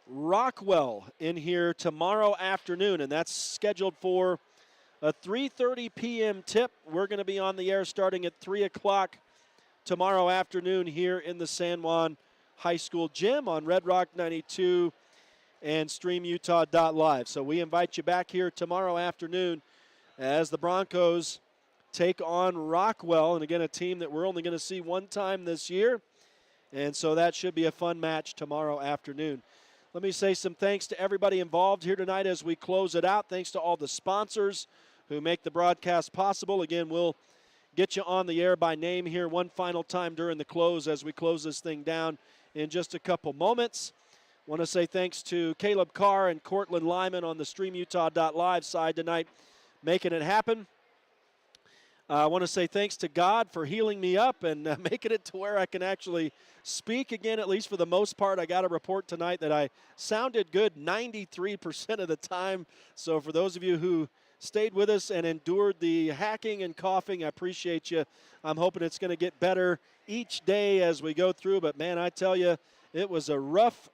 Rockwell in here tomorrow afternoon, and that's scheduled for a 3:30 p.m. tip. We're going to be on the air starting at 3 o'clock tomorrow afternoon here in the San Juan High School gym on Red Rock 92 and StreamUtah.Live. So we invite you back here tomorrow afternoon as the Broncos take on Rockwell, and again, a team that we're only going to see one time this year, and so that should be a fun match tomorrow afternoon. Let me say some thanks to everybody involved here tonight as we close it out. Thanks to all the sponsors who make the broadcast possible. Again, we'll get you on the air by name here one final time during the close as we close this thing down in just a couple moments. Want to say thanks to Caleb Carr and Cortland Lyman on the StreamUtah.Live side tonight, making it happen. I want to say thanks to God for healing me up and making it to where I can actually speak again, at least for the most part. I got a report tonight that I sounded good 93% of the time. So for those of you who stayed with us and endured the hacking and coughing, I appreciate you. I'm hoping it's going to get better each day as we go through. But, man, I tell you, it was a rough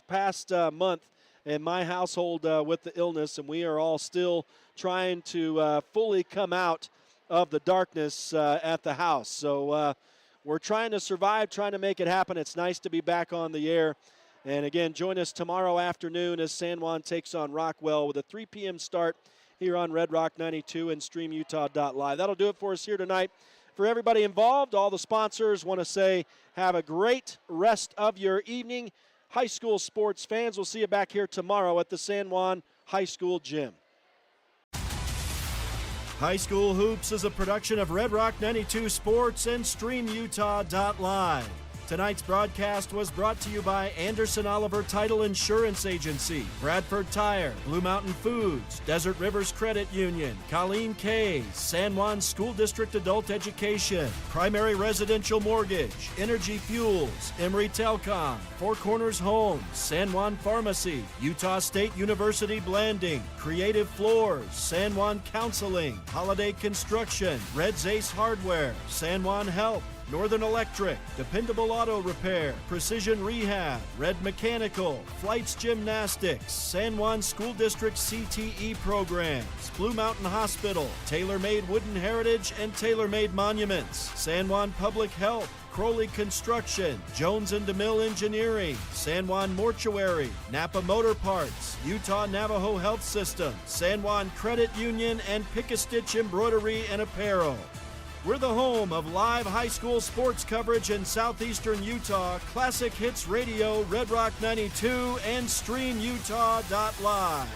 past month in my household with the illness, and we are all still trying to fully come out of the darkness at the house. So we're trying to survive, trying to make it happen. It's nice to be back on the air. And, again, join us tomorrow afternoon as San Juan takes on Rockwell with a 3 p.m. start here on Red Rock 92 and StreamUtah.Live. That'll do it for us here tonight. For everybody involved, all the sponsors, want to say have a great rest of your evening. High school sports fans, we'll see you back here tomorrow at the San Juan High School gym. High School Hoops is a production of Red Rock 92 Sports and StreamUtah.Live. Tonight's broadcast was brought to you by Anderson Oliver Title Insurance Agency, Bradford Tire, Blue Mountain Foods, Desert Rivers Credit Union, Colleen K, San Juan School District Adult Education, Primary Residential Mortgage, Energy Fuels, Emory Telcom, Four Corners Homes, San Juan Pharmacy, Utah State University Blanding, Creative Floors, San Juan Counseling, Holiday Construction, Red's Ace Hardware, San Juan Health, Northern Electric, Dependable Auto Repair, Precision Rehab, Red Mechanical, Flights Gymnastics, San Juan School District CTE Programs, Blue Mountain Hospital, Tailor-Made Wooden Heritage and Tailor-Made Monuments, San Juan Public Health, Crowley Construction, Jones and DeMille Engineering, San Juan Mortuary, Napa Motor Parts, Utah Navajo Health System, San Juan Credit Union, and Pick-a-Stitch Embroidery and Apparel. We're the home of live high school sports coverage in southeastern Utah, Classic Hits Radio, Red Rock 92, and StreamUtah.Live.